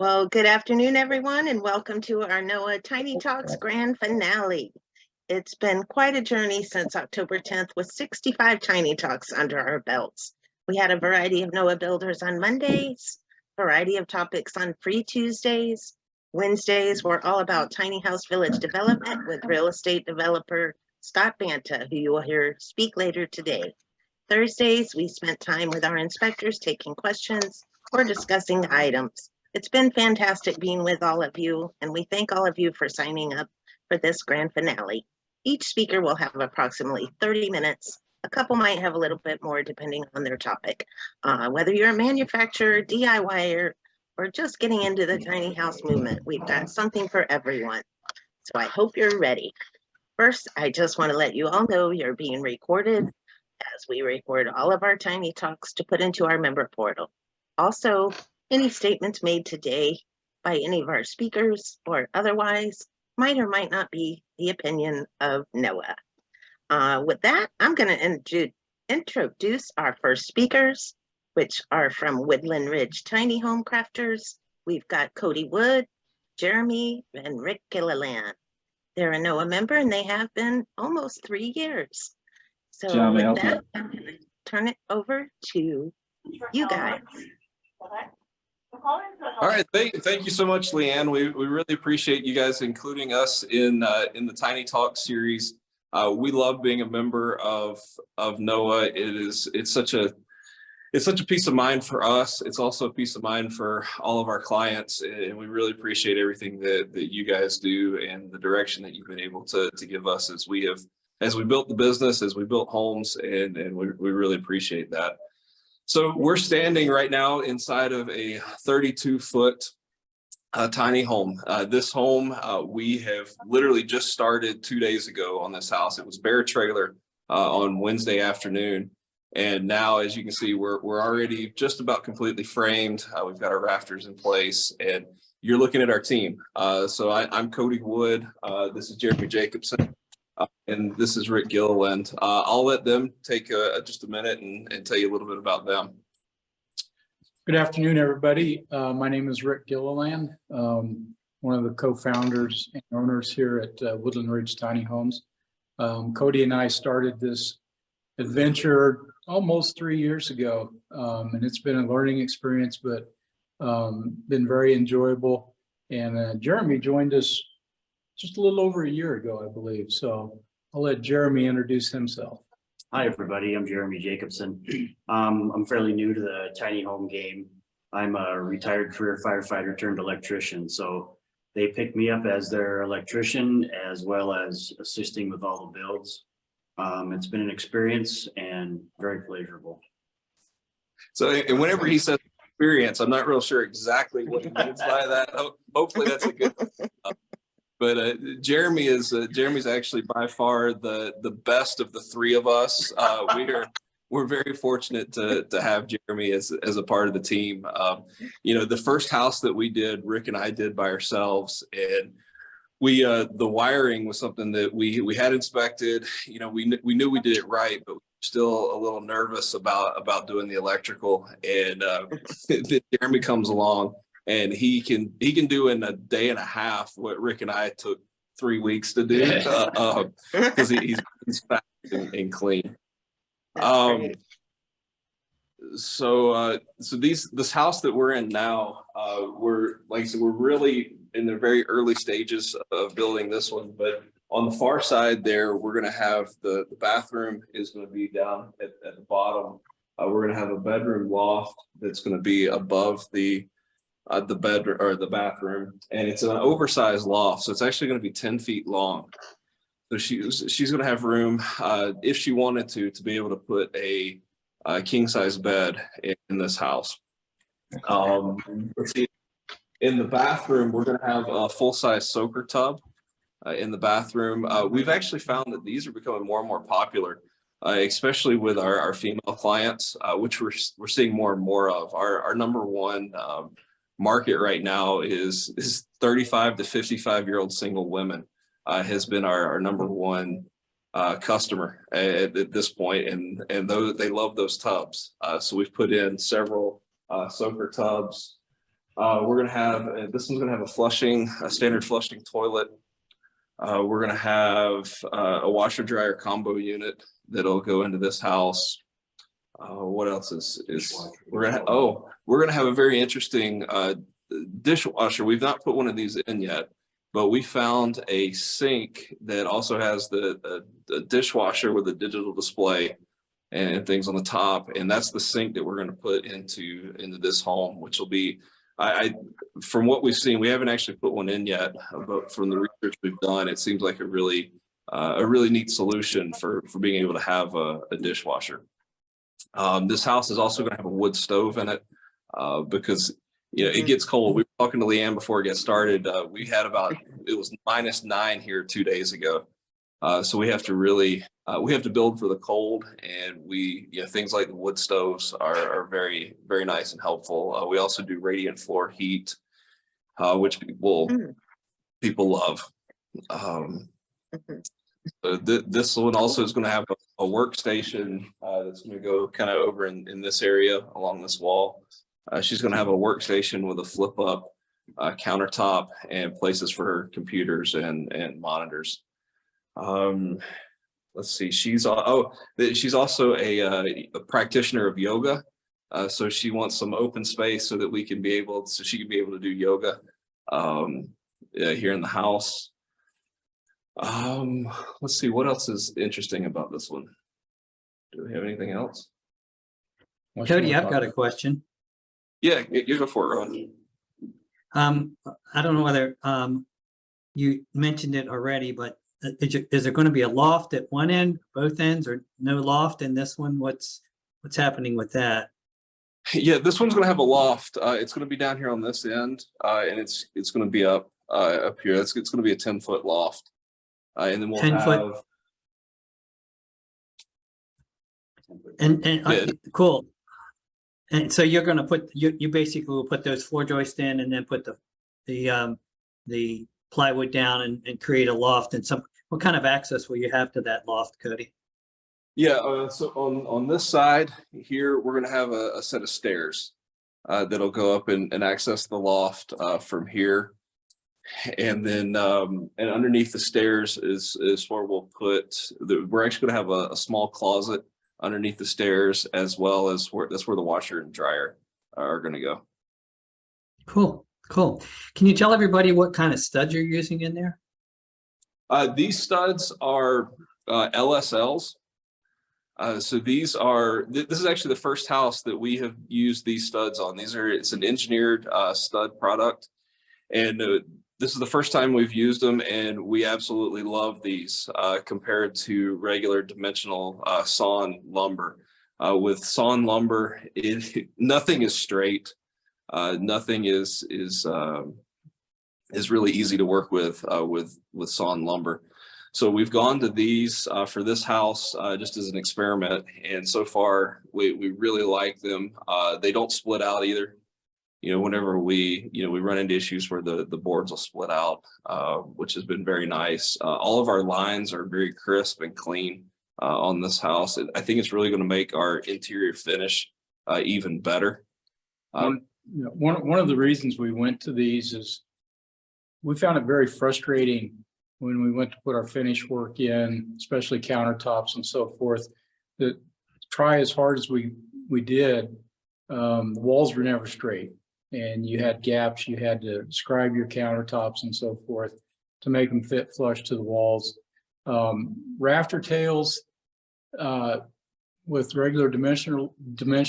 Well, good afternoon, everyone, and welcome to our NOAA Tiny Talks grand finale. It's been quite a journey since October 10th with 65 Tiny Talks under our belts. We had a variety of NOAA builders on Mondays, variety of topics on free Tuesdays. Wednesdays were all about tiny house village development with real estate developer Scott Banta, who you will hear speak later today. Thursdays, we spent time with our inspectors taking questions or discussing items. It's been fantastic being with all of you, and we thank all of you for signing up for this grand finale. Each speaker will have approximately 30 minutes. A couple might have a little bit more depending on their topic. Whether you're a manufacturer, DIYer, or just getting into the tiny house movement, we've got something for everyone. So I hope you're ready. First, I just want to let you all know you're being recorded as we record all of our Tiny Talks to put into our member portal. Also, any statements made today by any of our speakers or otherwise might or might not be the opinion of NOAA. With that, I'm going to introduce our first speakers, which are from Woodland Ridge Tiny Home Crafters. We've got Cody Wood, Jeremy, and Rick Gilliland. They're a NOAA member and they have been almost 3 years. So John, with that, I'm going to turn it over to you guys. All right, thank you so much, Leanne. We really appreciate you guys including us in the Tiny Talk series. We love being a member of NOAA. It's such a peace of mind for us. It's also a peace of mind for all of our clients, and we really appreciate everything that you guys do and the direction that you've been able to give us as we built the business, as we built homes, and we really appreciate that. So we're standing right now inside of a 32-foot tiny home. This home, we have literally just started 2 days ago on this house. It was bare trailer on Wednesday afternoon. And now, as you can see, we're already just about completely framed. We've got our rafters in place, and you're looking at our team. So I'm Cody Wood. This is Jeremy Jacobson. And this is Rick Gilliland. I'll let them take just a minute and tell you a little bit about them. Good afternoon, everybody. My name is Rick Gilliland, one of the co-founders and owners here at Woodland Ridge Tiny Homes. Cody and I started this adventure almost 3 years ago, and it's been a learning experience, but been very enjoyable. And Jeremy joined us just a little over a year ago, I believe. So I'll let Jeremy introduce himself. Hi, everybody. I'm Jeremy Jacobson. I'm fairly new to the tiny home game. I'm a retired career firefighter turned electrician. So they picked me up as their electrician as well as assisting with all the builds. It's been an experience and very pleasurable. So, and whenever he says experience, I'm not real sure exactly what he means by that. Hopefully that's a good But Jeremy's actually by far the best of the three of us. We're very fortunate to have Jeremy as a part of the team. You know, the first house that we did, Rick and I did by ourselves, and the wiring was something that we had inspected. You know, we knew we did it right, but we were still a little nervous about doing the electrical. And Jeremy comes along. And he can do in a day and a half what Rick and I took 3 weeks to do, because he's fast and clean. So this house that we're in now, we're really in the very early stages of building this one. But on the far side there, we're going to have the bathroom is going to be down at the bottom. We're going to have a bedroom loft that's going to be above the bed or the bathroom, and it's an oversized loft, so it's actually going to be 10 feet long. So she's going to have room, if she wanted to be able to put a king size bed in this house. Let's see. In the bathroom, we're going to have a full size soaker tub in the bathroom. We've actually found that these are becoming more and more popular, especially with our female clients, which we're seeing more and more of. Our number one market right now is 35 to 55-year-old single women. Has been our number one customer at this point, and they love those tubs. So we've put in several soaker tubs. We're gonna have, this one's gonna have a standard flushing toilet. We're gonna have a washer dryer combo unit that'll go into this house. What else is we're gonna have a very interesting dishwasher. We've not put one of these in yet, but we found a sink that also has the dishwasher with a digital display and things on the top, and that's the sink that we're going to put into this home, which will be, from what we've seen, we haven't actually put one in yet, but from the research we've done, it seems like a really neat solution for being able to have a dishwasher. This house is also going to have a wood stove in it because it gets cold. We were talking to Leanne before it got started. We had it was -9 here 2 days ago. So we have to really, we have to build for the cold, and things like the wood stoves are very, very nice and helpful. We also do radiant floor heat, which people love. So this one also is going to have a workstation that's going to go kind of over in this area along this wall. She's going to have a workstation with a flip up countertop and places for her computers and monitors. Let's see, she's also a practitioner of yoga. So she wants some open space so that she can be able to do yoga here in the house. Let's see, what else is interesting about this one? Do we have anything else? Cody, I've got a question. Yeah, you go for it, Ron. I don't know whether you mentioned it already, but is there going to be a loft at one end, both ends, or no loft in this one? What's happening with that? Yeah, this one's going to have a loft. It's going to be down here on this end, and it's going to be up here. It's going to be a 10-foot loft, and then we'll 10 have. foot. And cool. And so you're going to put you basically will put those floor joists in, and then put the plywood down and create a loft. And what kind of access will you have to that loft, Cody? Yeah, so on this side here, we're going to have a set of stairs that'll go up and access the loft from here. And then and underneath the stairs is where we'll we're actually going to have a small closet underneath the stairs, as well as that's where the washer and dryer are going to go. Cool. Can you tell everybody what kind of studs you're using in there? These studs are LSLs. So this is actually the first house that we have used these studs on. It's an engineered stud product, and this is the first time we've used them, and we absolutely love these compared to regular dimensional sawn lumber. With sawn lumber, nothing is straight. Nothing is really easy to work with sawn lumber. So we've gone to these for this house just as an experiment, and so far we really like them. They don't split out either. Whenever we run into issues where the boards will split out, which has been very nice. All of our lines are very crisp and clean on this house. I think it's really going to make our interior finish even better. One of the reasons we went to these is we found it very frustrating when we went to put our finish work in, especially countertops and so forth, that try as hard as we did, the walls were never straight, and you had gaps. You had to scribe your countertops and so forth to make them fit flush to the walls. Rafter tails with regular dimensional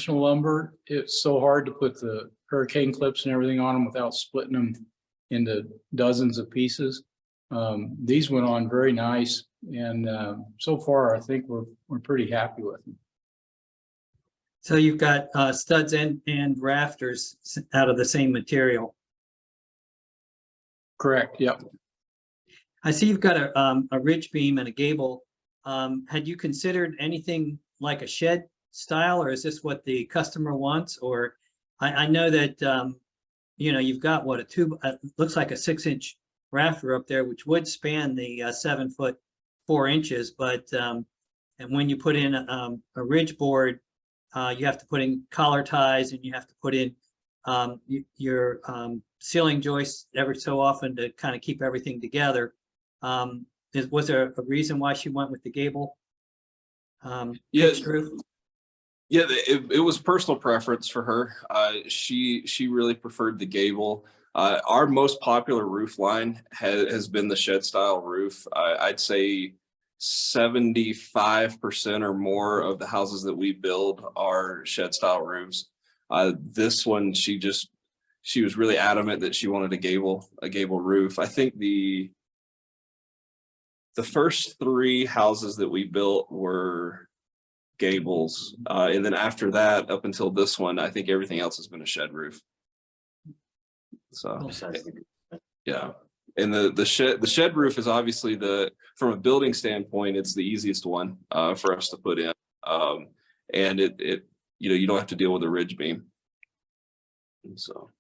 lumber, it's so hard to put the hurricane clips and everything on them without splitting them into dozens of pieces. These went on very nice, and so far I think we're pretty happy with them. So you've got studs and rafters out of the same material. Correct. Yep. I see you've got a ridge beam and a gable. Had you considered anything like a shed style, or is this what the customer wants? Or I know that you've got what looks like a 6-inch rafter up there, which would span the 7 foot 4 inches. But and when you put in a ridge board, you have to put in collar ties, and you have to put in your ceiling joists every so often to kind of keep everything together. Was there a reason why she went with the gable? Yeah. Pitched roof? Yeah, it was personal preference for her. She really preferred the gable. Our most popular roof line has been the shed style roof. I'd say 75% or more of the houses that we build are shed style roofs. This one, she was really adamant that she wanted a gable roof. I think the first 3 houses that we built were gables, and then after that, up until this one, I think everything else has been a shed roof. So Besides the- yeah, and the shed roof is obviously from a building standpoint, it's the easiest one for us to put in, and it you don't have to deal with a ridge beam. And so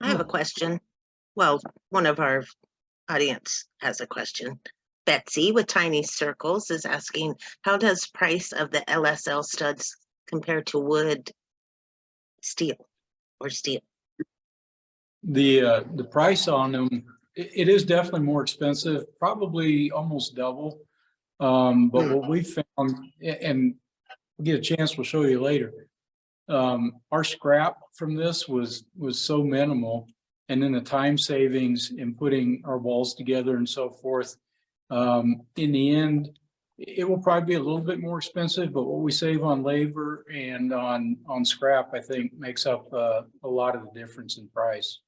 I have a question. Well, one of our audience has a question. Betsy with Tiny Circles is asking, how does price of the LSL studs compare to wood, steel, or steel? The price on them, it is definitely more expensive, probably almost double. But what we found, and we'll get a chance, we'll show you later. Our scrap from this was so minimal, and then the time savings in putting our walls together and so forth. In the end, it will probably be a little bit more expensive, but what we save on labor and on scrap, I think makes up a lot of the difference in price.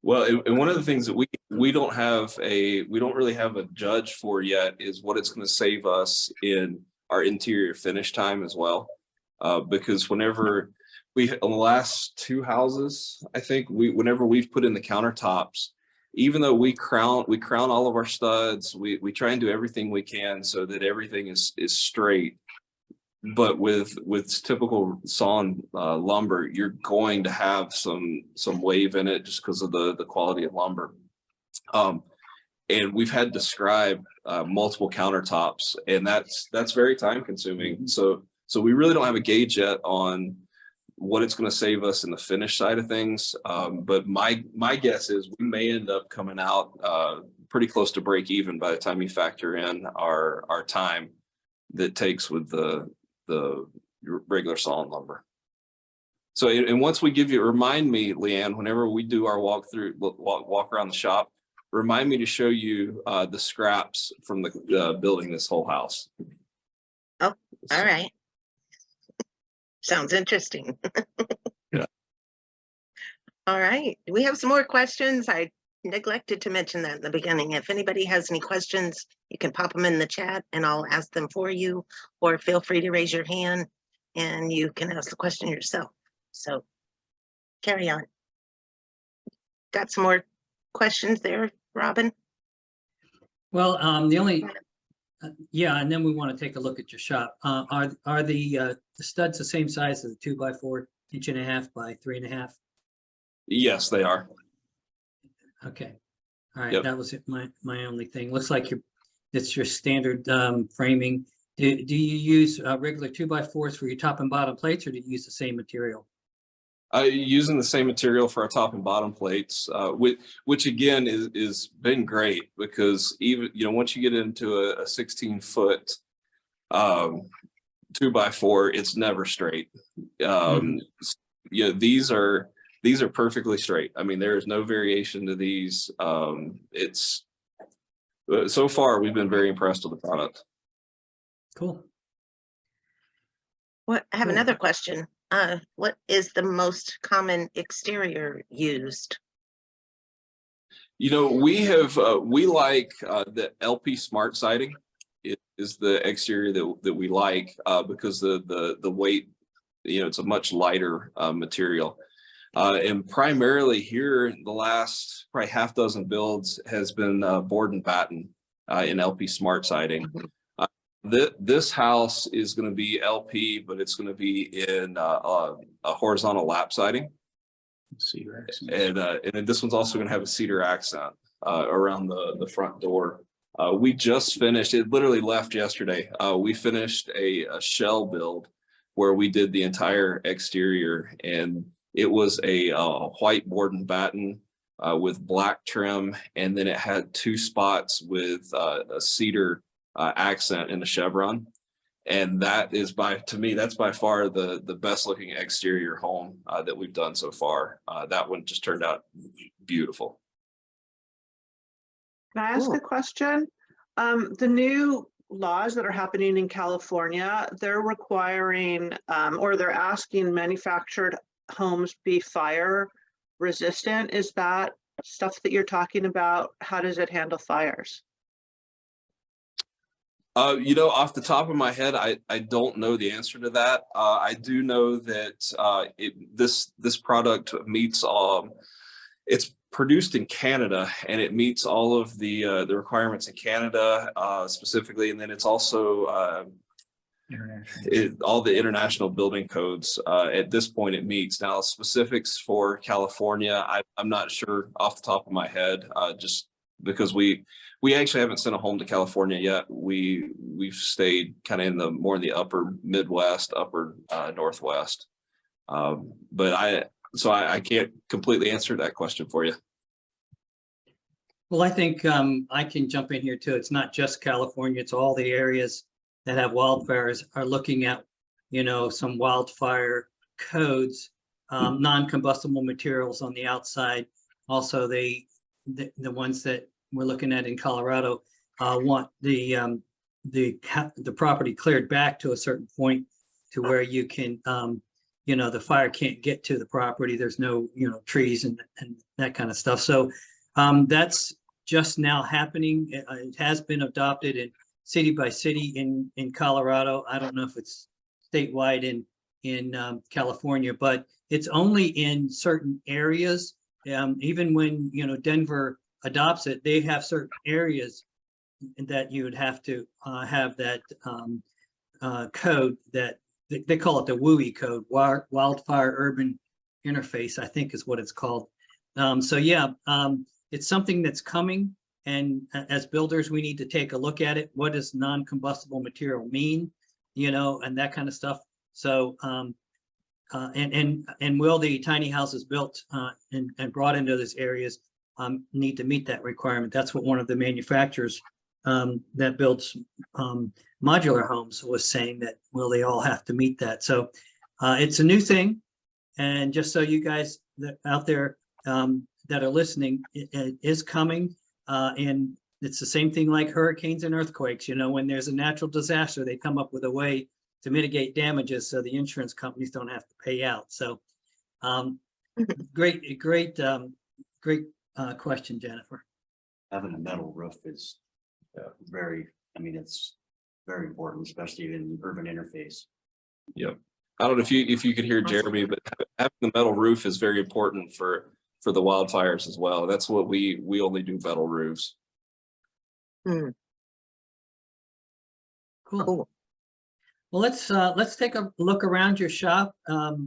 well, and one of the things that we don't really have a judge for yet is what it's going to save us in our interior finish time as well. Because whenever on the last 2 houses, I think whenever we've put in the countertops, even though we crown all of our studs, we try and do everything we can so that everything is straight. But with typical sawn lumber, you're going to have some wave in it just because of the quality of lumber. And we've had to scribe multiple countertops, and that's very time consuming. So we really don't have a gauge yet on what it's going to save us in the finish side of things. But my guess is we may end up coming out pretty close to break even by the time you factor in our time that takes with the regular sawn lumber. So, and once we give you, remind me, Leanne, whenever we do our walk around the shop, remind me to show you the scraps from the building this whole house. Oh, all right. Sounds interesting. Yeah. All right. Do we have some more questions? I neglected to mention that in the beginning. If anybody has any questions, you can pop them in the chat and I'll ask them for you, or feel free to raise your hand and you can ask the question yourself. So carry on. Got some more questions there, Robin? Well, the only, yeah, and then we want to take a look at your shop. Are the studs the same size as the 2x4, 1.5 by 3.5? Yes, they are. Okay. All right. Yep. That was my only thing. Looks like it's your standard framing. Do you use regular 2x4s for your top and bottom plates, or do you use the same material? Using the same material for our top and bottom plates, which again is been great, because even once you get into a 16-foot 2x4, it's never straight. These are perfectly straight. I mean, there is no variation to these. It's so far we've been very impressed with the product. Cool. What, I have Cool. another question. What is the most common exterior used? We like the LP Smart siding is the exterior that we like, because the weight, it's a much lighter material. And primarily here, the last probably half dozen builds has been board and batten in LP Smart siding. This house is going to be LP, but it's going to be in a horizontal lap siding. Cedar accent. And then this one's also going to have a cedar accent around the front door. We just finished, it literally left yesterday. We finished a shell build where we did the entire exterior, and it was a white board and batten with black trim, and then it had 2 spots with a cedar accent in the chevron. And that is to me, that's by far the best looking exterior home that we've done so far. That one just turned out beautiful. Can I ask Cool. a question? The new laws that are happening in California, they're requiring, or they're asking manufactured homes be fire resistant. Is that stuff that you're talking about? How does it handle fires? You know, off the top of my head, I don't know the answer to that. I do know that this product meets it's produced in Canada, and it meets all of the requirements in Canada specifically, and then it's also all the international building codes. At this point, it meets. Now, specifics for California, I'm not sure off the top of my head, just because we actually haven't sent a home to California yet. We've stayed kind of in more in the upper Midwest, upper Northwest. But I can't completely answer that question for you. Well, I think I can jump in here too. It's not just California, it's all the areas that have wildfires are looking at, you know, some wildfire codes, non-combustible materials on the outside. Also, the ones that we're looking at in Colorado want the property cleared back to a certain point to where you can, you know, the fire can't get to the property. There's no, you know, trees and that kind of stuff. So that's just now happening. It has been adopted in city by city in Colorado. I don't know if it's statewide in California, but it's only in certain areas. Even when, you know, Denver adopts it, they have certain areas that you would have to have that code that they call it the WUI code, Wildfire Urban Interface, I think is what it's called. So yeah, it's something that's coming, and as builders, we need to take a look at it. What does non-combustible material mean, you know, and that kind of stuff. So and will the tiny houses built and brought into those areas need to meet that requirement? That's what one of the manufacturers that builds modular homes was saying, that will they all have to meet that? So it's a new thing, and just so you guys that out there that are listening, it is coming, and it's the same thing like hurricanes and earthquakes. You know, when there's a natural disaster, they come up with a way to mitigate damages so the insurance companies don't have to pay out. So great question, Jennifer. Having a metal roof is very, I mean, it's very important, especially in urban interface. Yep. I don't know if you could hear Jeremy, but having the metal roof is very important for the wildfires as well. That's what we only do, metal roofs. Cool. Cool. Well, let's take a look around your shop.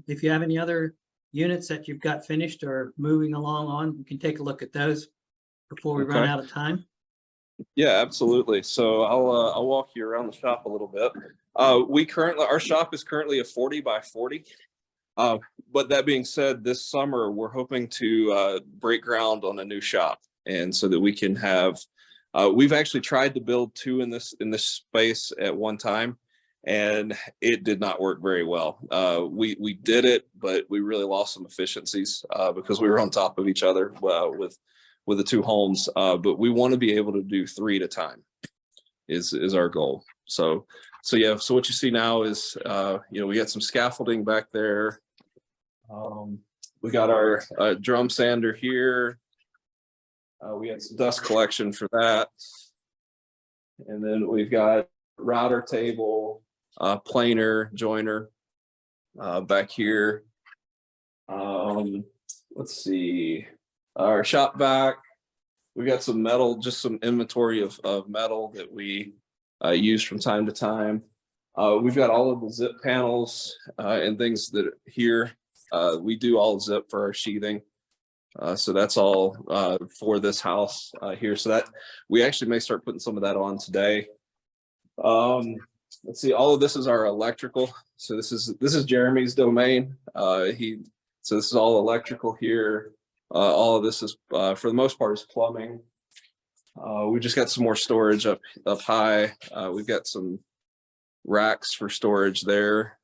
If you have any other units that you've got finished or moving along on, we can take a look at those before we run Okay. out of time. Yeah, absolutely. So I'll walk you around the shop a little bit. Our shop is currently a 40 by 40. But that being said, this summer we're hoping to break ground on a new shop, and so that we can have. We've actually tried to build 2 in this space at one time, and it did not work very well. We did it, but we really lost some efficiencies because we were on top of each other with the 2 homes. But we want to be able to do 3 at a time is our goal. So yeah, so what you see now is, you know, we got some scaffolding back there. We got our drum sander here. We had some dust collection for that. And then we've got router table, planer, joiner back here. Let's see, our shop vac. We got some metal, just some inventory of metal that we use from time to time. We've got all of the zip panels and things that here. We do all zip for our sheathing. So that's all for this house here. So that we actually may start putting some of that on today. let's see, all of this is our electrical. So this is Jeremy's domain. So this is all electrical here. All of this is, for the most part, is plumbing. We just got some more storage up high. We've got some racks for storage there.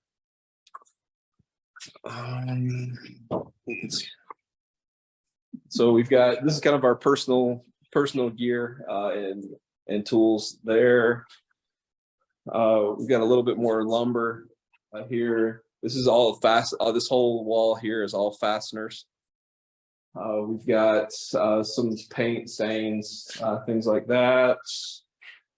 Let's see. So we've got, this is kind of our personal gear and tools there. We've got a little bit more lumber here. This is all this whole wall here is all fasteners. We've got some paint stains, things like that.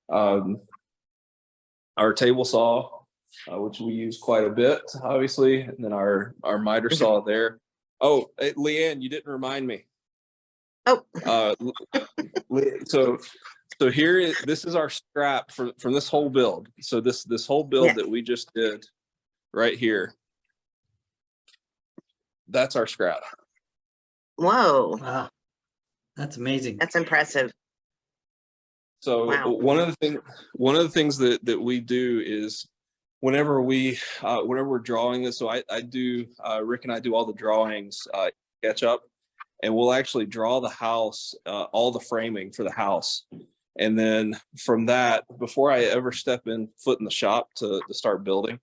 Our table saw, which we use quite a bit, obviously, and then our miter saw there. Oh, hey, Leanne, you didn't remind me. Oh. So here, this is our scrap from this whole build. So this whole build Yes. that we just did right here, that's our scrap. Whoa, Wow, that's amazing. that's impressive. So Wow. one of the things that we do is whenever we're drawing this, so I do, Rick and I do all the drawings, SketchUp, and we'll actually draw the house, all the framing for the house. And then from that, before I ever step foot in the shop to start building,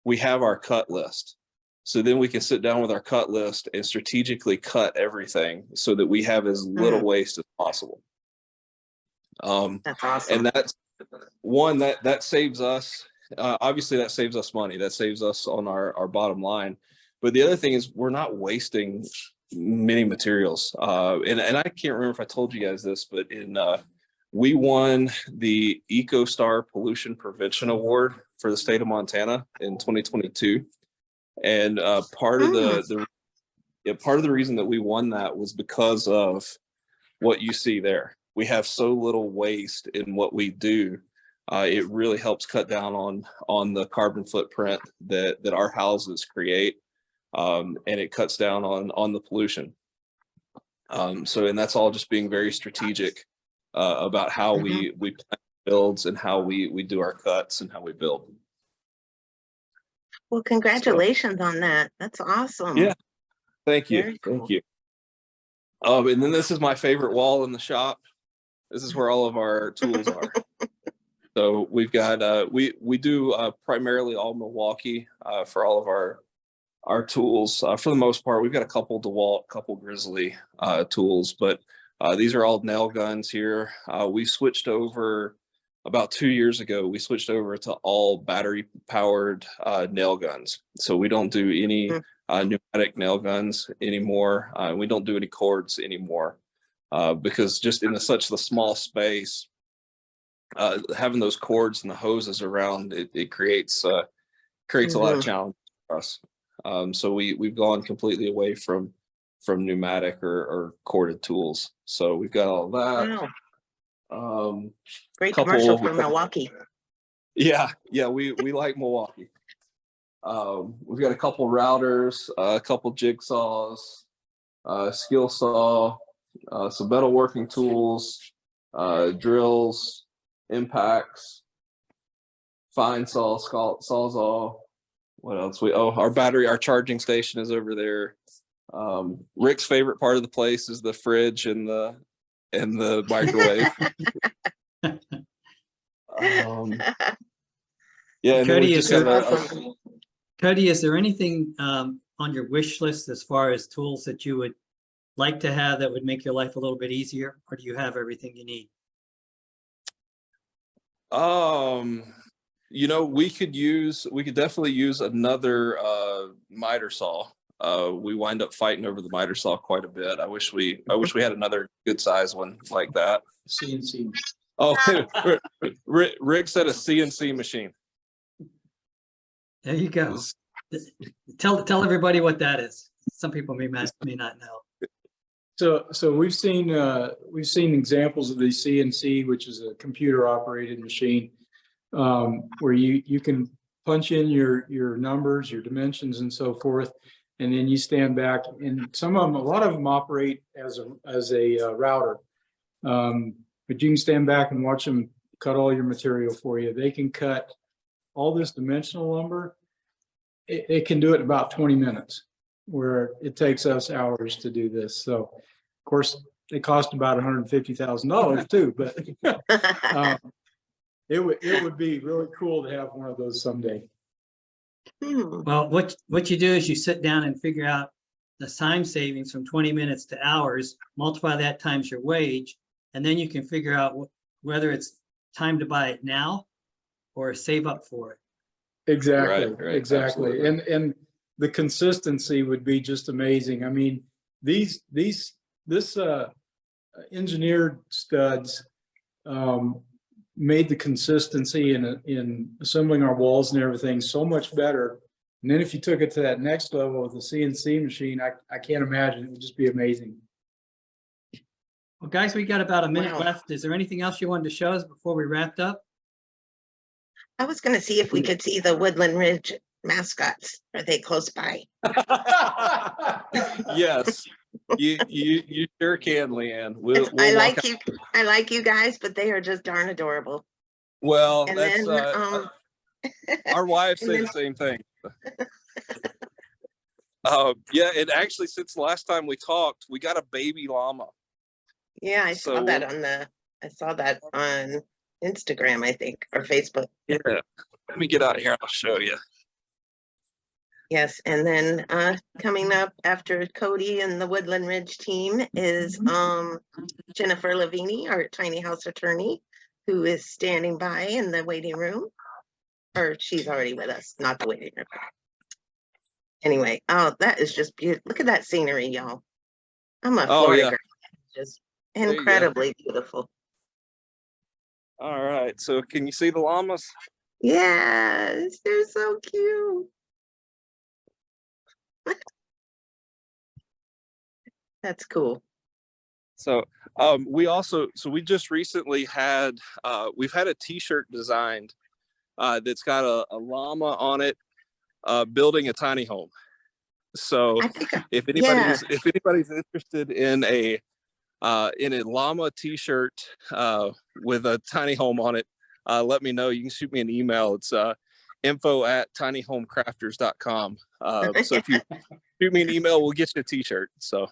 we have our cut list. So then we can sit down with our cut list and strategically cut everything so that we have as little waste as possible. That's awesome. And that's one that saves us. Obviously, that saves us money. That saves us on our bottom line. But the other thing is we're not wasting many materials. And I can't remember if I told you guys this, but we won the EcoStar Pollution Prevention Award for the state of Montana in 2022. And part of the reason that we won that was because of what you see there. We have so little waste in what we do. It really helps cut down on the carbon footprint that our houses create, and it cuts down on the pollution. And that's all just being very strategic about how we plan builds and how we do our cuts and how we build. Well, congratulations on that. That's awesome. Yeah. Thank you. Very cool. Thank you. And then this is my favorite wall in the shop. This is where all of our tools are. So we've got, we do primarily all Milwaukee for all of our tools. For the most part, we've got a couple DeWalt, couple Grizzly tools, but these are all nail guns here. We switched over about 2 years ago. We switched over to all battery powered nail guns. So we don't do any pneumatic nail guns anymore. We don't do any cords anymore because just in such the small space, having those cords and the hoses around, it creates a lot of challenge for us. So we've gone completely away from pneumatic or corded tools. So we've got all that. Wow. Great commercial for Milwaukee. Yeah, we like Milwaukee. We've got a couple routers, a couple jigsaws, skill saw, some metalworking tools, drills, impacts, fine saw, sawzall. What else? Our charging station is over there. Rick's favorite part of the place is the fridge and the microwave. Yeah. Cody, is there anything on your wish list as far as tools that you would like to have that would make your life a little bit easier, or do you have everything you need? We could definitely use another miter saw. We wind up fighting over the miter saw quite a bit. I wish we had another good size one like that. CNC. Oh, Rick said a CNC machine. There you go. Tell everybody what that is. Some people may not know. So we've seen examples of the CNC, which is a computer operated machine, where you can punch in your numbers, your dimensions, and so forth, and then you stand back. And a lot of them operate as a router, but you can stand back and watch them cut all your material for you. They can cut all this dimensional lumber, it can do it in about 20 minutes, where it takes us hours to do this. So of course, they cost about $150,000 too, but it would be really cool to have one of those someday. Well, what you do is you sit down and figure out the time savings from 20 minutes to hours, multiply that times your wage, and then you can figure out whether it's time to buy it now or save up for it. Exactly, Right, exactly. absolutely. And the consistency would be just amazing. I mean, this engineered studs made the consistency in assembling our walls and everything so much better. And then if you took it to that next level with the CNC machine, I can't imagine. It would just be amazing. Well, guys, we got about a minute Wow. left. Is there anything else you wanted to show us before we wrapped up? I was gonna see if we could see the Woodland Ridge mascots. Are they close by? Yes, you sure can, Leanne. We'll I walk like you. I like you guys, but they are just darn adorable. Well, And that's then, our wives and say then- the same thing. Yeah, and actually, since the last time we talked, we got a baby llama. Yeah, I So saw that on Instagram, I think, or Facebook. Yeah, let me get out here. I'll show you. Yes, and then coming up after Cody and the Woodland Ridge team is Jennifer Lavini, our tiny house attorney, who is standing by in the waiting room. Or she's already with us, not the waiting room. Anyway, oh, that is just beautiful. Look at that scenery, y'all. I'm a Oh, Florida yeah. girl. Just you go. incredibly beautiful. All right. So, can you see the llamas? Yes, they're so cute. That's cool. So, we just recently had we've had a T-shirt designed that's got a llama on it, building a tiny home. So I think, if anybody's interested in a llama T-shirt with a tiny home on it, let me know. You can shoot me an email. It's info@tinyhomecrafters.com. So if you shoot me an email, we'll get you a T-shirt. So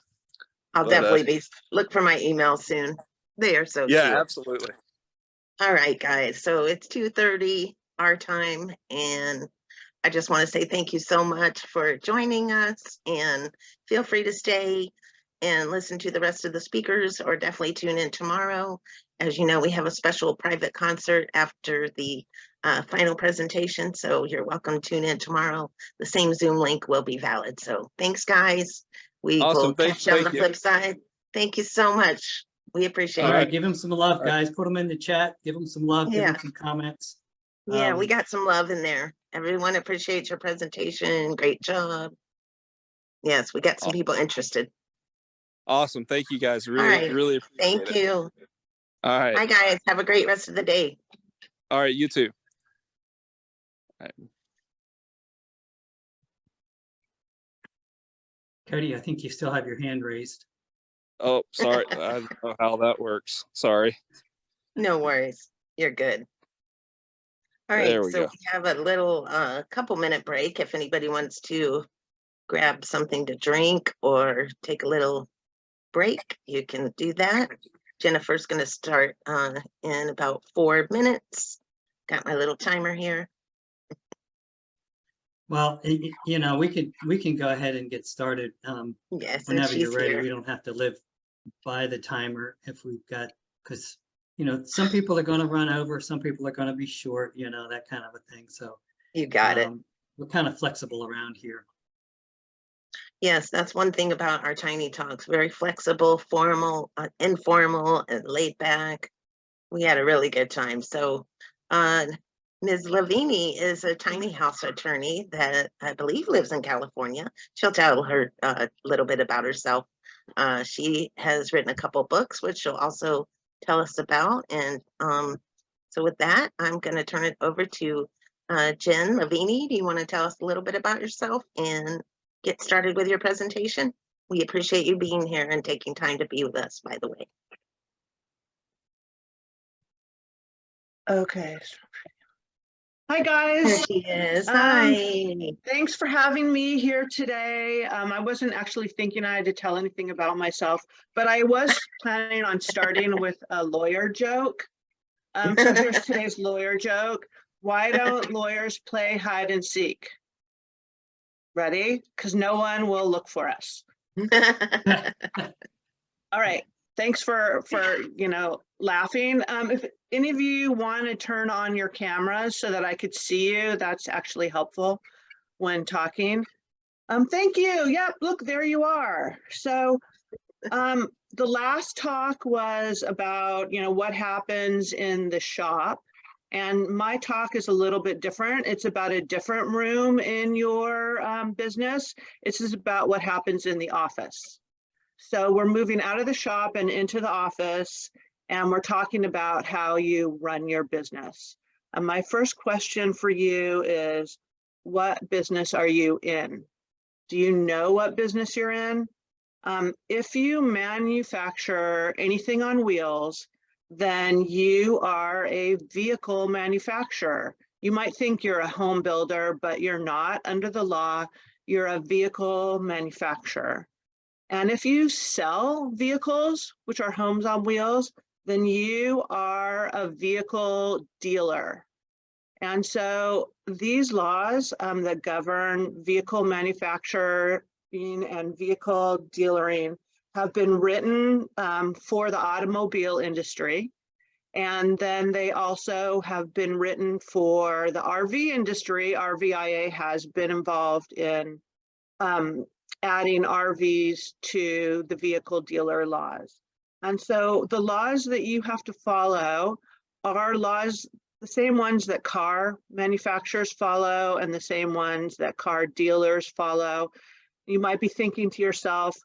I'll but, definitely look for my email soon. They are so yeah, cute. absolutely. All right, guys. So it's 2:30 our time, and I just want to say thank you so much for joining us, and feel free to stay and listen to the rest of the speakers, or definitely tune in tomorrow. As you know, we have a special private concert after the final presentation, so you're welcome to tune in tomorrow. The same Zoom link will be valid. So thanks, guys. We Awesome. will catch you on the Thank you. flip side. Thank you so much. We appreciate All it. right, give him some love, All right. guys. Put them in the chat. Give them some love. Give Yeah. them some comments. Yeah, we Um, got some love in there. Everyone appreciates your presentation. Great job. Yes, we got some people interested. Awesome. Thank you guys. Really, right. really appreciate Thank it. you. All right. Bye, guys. Have a great rest of the day. All right. You too. Cody, I think you still have your hand raised. Oh, sorry. I don't know how that works. Sorry. No worries. You're good. All right, There we so go. we have a little couple-minute break if anybody wants to grab something to drink or take a little break, you can do that. Jennifer's going to start in about 4 minutes. Got my little timer here. Well, you know, we can go ahead and get started Yes, and whenever she's you're ready. here. We don't have to live by the timer if we've got, because, you know, some people are going to run over, some people are going to be short, you know, that kind of a thing. So You got it. We're kind of flexible around here. Yes, that's one thing about our Tiny Talks. Very flexible, formal, informal, and laid back. We had a really good time. So Ms. Lavini is a tiny house attorney that I believe lives in California. She'll tell her a little bit about herself. She has written a couple books, which she'll also tell us about. And so with that, I'm going to turn it over to Jen Lavini. Do you want to tell us a little bit about yourself and get started with your presentation? We appreciate you being here and taking time to be with us, by the way. Okay. Hi, There guys. she is. Um, Hi. Thanks for having me here today. I wasn't actually thinking I had to tell anything about myself, but I was planning on starting with a lawyer joke. So here's today's lawyer joke. Why don't lawyers play hide and seek? Ready? Because no one will look for us. All right. Thanks for laughing. If any of you want to turn on your cameras so that I could see you, that's actually helpful when talking. Thank you. Yep, look, there you are. So the last talk was about, what happens in the shop. And my talk is a little bit different. It's about a different room in your business. It's just about what happens in the office. So we're moving out of the shop and into the office, and we're talking about how you run your business. And my first question for you is, what business are you in? Do you know what business you're in? If you manufacture anything on wheels, then you are a vehicle manufacturer. You might think you're a home builder, but you're not. Under the law, you're a vehicle manufacturer. And if you sell vehicles, which are homes on wheels, then you are a vehicle dealer. And so these laws that govern vehicle manufacturing and vehicle dealering have been written for the automobile industry. And then they also have been written for the RV industry. RVIA has been involved in adding RVs to the vehicle dealer laws. And so the laws that you have to follow are laws, the same ones that car manufacturers follow and the same ones that car dealers follow. You might be thinking to yourself,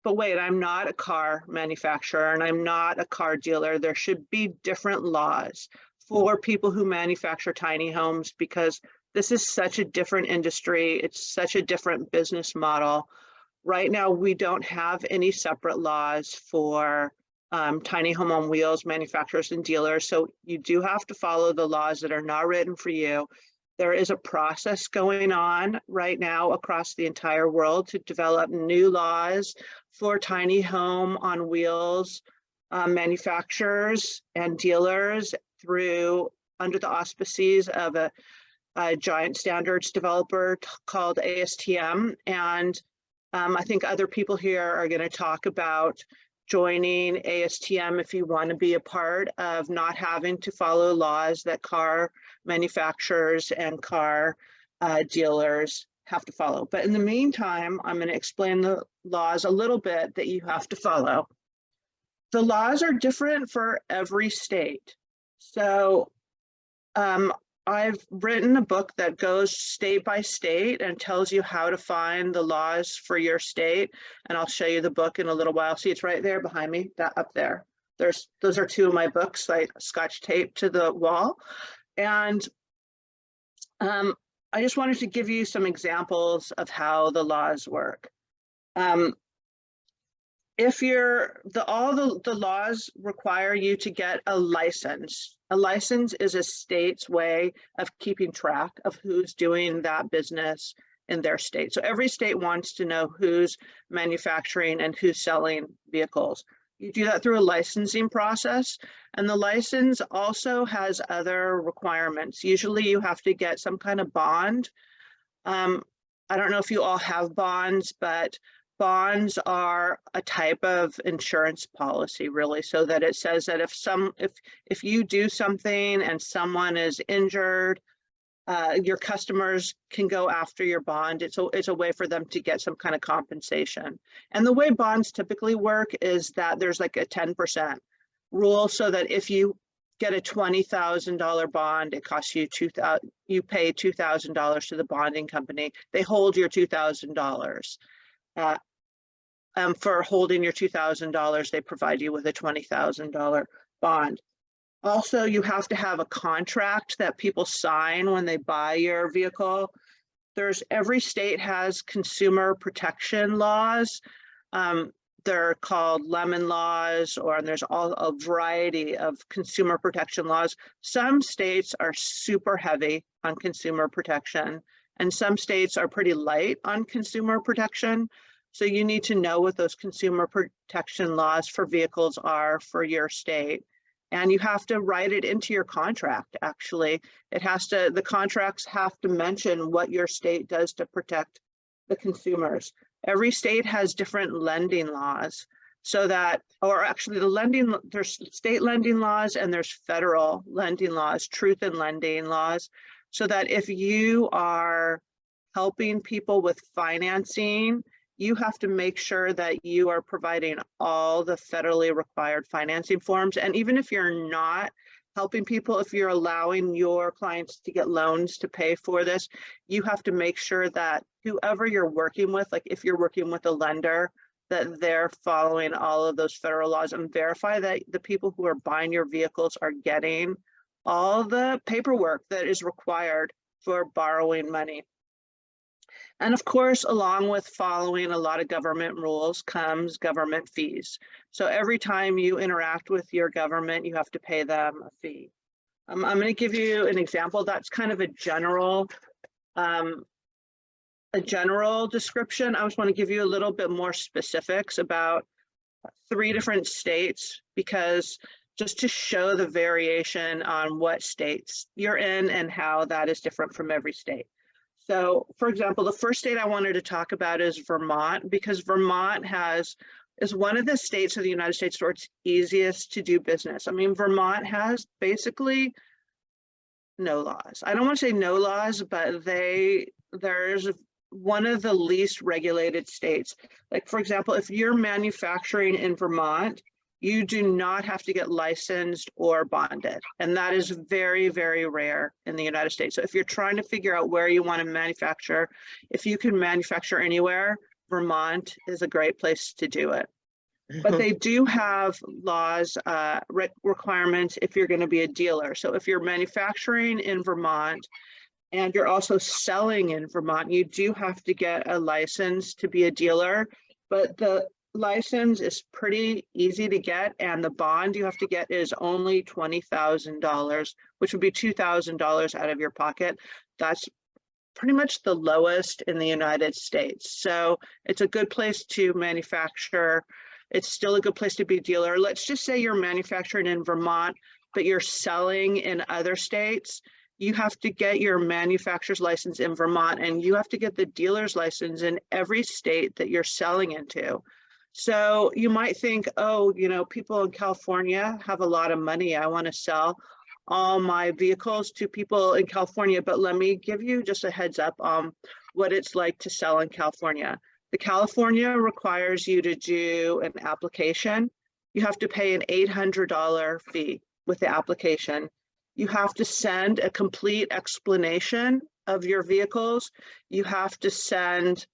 but wait, I'm not a car manufacturer and I'm not a car dealer. There should be different laws for people who manufacture tiny homes because this is such a different industry. It's such a different business model. Right now, we don't have any separate laws for tiny home on wheels manufacturers and dealers. So you do have to follow the laws that are not written for you. There is a process going on right now across the entire world to develop new laws for tiny home on wheels manufacturers and dealers under the auspices of a giant standards developer called ASTM. And I think other people here are going to talk about joining ASTM if you want to be a part of not having to follow laws that car manufacturers and car dealers have to follow. But in the meantime, I'm going to explain the laws a little bit that you have to follow. The laws are different for every state. So I've written a book that goes state by state and tells you how to find the laws for your state. And I'll show you the book in a little while. See, it's right there behind me, that up there. Those are two of my books I scotch taped to the wall. And I just wanted to give you some examples of how the laws work. If all the laws require you to get a license. A license is a state's way of keeping track of who's doing that business in their state. So every state wants to know who's manufacturing and who's selling vehicles. You do that through a licensing process, and the license also has other requirements. Usually you have to get some kind of bond. I don't know if you all have bonds, but bonds are a type of insurance policy, really, so that it says that if you do something and someone is injured, your customers can go after your bond. It's a way for them to get some kind of compensation. And the way bonds typically work is that there's like a 10% rule, so that if you get a $20,000 bond, it costs you you pay $2,000 to the bonding company. They hold your $2,000. For holding your $2,000, they provide you with a $20,000 bond. Also, you have to have a contract that people sign when they buy your vehicle. Every state has consumer protection laws. They're called lemon laws, and there's all a variety of consumer protection laws. Some states are super heavy on consumer protection, and some states are pretty light on consumer protection. So you need to know what those consumer protection laws for vehicles are for your state. And you have to write it into your contract, actually. The contracts have to mention what your state does to protect the consumers. Every state has different lending laws, so that, or actually there's state lending laws and there's federal lending laws, truth in lending laws, so that if you are helping people with financing, you have to make sure that you are providing all the federally required financing forms. And even if you're not helping people, if you're allowing your clients to get loans to pay for this, you have to make sure that whoever you're working with, like if you're working with a lender, that they're following all of those federal laws, and verify that the people who are buying your vehicles are getting all the paperwork that is required for borrowing money. And of course, along with following a lot of government rules comes government fees. So every time you interact with your government, you have to pay them a fee. I'm going to give you an example. That's kind of a general description. I just want to give you a little bit more specifics about 3 different states, because just to show the variation on what states you're in and how that is different from every state. So, for example, the first state I wanted to talk about is Vermont, because Vermont is one of the states of the United States where it's easiest to do business. I mean, Vermont has basically no laws. I don't want to say no laws, but there's one of the least regulated states. Like, for example, if you're manufacturing in Vermont, you do not have to get licensed or bonded. And that is very, very rare in the United States. So if you're trying to figure out where you want to manufacture, if you can manufacture anywhere, Vermont is a great place to do it. But they do have laws, requirements if you're going to be a dealer. So if you're manufacturing in Vermont and you're also selling in Vermont, you do have to get a license to be a dealer. But the license is pretty easy to get, and the bond you have to get is only $20,000, which would be $2,000 out of your pocket. That's pretty much the lowest in the United States. So it's a good place to manufacture. It's still a good place to be a dealer. Let's just say you're manufacturing in Vermont, but you're selling in other states. You have to get your manufacturer's license in Vermont, and you have to get the dealer's license in every state that you're selling into. So you might think, oh, you know, people in California have a lot of money. I want to sell all my vehicles to people in California, but let me give you just a heads up on what it's like to sell in California. The California requires you to do an application. You have to pay an $800 fee with the application. You have to send a complete explanation of your vehicles. You have to send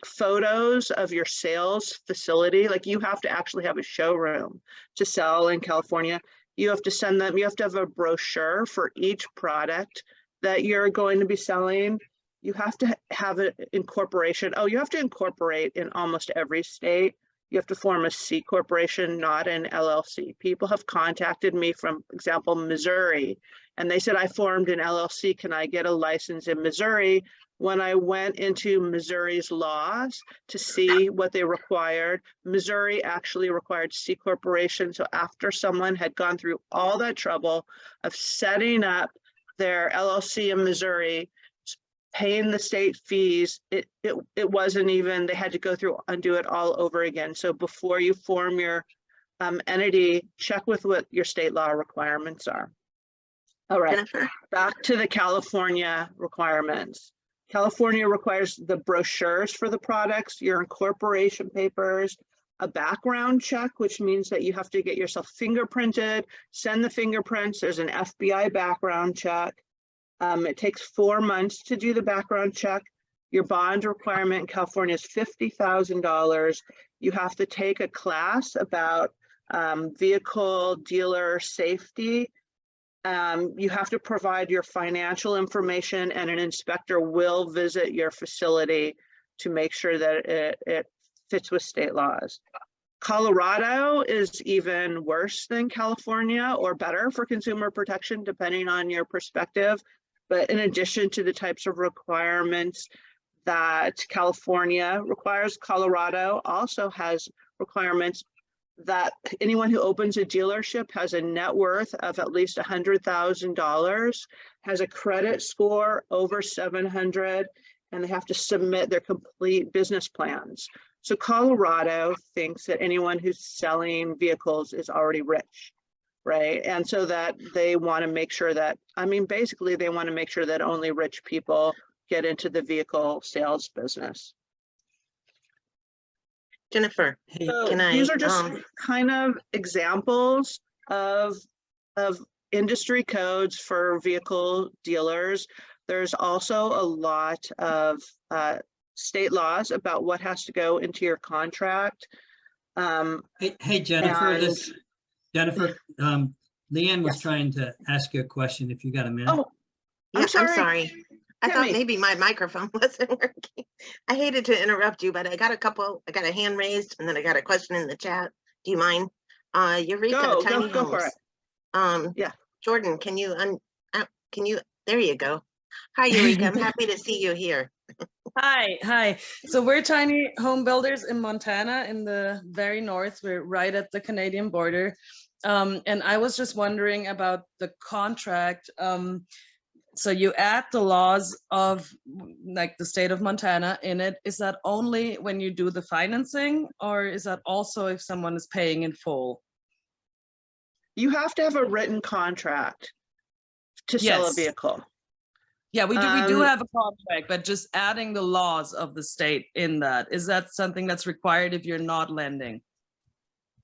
photos of your sales facility. Like, you have to actually have a showroom to sell in California. You have to send them, you have to have a brochure for each product that you're going to be selling. You have to have an incorporation. Oh, you have to incorporate in almost every state. You have to form a C corporation, not an LLC. People have contacted me from, for example, Missouri, and they said, I formed an LLC. Can I get a license in Missouri? When I went into Missouri's laws to see what they required, Missouri actually required C corporation. So after someone had gone through all that trouble of setting up their LLC in Missouri, paying the state fees, it wasn't even, they had to go through and do it all over again. So before you form your entity, check with what your state law requirements are. All right, back to the California requirements. California requires the brochures for the products, your incorporation papers, a background check, which means that you have to get yourself fingerprinted, send the fingerprints. There's an FBI background check. It takes 4 months to do the background check. Your bond requirement in California is $50,000. You have to take a class about vehicle dealer safety. You have to provide your financial information, and an inspector will visit your facility to make sure that it fits with state laws. Colorado is even worse than California, or better for consumer protection, depending on your perspective. But in addition to the types of requirements that California requires, Colorado also has requirements that anyone who opens a dealership has a net worth of at least $100,000, has a credit score over 700, and they have to submit their complete business plans. So Colorado thinks that anyone who's selling vehicles is already rich, right? And so that they want to make sure that, I mean, basically they want to make sure that only rich people get into the vehicle sales business. Jennifer, Hey, So can I, these are just kind of examples of industry codes for vehicle dealers. There's also a lot of state laws about what has to go into your contract. hey, Jennifer, and- Jennifer, Leanne was Yes. trying to ask you a question, if you got a minute. Oh, yeah, I'm sorry. sorry. I thought Tammy. maybe my microphone wasn't working. I hated to interrupt you, but I got a hand raised and then I got a question in the chat. Do you mind? Eureka, Tiny go for it. Homes. Yeah. Jordan, can you, there you go. Hi, Eureka. I'm happy to see you here. Hi. So we're tiny home builders in Montana in the very north. We're right at the Canadian border. And I was just wondering about the contract. So you add the laws of like the state of Montana in it. Is that only when you do the financing, or is that also if someone is paying in full? You have to have a written contract to sell a Yes. vehicle. Yeah, we do Um, have a contract, but just adding the laws of the state in that, is that something that's required if you're not lending?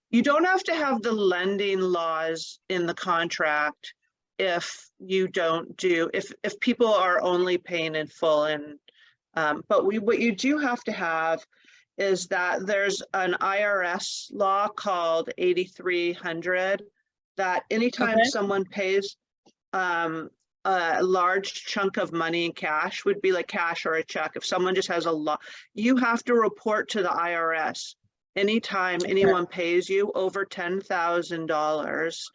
You don't have to have the lending laws in the contract if you don't do, if people are only paying in full. And but what you do have to have is that there's an IRS law called 8300 that anytime Okay. someone pays a large chunk of money in cash, would be like cash or a check. If someone just has a lot, you have to report to the IRS anytime anyone pays you over $10,000.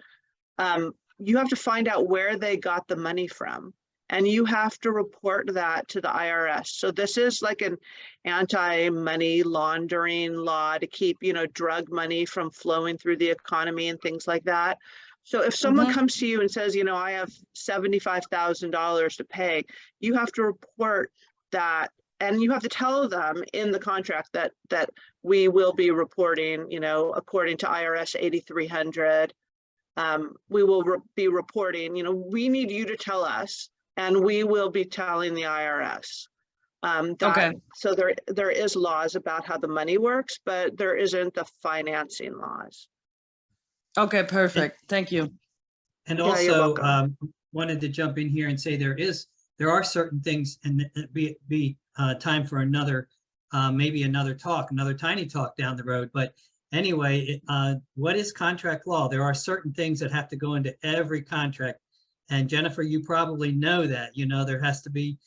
You have to find out where they got the money from, and you have to report that to the IRS. So this is like an anti-money laundering law to keep, drug money from flowing through the economy and things like that. So if someone comes to you and says, I have $75,000 to pay, you have to report that, and you have to tell them in the contract that we will be reporting, according to IRS 8300. We will be reporting, we need you to tell us, and we will be telling the IRS. Okay. So there is laws about how the money works, but there isn't the financing laws. Okay, perfect. Thank you. And Yeah, you're also, welcome. wanted to jump in here and say there are certain things, and it'd be time for another, maybe another tiny talk down the road. But anyway, what is contract law? There are certain things that have to go into every contract. And Jennifer, you probably know that, there has to be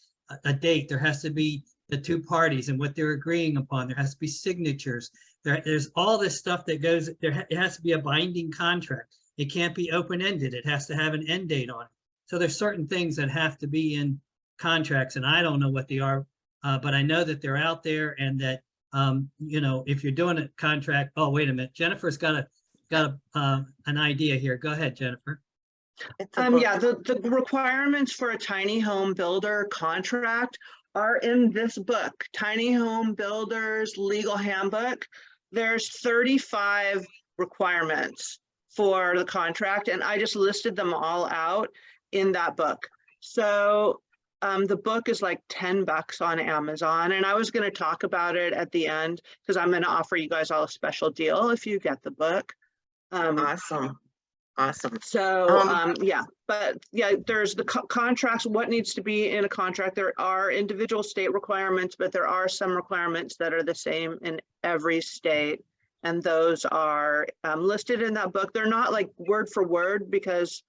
a date, there has to be the two parties and what they're agreeing upon. There has to be signatures. There's all this stuff that goes, it has to be a binding contract. It can't be open-ended. It has to have an end date on it. So there's certain things that have to be in contracts, and I don't know what they are, but I know that they're out there, and that, if you're doing a contract, oh, wait a minute, Jennifer's got an idea here. Go ahead, Jennifer. It's a book. Yeah, the requirements for a tiny home builder contract are in this book, Tiny Home Builders Legal Handbook. There's 35 requirements for the contract, and I just listed them all out in that book. So the book is like $10 on Amazon, and I was going to talk about it at the end because I'm going to offer you guys all a special deal if you get the book. Awesome. So, there's the contracts, what needs to be in a contract. There are individual state requirements, but there are some requirements that are the same in every state. And those are listed in that book. They're not like word for word because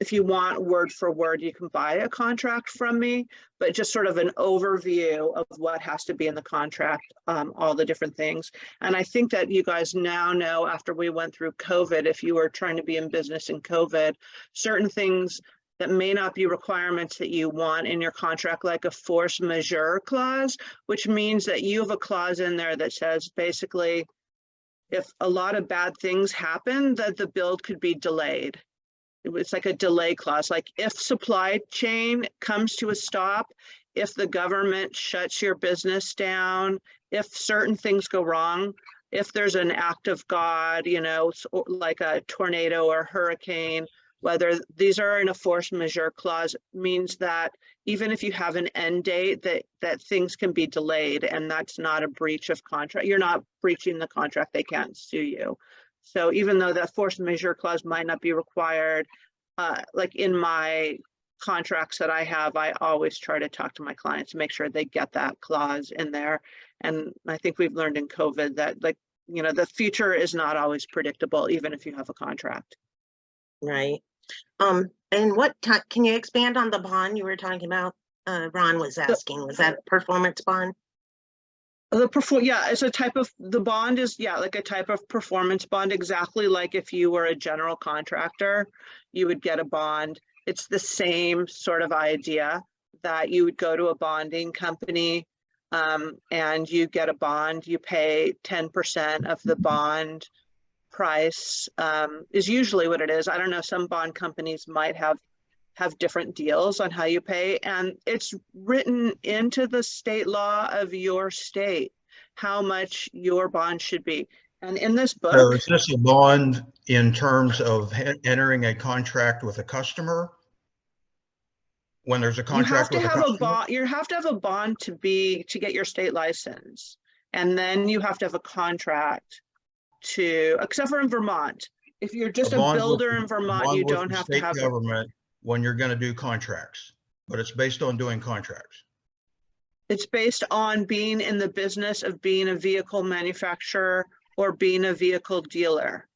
If you want word for word, you can buy a contract from me, but just sort of an overview of what has to be in the contract, all the different things. And I think that you guys now know, after we went through COVID, if you were trying to be in business in COVID, certain things that may not be requirements that you want in your contract, like a force majeure clause, which means that you have a clause in there that says basically, if a lot of bad things happen, that the build could be delayed. It's like a delay clause, like if supply chain comes to a stop, if the government shuts your business down, if certain things go wrong, if there's an act of God, you know, like a tornado or hurricane, whether these are in a force majeure clause, means that even if you have an end date, that things can be delayed, and that's not a breach of contract. You're not breaching the contract, they can't sue you. So even though that force majeure clause might not be required, like in my contracts that I have, I always try to talk to my clients to make sure they get that clause in there. And I think we've learned in COVID that, like, you know, the future is not always predictable, even if you have a contract. Right. And what time, can you expand on the bond you were talking about? Ron was asking, was that performance bond? Yeah, it's a type of, the bond is, yeah, like a type of performance bond, exactly like if you were a general contractor, you would get a bond. It's the same sort of idea that you would go to a bonding company and you get a bond, you pay 10% of the bond price, is usually what it is. I don't know, some bond companies might have different deals on how you pay, and it's written into the state law of your state how much your bond should be. And in this book, So is this a bond in terms of entering a contract with a customer? When there's a contract with a customer? you have to have a bond to get your state license, and then you have to have a contract except for in Vermont. If you're just a builder in Vermont, you don't have to have government when you're going to do contracts, but it's based on doing contracts. It's based on being in the business of being a vehicle manufacturer or being a vehicle dealer.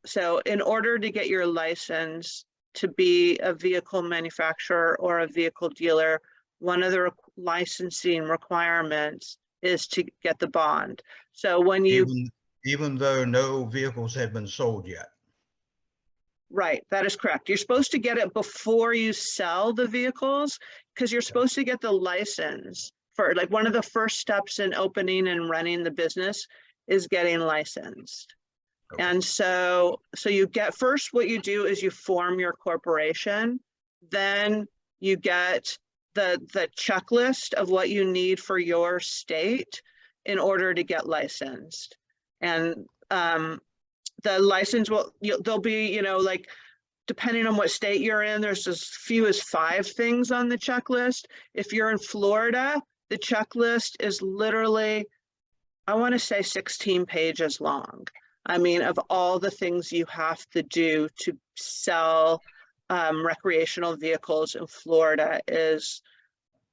So in order to get your license to be a vehicle manufacturer or a vehicle dealer, one of the licensing requirements is to get the bond. So when you even though no vehicles have been sold yet. Right, that is correct. You're supposed to get it before you sell the vehicles, because you're supposed to get the license for, like, one of the first steps in opening and running the business is getting licensed. Okay. And so you get, first what you do is you form your corporation, then you get the checklist of what you need for your state in order to get licensed. And the license there'll be, you know, like, depending on what state you're in, there's as few as 5 things on the checklist. If you're in Florida, the checklist is literally, I want to say 16 pages long. I mean, of all the things you have to do to sell recreational vehicles in Florida is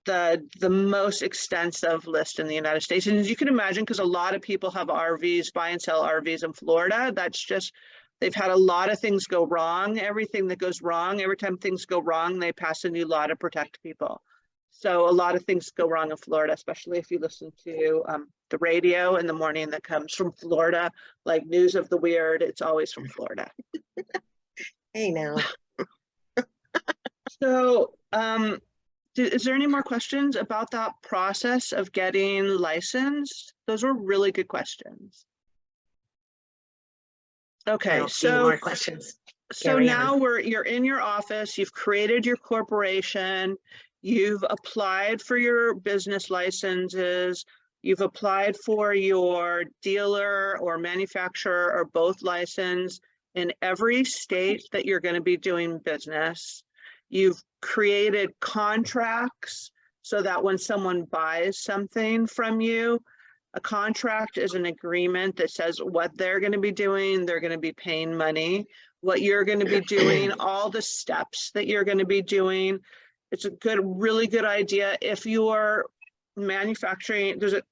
the most extensive list in the United States. And as you can imagine, because a lot of people have RVs, buy and sell RVs in Florida, that's just, they've had a lot of things go wrong. Everything that goes wrong, every time things go wrong, they pass a new law to protect people. So a lot of things go wrong in Florida, especially if you listen to the radio in the morning that comes from Florida, like News of the Weird, it's always from Florida. Hey now. So, is there any more questions about that process of getting licensed? Those were really good questions. Okay, so more questions. So now you're in your office, you've created your corporation, you've applied for your business licenses, you've applied for your dealer or manufacturer or both license in every state that you're going to be doing business. You've created contracts so that when someone buys something from you, a contract is an agreement that says what they're going to be doing, they're going to be paying money, what you're going to be doing, all the steps that you're going to be doing. It's a really good idea if you are manufacturing, there's a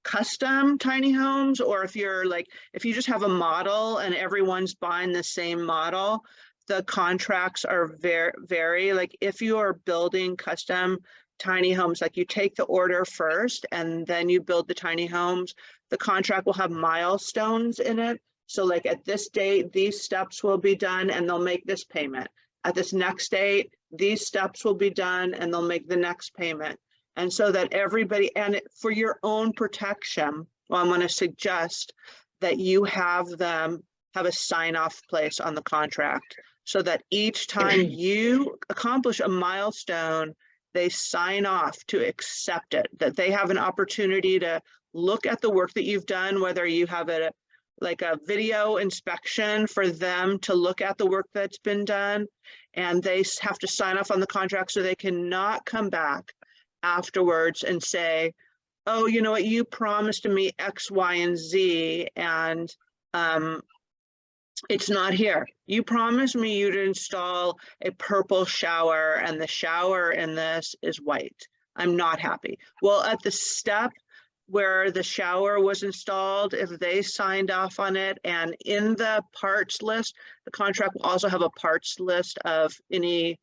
custom tiny homes, or if you're like, if you just have a model and everyone's buying the same model, the contracts are vary. Like if you are building custom tiny homes, like you take the order first and then you build the tiny homes, the contract will have milestones in it. So like at this date, these steps will be done and they'll make this payment. At this next date, these steps will be done and they'll make the next payment. And so that everybody, and for your own protection, well, I'm going to suggest that you have them have a sign-off place on the contract so that each time you accomplish a milestone, they sign off to accept it, that they have an opportunity to look at the work that you've done, whether you have a like a video inspection for them to look at the work that's been done, and they have to sign off on the contract so they cannot come back afterwards and say, oh, you know what, you promised me X, Y, and Z, and it's not here. You promised me you'd install a purple shower and the shower in this is white. I'm not happy. Well, at the step where the shower was installed, if they signed off on it, and in the parts list, the contract will also have a parts list of any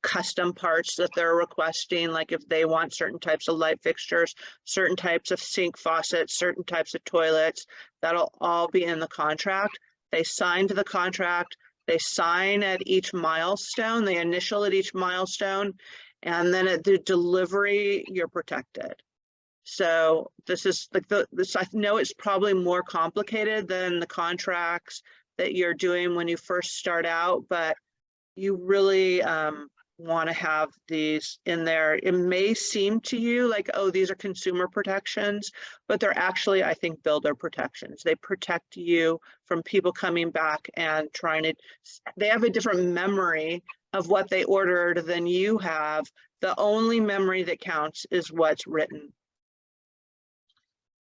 custom parts that they're requesting, like if they want certain types of light fixtures, certain types of sink faucets, certain types of toilets, that'll all be in the contract. They sign to the contract, they sign at each milestone, they initial at each milestone, and then at the delivery, you're protected. So this is like this, I know it's probably more complicated than the contracts that you're doing when you first start out, but you really want to have these in there. It may seem to you like, oh, these are consumer protections, but they're actually, I think, builder protections. They protect you from people coming back and trying to, they have a different memory of what they ordered than you have. The only memory that counts is what's written.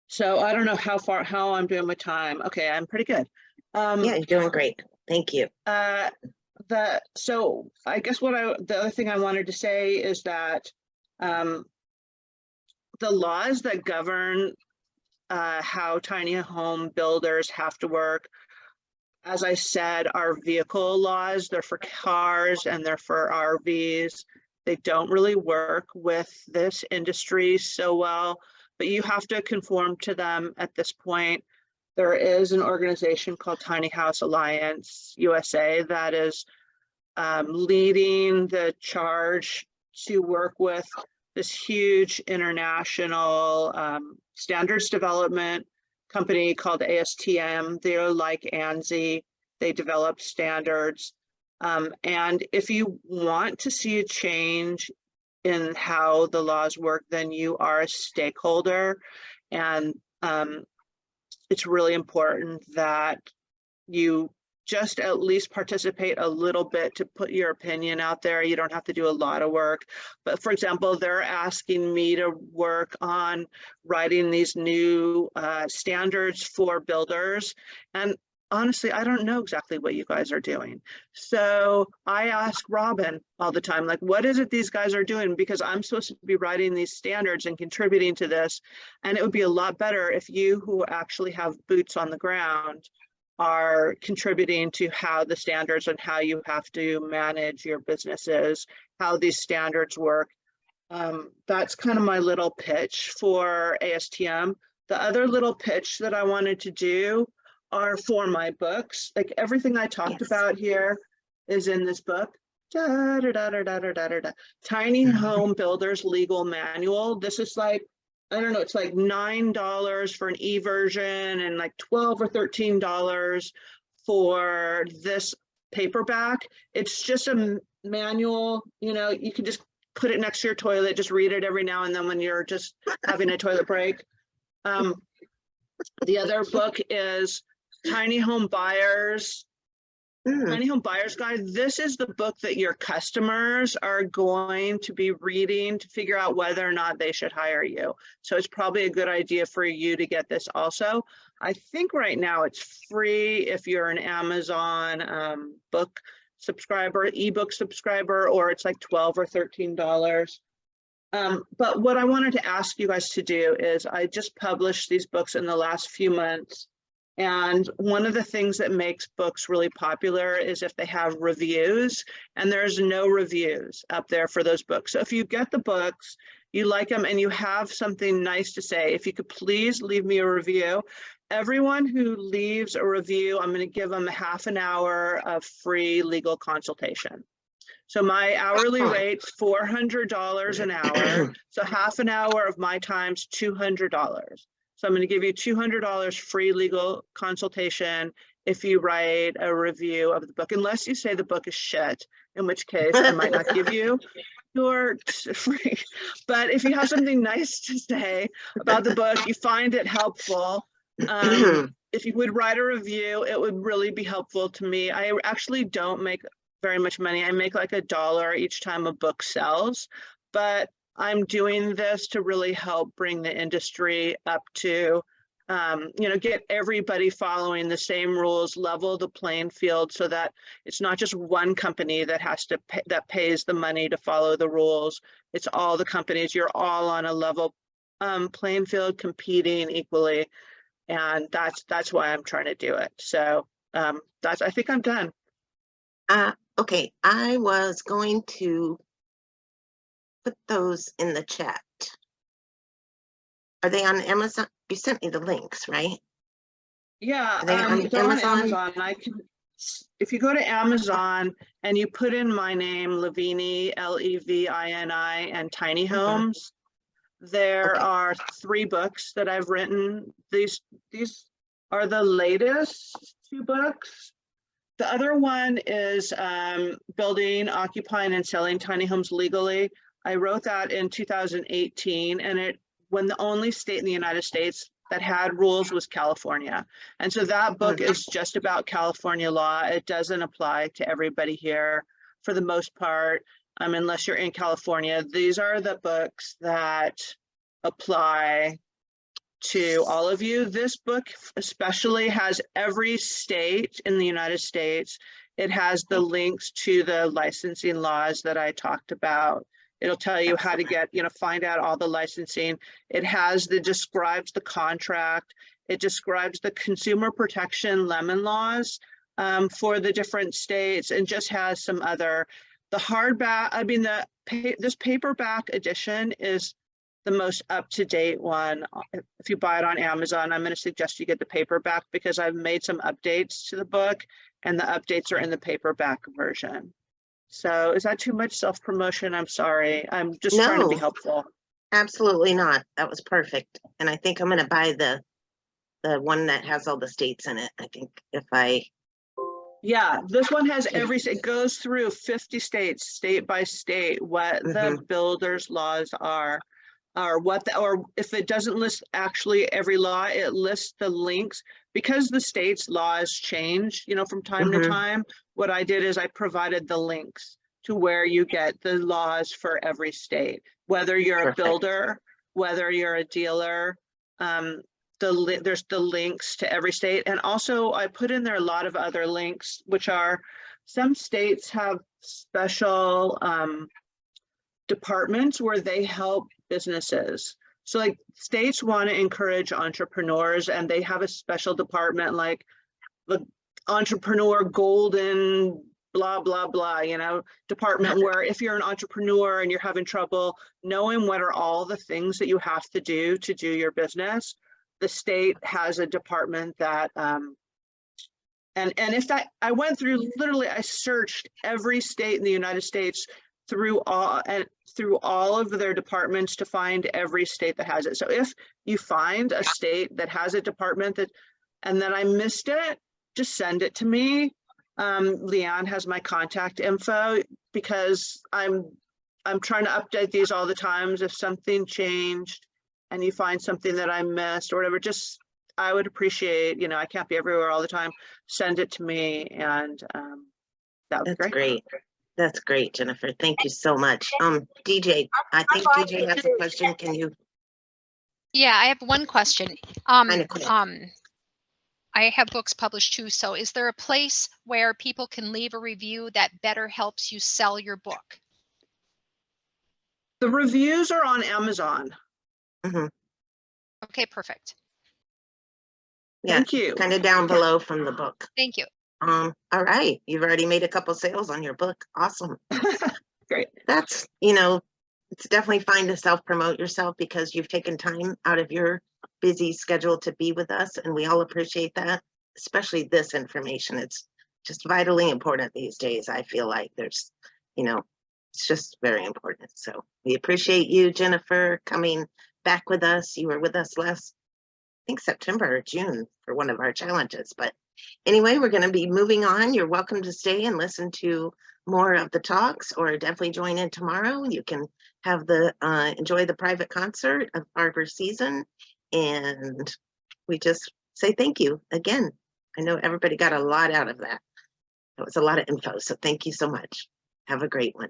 So I don't know how I'm doing with time. Okay, I'm pretty good. Yeah, you're doing great. Thank you. So I guess the other thing I wanted to say is that the laws that govern how tiny home builders have to work, as I said, are vehicle laws. They're for cars and they're for RVs. They don't really work with this industry so well, but you have to conform to them at this point. There is an organization called Tiny House Alliance USA that is leading the charge to work with this huge international standards development company called ASTM. They're like ANSI. They develop standards. And if you want to see a change in how the laws work, then you are a stakeholder. And it's really important that you just at least participate a little bit to put your opinion out there. You don't have to do a lot of work. But for example, they're asking me to work on writing these new standards for builders. And honestly, I don't know exactly what you guys are doing. So I ask Robin all the time, like, what is it these guys are doing? Because I'm supposed to be writing these standards and contributing to this. And it would be a lot better if you who actually have boots on the ground are contributing to how the standards and how you have to manage your businesses, how these standards work. That's kind of my little pitch for ASTM. The other little pitch that I wanted to do are for my books. Like everything I talked about here is in this book. Tiny Home Builders Legal Manual. This is like, I don't know, it's like $9 for an e-version and like $12 or $13 for this paperback. It's just a manual, you know, you can just put it next to your toilet, just read it every now and then when you're just having a toilet break. The other book is Tiny Home Buyers. Tiny Home Buyers Guide. This is the book that your customers are going to be reading to figure out whether or not they should hire you. So it's probably a good idea for you to get this also. I think right now it's free if you're an Amazon book subscriber, ebook subscriber, or it's like $12 or $13. But what I wanted to ask you guys to do is I just published these books in the last few months. And one of the things that makes books really popular is if they have reviews, and there's no reviews up there for those books. So if you get the books, you like them, and you have something nice to say, if you could please leave me a review. Everyone who leaves a review, I'm going to give them half an hour of free legal consultation. So my hourly rate's $400 an hour. So half an hour of my time's $200. So I'm going to give you $200 free legal consultation if you write a review of the book, unless you say the book is shit, in which case I might not give you your free. But if you have something nice to say about the book, you find it helpful, if you would write a review, it would really be helpful to me. I actually don't make very much money. I make like $1 each time a book sells, but I'm doing this to really help bring the industry up to, get everybody following the same rules, level the playing field so that it's not just one company that has to pay, that pays the money to follow the rules. It's all the companies. You're all on a level playing field, competing equally. And that's why I'm trying to do it. So I think I'm done. Okay, I was going to put those in the chat. Are they on Amazon? You sent me the links, right? Yeah, Are they on they're on Amazon? Amazon. If you go to Amazon and you put in my name, Levini, Levini, and Tiny Homes, there Okay. are 3 books that I've written. These are the latest 2 books. The other one is Building, Occupying, and Selling Tiny Homes Legally. I wrote that in 2018, and when the only state in the United States that had rules was California. And so that book is just about California law. It doesn't apply to everybody here for the most part, unless you're in California. These are the books that apply to all of you. This book especially has every state in the United States. It has the links to the licensing laws that I talked about. It'll tell you how to get, find out all the licensing. It describes the contract. It describes the consumer protection lemon laws for the different states, and just has some other, the hardback, this paperback edition is the most up-to-date one. If you buy it on Amazon, I'm going to suggest you get the paperback because I've made some updates to the book, and the updates are in the paperback version. So is that too much self-promotion? I'm sorry. I'm just trying to be No. helpful. Absolutely not. That was perfect. And I think I'm going to buy the one that has all the states in it. I think Yeah, this one has it goes through 50 states, state by state, what the builders' laws are, or if it doesn't list actually every law, it lists the links, because the state's laws change, from time to time. What I did is I provided the links to where you get the laws for every state, whether you're a builder, whether you're a dealer. There's the links to every state. And also I put in there a lot of other links, which are, some states have special departments where they help businesses. So like states want to encourage entrepreneurs, and they have a special department like the entrepreneur golden blah, blah, blah, department, where if you're an entrepreneur and you're having trouble knowing what are all the things that you have to do your business, the state has a department that, I went through, literally, I searched every state in the United States through all of their departments to find every state that has it. So if you find a state that has a department and then I missed it, just send it to me. Leanne has my contact info, because I'm trying to update these all the times. If something changed and you find something that I missed or whatever, I would appreciate, I can't be everywhere all the time. Send it to me, and that would be great. That's great, Jennifer. Thank you so much. DJ, I think DJ has a question. Can you? Yeah, I have one question. I have books published too. So is there a place where people can leave a review that better helps you sell your book? The reviews are on Amazon. Okay, perfect. Yeah, Thank you. kind of down below from the book. Thank you. All right, you've already made a couple sales on your book. Awesome. Great. That's, it's definitely fine to self-promote yourself because you've taken time out of your busy schedule to be with us, and we all appreciate that, especially this information. It's just vitally important these days. I feel like there's, it's just very important. So we appreciate you, Jennifer, coming back with us. You were with us last, I think, September or June for one of our challenges. But anyway, we're going to be moving on. You're welcome to stay and listen to more of the talks, or definitely join in tomorrow. You can have enjoy the private concert of Arbor Season. And we just say thank you again. I know everybody got a lot out of that. That was a lot of info. So thank you so much. Have a great one.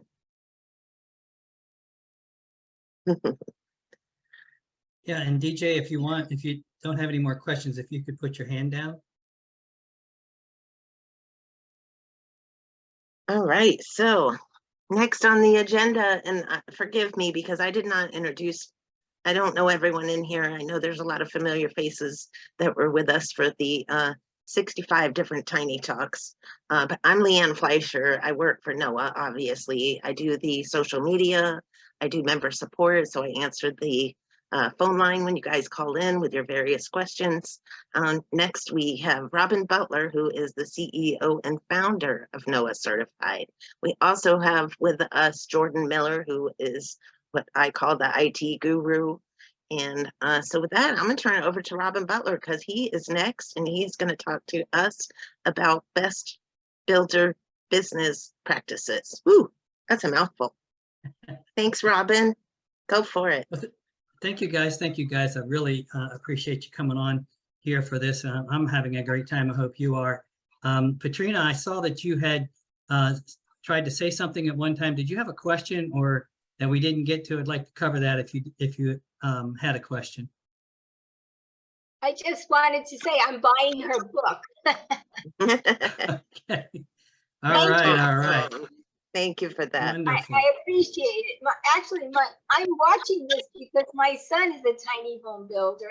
Yeah, and DJ, if you don't have any more questions, if you could put your hand down. All right, so next on the agenda, and forgive me because I did not introduce, I don't know everyone in here. I know there's a lot of familiar faces that were with us for the 65 different Tiny Talks, but I'm Leanne Fleischer. I work for NOAA, obviously. I do the social media, I do member support, so I answered the phone line when you guys call in with your various questions. Next, we have Robin Butler, who is the CEO and founder of NOAA Certified. We also have with us Jordan Miller, who is what I call the IT guru. And so with that, I'm going to turn it over to Robin Butler because he is next, and he's going to talk to us about best builder business practices. Woo, that's a mouthful. Thanks, Robin. Go for it. Thank you, guys. Thank you, guys. I really appreciate you coming on here for this. I'm having a great time. I hope you are. Patrina, I saw that you had tried to say something at one time. Did you have a question or that we didn't get to? I'd like to cover that if you had a question. I just wanted to say I'm buying her book. Okay. All right. All right. Thank you for that. Wonderful. I appreciate it. I'm watching this because my son is a tiny home builder.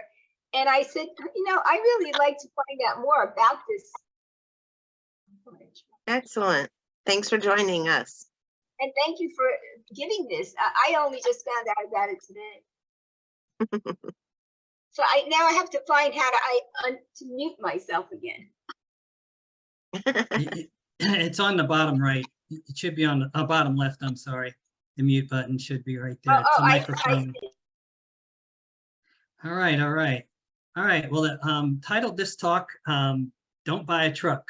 And I said, I really like to find out more about this. Excellent. Thanks for joining us. And thank you for giving this. I only just found out about it today. So now I have to find how to mute myself again. It's on the bottom right. It should be on the bottom left. I'm sorry. The mute button should be right there. It's a microphone. All right. All right. All right. Well, titled this talk, Don't Buy a Truck.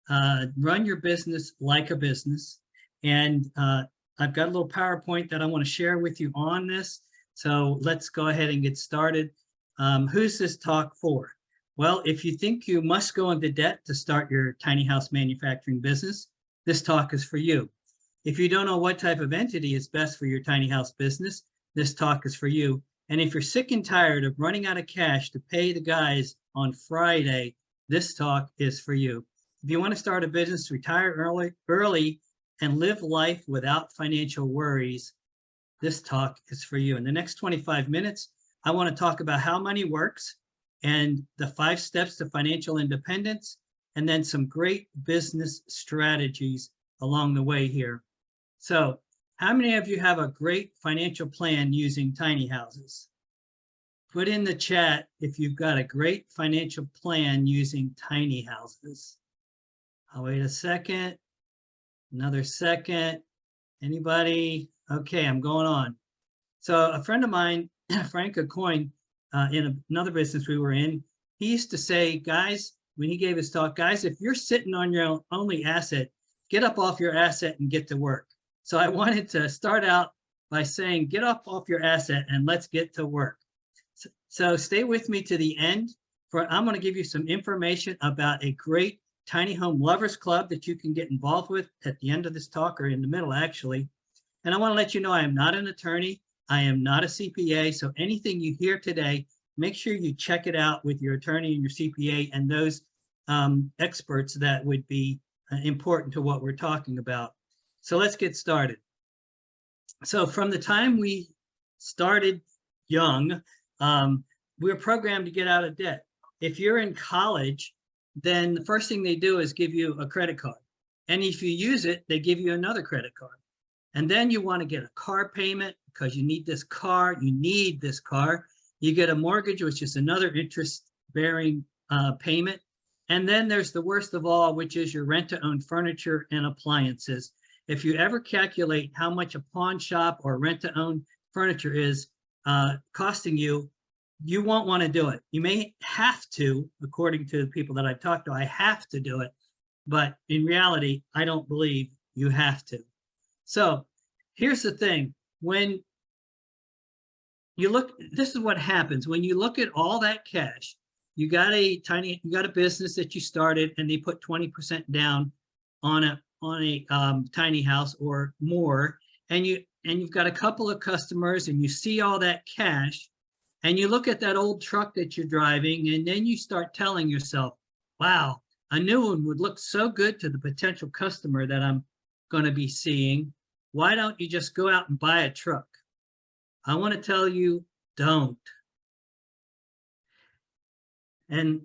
Run your business like a business. And I've got a little PowerPoint that I want to share with you on this. So let's go ahead and get started. Who's this talk for? Well, if you think you must go into debt to start your tiny house manufacturing business, this talk is for you. If you don't know what type of entity is best for your tiny house business, this talk is for you. And if you're sick and tired of running out of cash to pay the guys on Friday, this talk is for you. If you want to start a business, retire early and live life without financial worries, this talk is for you. In the next 25 minutes, I want to talk about how money works and the 5 steps to financial independence, and then some great business strategies along the way here. So how many of you have a great financial plan using tiny houses? Put in the chat if you've got a great financial plan using tiny houses. I'll wait a second, another second. Anybody? Okay, I'm going on. So a friend of mine, Frank Acoin, in another business we were in, he used to say, guys, when he gave his talk, guys, if you're sitting on your only asset, get up off your asset and get to work. So I wanted to start out by saying, get up off your asset and let's get to work. So stay with me to the end, for I'm going to give you some information about a great tiny home lovers club that you can get involved with at the end of this talk, or in the middle actually. And I want to let you know I am not an attorney. I am not a CPA. So anything you hear today, make sure you check it out with your attorney and your CPA and those experts that would be important to what we're talking about. So let's get started. So from the time we started young, we were programmed to get out of debt. if you're in college, then the first thing they do is give you a credit card. And if you use it, they give you another credit card. And then you want to get a car payment because you need this car. You get a mortgage, which is another interest-bearing payment. And then there's the worst of all, which is your rent-to-own furniture and appliances. If you ever calculate how much a pawn shop or rent-to-own furniture is costing you, you won't want to do it. You may have to, according to the people that I've talked to, I have to do it. But in reality, I don't believe you have to. So here's the thing. When you look, this is what happens. When you look at all that cash, you got a business that you started and they put 20% down on a tiny house or more, and you've got a couple of customers and you see all that cash and you look at that old truck that you're driving, and then you start telling yourself, wow, a new one would look so good to the potential customer that I'm going to be seeing. Why don't you just go out and buy a truck? I want to tell you, don't. And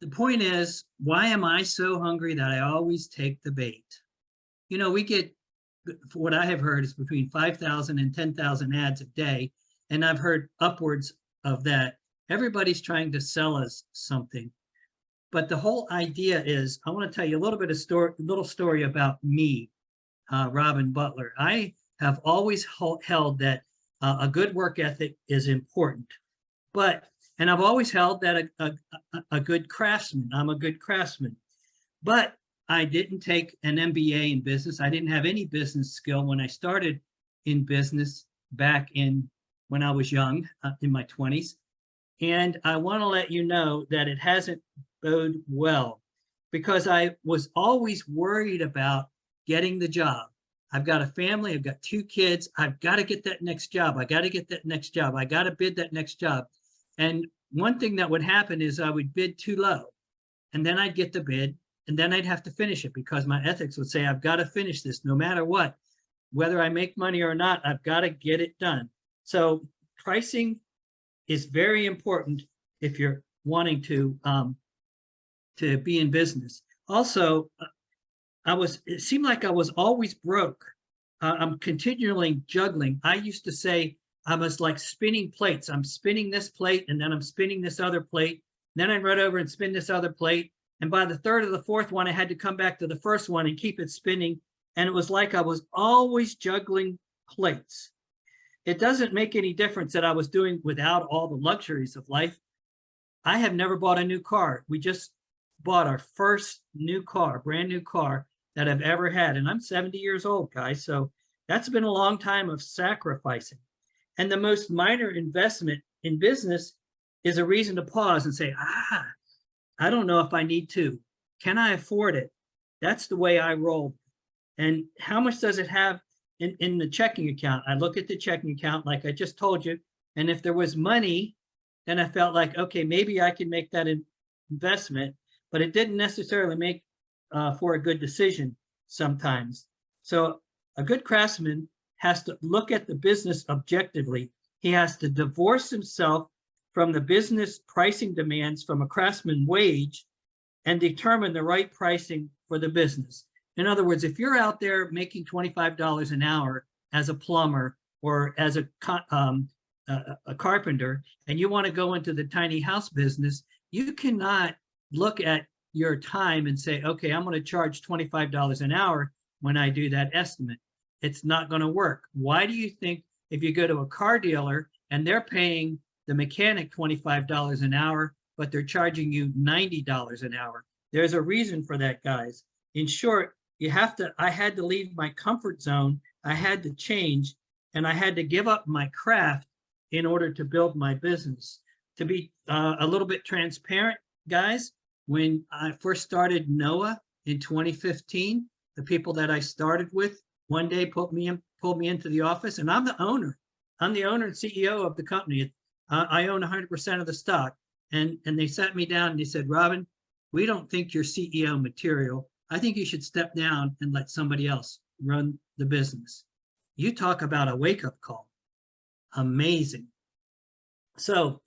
the point is, why am I so hungry that I always take the bait? You know, we get, what I have heard is between 5,000 and 10,000 ads a day. And I've heard upwards of that. Everybody's trying to sell us something. But the whole idea is, I want to tell you a little bit of little story about me, Robin Butler. I have always held that a good work ethic is important. And I've always held that a good craftsman, I'm a good craftsman. But I didn't take an MBA in business. I didn't have any business skill when I started in business back when I was young, in my 20s. And I want to let you know that it hasn't bode well, because I was always worried about getting the job. I've got a family, I've got 2 kids, I've got to get that next job. I got to get that next job. I got to bid that next job. And one thing that would happen is I would bid too low, and then I'd get the bid, and then I'd have to finish it because my ethics would say, I've got to finish this no matter what. Whether I make money or not, I've got to get it done. So pricing is very important if you're wanting to be in business. Also, it seemed like I was always broke. I'm continually juggling. I used to say I was like spinning plates. I'm spinning this plate and then I'm spinning this other plate. Then I'd run over and spin this other plate. And by the 3rd or the 4th one, I had to come back to the first one and keep it spinning. And it was like I was always juggling plates. It doesn't make any difference that I was doing without all the luxuries of life. I have never bought a new car. We just bought our first new car, brand new car that I've ever had. And I'm 70 years old, guys. So that's been a long time of sacrificing. And the most minor investment in business is a reason to pause and say, I don't know if I need to. Can I afford it? That's the way I roll. And how much does it have in the checking account? I look at the checking account like I just told you. And if there was money, then I felt like, okay, maybe I can make that investment, but it didn't necessarily make for a good decision sometimes. So a good craftsman has to look at the business objectively. He has to divorce himself from the business pricing demands from a craftsman wage and determine the right pricing for the business. In other words, if you're out there making $25 an hour as a plumber or as a carpenter, and you want to go into the tiny house business, you cannot look at your time and say, okay, I'm going to charge $25 an hour when I do that estimate. It's not going to work. Why do you think if you go to a car dealer and they're paying the mechanic $25 an hour, but they're charging you $90 an hour? There's a reason for that, guys. In short, I had to leave my comfort zone. I had to change, and I had to give up my craft in order to build my business. To be a little bit transparent, guys, when I first started NOAH in 2015, the people that I started with one day pulled me into the office, and I'm the owner. I'm the owner and CEO of the company. I own 100% of the stock. And they sat me down and they said, Robin, we don't think you're CEO material. I think you should step down and let somebody else run the business. You talk about a wake-up call. Amazing. So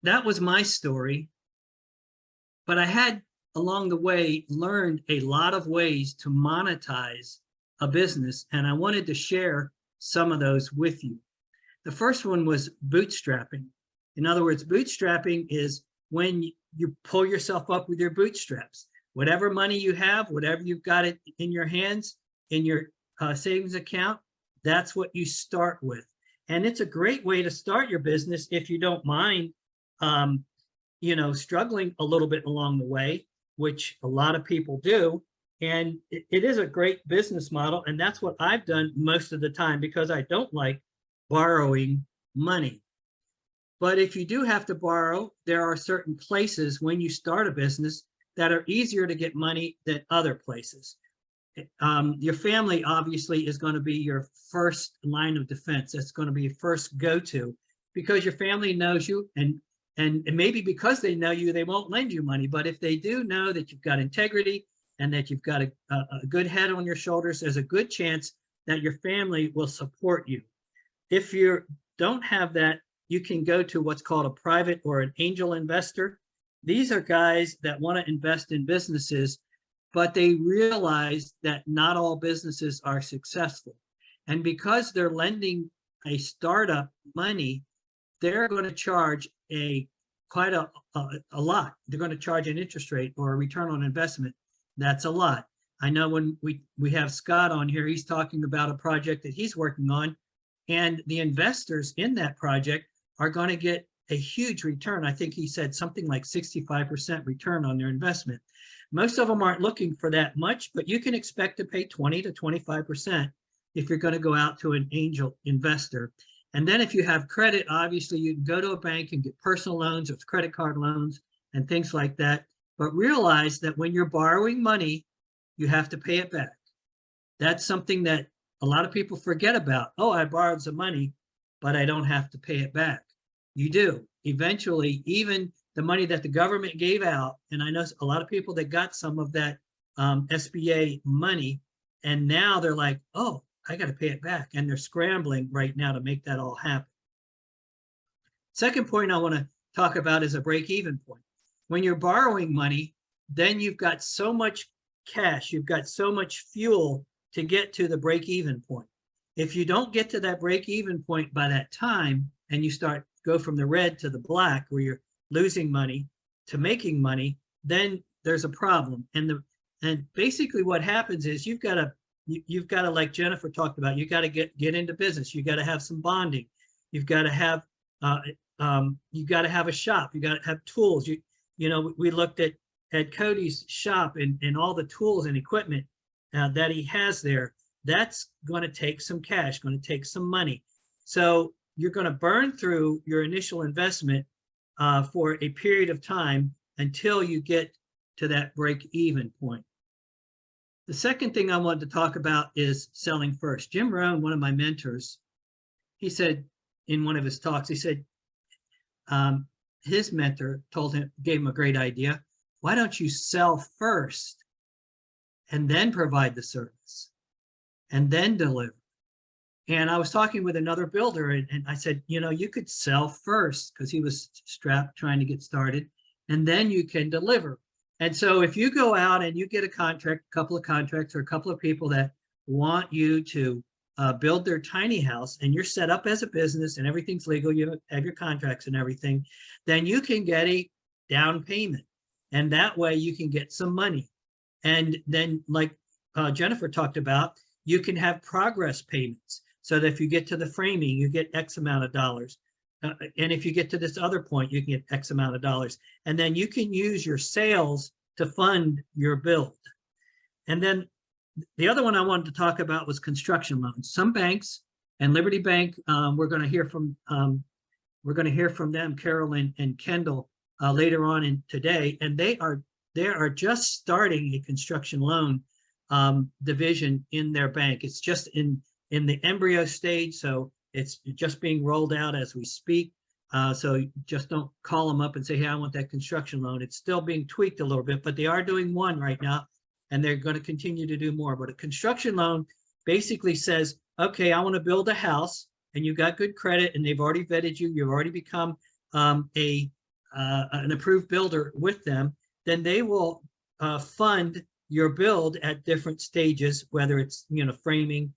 that was my story. But I had along the way learned a lot of ways to monetize a business, and I wanted to share some of those with you. The first one was bootstrapping. In other words, bootstrapping is when you pull yourself up with your bootstraps. Whatever money you have, whatever you've got it in your hands, in your savings account, that's what you start with. And it's a great way to start your business if you don't mind, you know, struggling a little bit along the way, which a lot of people do. And it is a great business model. And that's what I've done most of the time because I don't like borrowing money. But if you do have to borrow, there are certain places when you start a business that are easier to get money than other places. Your family obviously is going to be your first line of defense. That's going to be your first go-to because your family knows you, and maybe because they know you, they won't lend you money. But if they do know that you've got integrity and that you've got a good head on your shoulders, there's a good chance that your family will support you. If you don't have that, you can go to what's called a private or an angel investor. These are guys that want to invest in businesses, but they realize that not all businesses are successful. And because they're lending a startup money, they're going to charge quite a lot. They're going to charge an interest rate or a return on investment. That's a lot. I know when we have Scott on here, he's talking about a project that he's working on, and the investors in that project are going to get a huge return. I think he said something like 65% return on their investment. Most of them aren't looking for that much, but you can expect to pay 20 to 25% if you're going to go out to an angel investor. And then if you have credit, obviously you can go to a bank and get personal loans or credit card loans and things like that. But realize that when you're borrowing money, you have to pay it back. That's something that a lot of people forget about. Oh, I borrowed some money, but I don't have to pay it back. You do. Eventually, even the money that the government gave out, and I know a lot of people that got some of that SBA money, and now they're like, oh, I got to pay it back. And they're scrambling right now to make that all happen. Second point I want to talk about is a break-even point. When you're borrowing money, then you've got so much cash, you've got so much fuel to get to the break-even point. If you don't get to that break-even point by that time, and you go from the red to the black, where you're losing money to making money, then there's a problem. And basically what happens is you've got to, like Jennifer talked about, you got to get into business. You got to have some bonding. You've got to have a shop. You got to have tools. You know, we looked at Cody's shop and all the tools and equipment that he has there. That's going to take some cash, going to take some money. So you're going to burn through your initial investment for a period of time until you get to that break-even point. The second thing I wanted to talk about is selling first. Jim Rohn, one of my mentors, he said in one of his talks, he said his mentor gave him a great idea. Why don't you sell first and then provide the service and then deliver? And I was talking with another builder and I said, you know, you could sell first, because he was strapped trying to get started, and then you can deliver. And so if you go out and you get a contract, a couple of contracts, or a couple of people that want you to build their tiny house, and you're set up as a business and everything's legal, you have your contracts and everything, then you can get a down payment. And that way you can get some money. And then, like Jennifer talked about, you can have progress payments. So that if you get to the framing, you get X amount of dollars. And if you get to this other point, you can get X amount of dollars. And then you can use your sales to fund your build. And then the other one I wanted to talk about was construction loans. Some banks, and Liberty Bank, we're going to hear from them, Carolyn and Kendall, later on today, and they are just starting a construction loan division in their bank. It's just in the embryo stage, so it's just being rolled out as we speak. So just don't call them up and say, hey, I want that construction loan. It's still being tweaked a little bit, but they are doing one right now, and they're going to continue to do more. But a construction loan basically says, okay, I want to build a house, and you've got good credit, and they've already vetted you. You've already become a an approved builder with them, then they will fund your build at different stages, whether it's, framing.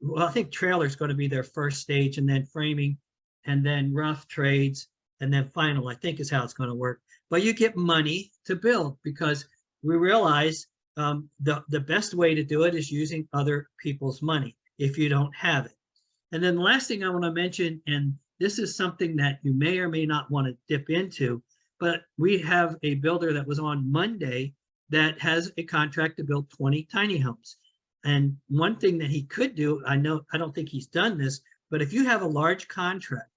Well, I think trailer is going to be their first stage, and then framing, and then rough trades, and then final, I think is how it's going to work. But you get money to build, because we realize the best way to do it is using other people's money if you don't have it. And then the last thing I want to mention, and this is something that you may or may not want to dip into, but we have a builder that was on Monday that has a contract to build 20 tiny homes. And one thing that he could do, I don't think he's done this, but if you have a large contract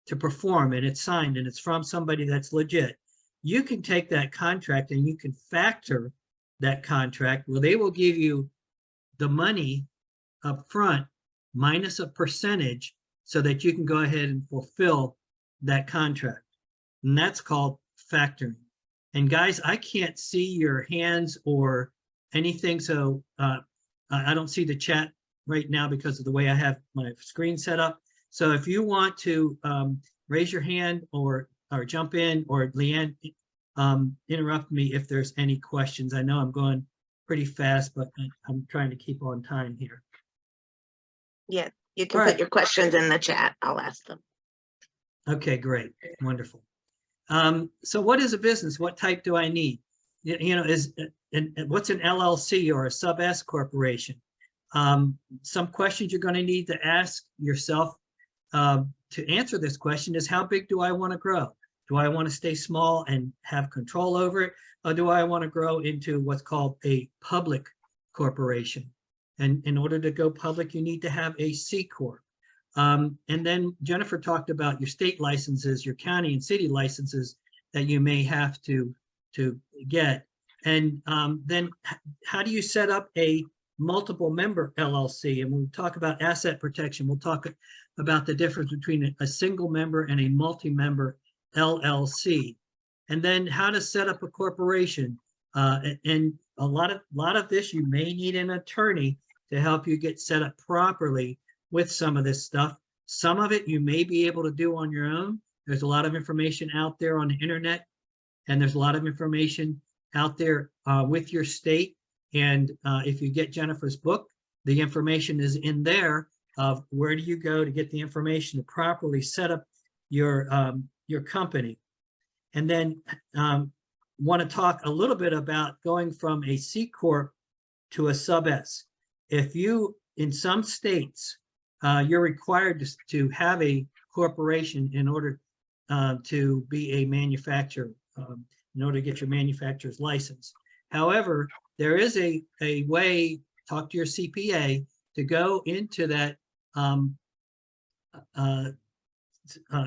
to perform and it's signed and it's from somebody that's legit, you can take that contract and you can factor that contract where they will give you the money up front minus a percentage so that you can go ahead and fulfill that contract. And that's called factoring. And guys, I can't see your hands or anything, so I don't see the chat right now because of the way I have my screen set up. So if you want to raise your hand or jump in, or Leanne, interrupt me if there's any questions. I know I'm going pretty fast, but I'm trying to keep on time here. Yeah, you can All put right. your questions in the chat. I'll ask them. Okay, great, wonderful. So what is a business? What type do I need? What's an LLC or a sub S corporation? Some questions you're going to need to ask yourself to answer this question is, how big do I want to grow? Do I want to stay small and have control over it? Or do I want to grow into what's called a public corporation? And in order to go public, you need to have a C Corp. And then Jennifer talked about your state licenses, your county and city licenses that you may have to get. And then how do you set up a multiple member LLC? And when we talk about asset protection, we'll talk about the difference between a single member and a multi-member LLC. And then how to set up a corporation. And a lot of this, you may need an attorney to help you get set up properly with some of this stuff. Some of it you may be able to do on your own. There's a lot of information out there on the internet, and there's a lot of information out there with your state. And if you get Jennifer's book, the information is in there of where do you go to get the information to properly set up your company. And then want to talk a little bit about going from a C Corp to a sub S. If you, in some states, you're required to have a corporation in order to be a manufacturer, in order to get your manufacturer's license. However, there is a way, talk to your CPA, to go into that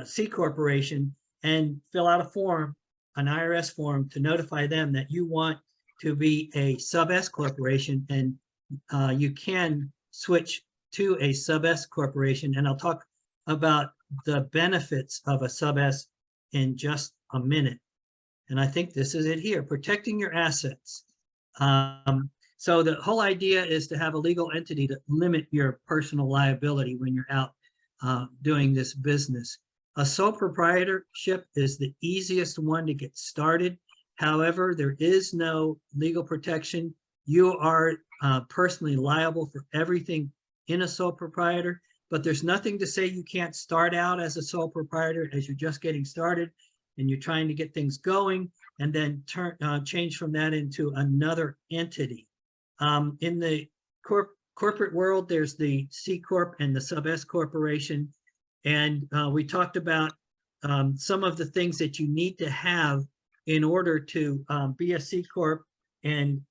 C corporation and fill out a form, an IRS form, to notify them that you want to be a sub S corporation, and you can switch to a sub S corporation. And I'll talk about the benefits of a sub S in just a minute. And I think this is it here, protecting your assets. So the whole idea is to have a legal entity to limit your personal liability when you're out doing this business. A sole proprietorship is the easiest one to get started. However, there is no legal protection. You are personally liable for everything in a sole proprietor, but there's nothing to say you can't start out as a sole proprietor as you're just getting started and you're trying to get things going, and then change from that into another entity. In the corporate world, there's the C Corp and the sub S corporation. And we talked about some of the things that you need to have in order to be a C Corp. And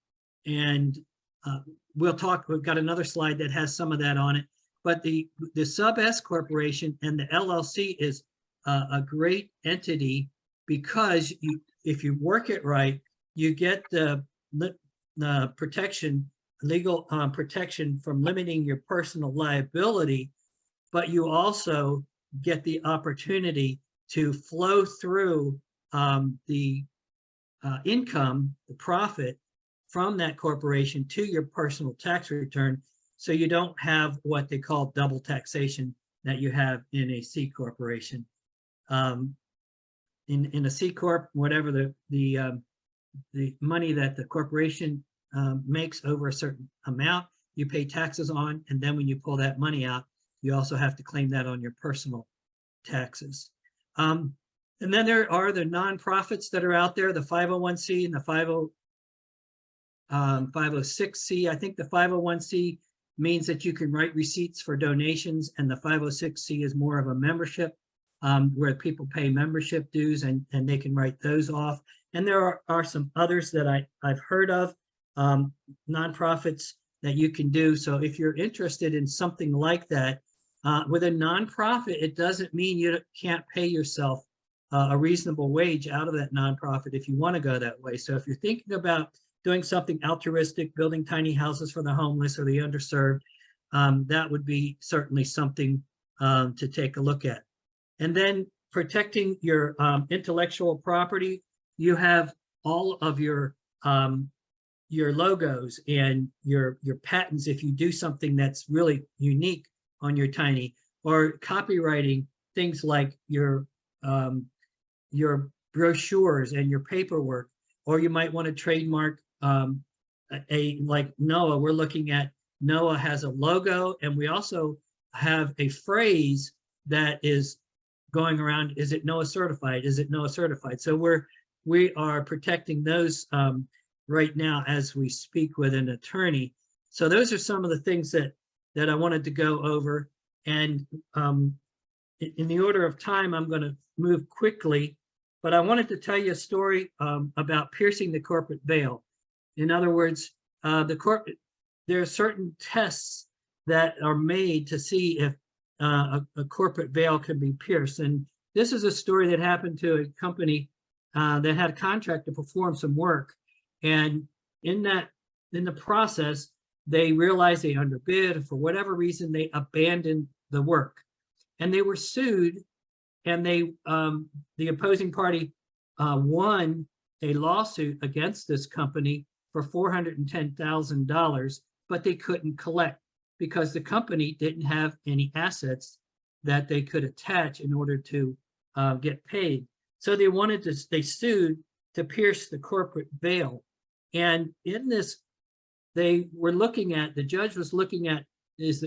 we'll talk, we've got another slide that has some of that on it. But the sub S corporation and the LLC is a great entity, because if you work it right, you get the protection, legal protection from limiting your personal liability, but you also get the opportunity to flow through the income, the profit from that corporation to your personal tax return, so you don't have what they call double taxation that you have in a C corporation. in a C corp, whatever the money that the corporation makes over a certain amount, you pay taxes on, and then when you pull that money out, you also have to claim that on your personal taxes. And then there are the nonprofits that are out there, the 501c and the 506c. I think the 501c means that you can write receipts for donations, and the 506c is more of a membership where people pay membership dues and they can write those off. And there are some others that I've heard of, nonprofits that you can do. So if you're interested in something like that, with a nonprofit, it doesn't mean you can't pay yourself a reasonable wage out of that nonprofit if you want to go that way. So if you're thinking about doing something altruistic, building tiny houses for the homeless or the underserved, that would be certainly something to take a look at. And then protecting your intellectual property, you have all of your logos and your patents if you do something that's really unique on your tiny, or copywriting things like your brochures and your paperwork, or you might want to trademark like NOAA. We're looking at NOAA has a logo, and we also have a phrase that is going around, is it NOAA certified? Is it NOAA certified? So we are protecting those right now as we speak with an attorney. So those are some of the things that I wanted to go over. And in the order of time, I'm going to move quickly, but I wanted to tell you a story about piercing the corporate veil. In other words, there are certain tests that are made to see if a corporate veil can be pierced. And this is a story that happened to a company that had a contract to perform some work. And in the process, they realized they underbid. For whatever reason, they abandoned the work, and they were sued. And the opposing party won a lawsuit against this company for $410,000, but they couldn't collect because the company didn't have any assets that they could attach in order to get paid. So they sued to pierce the corporate veil. And in this, the judge was looking at, these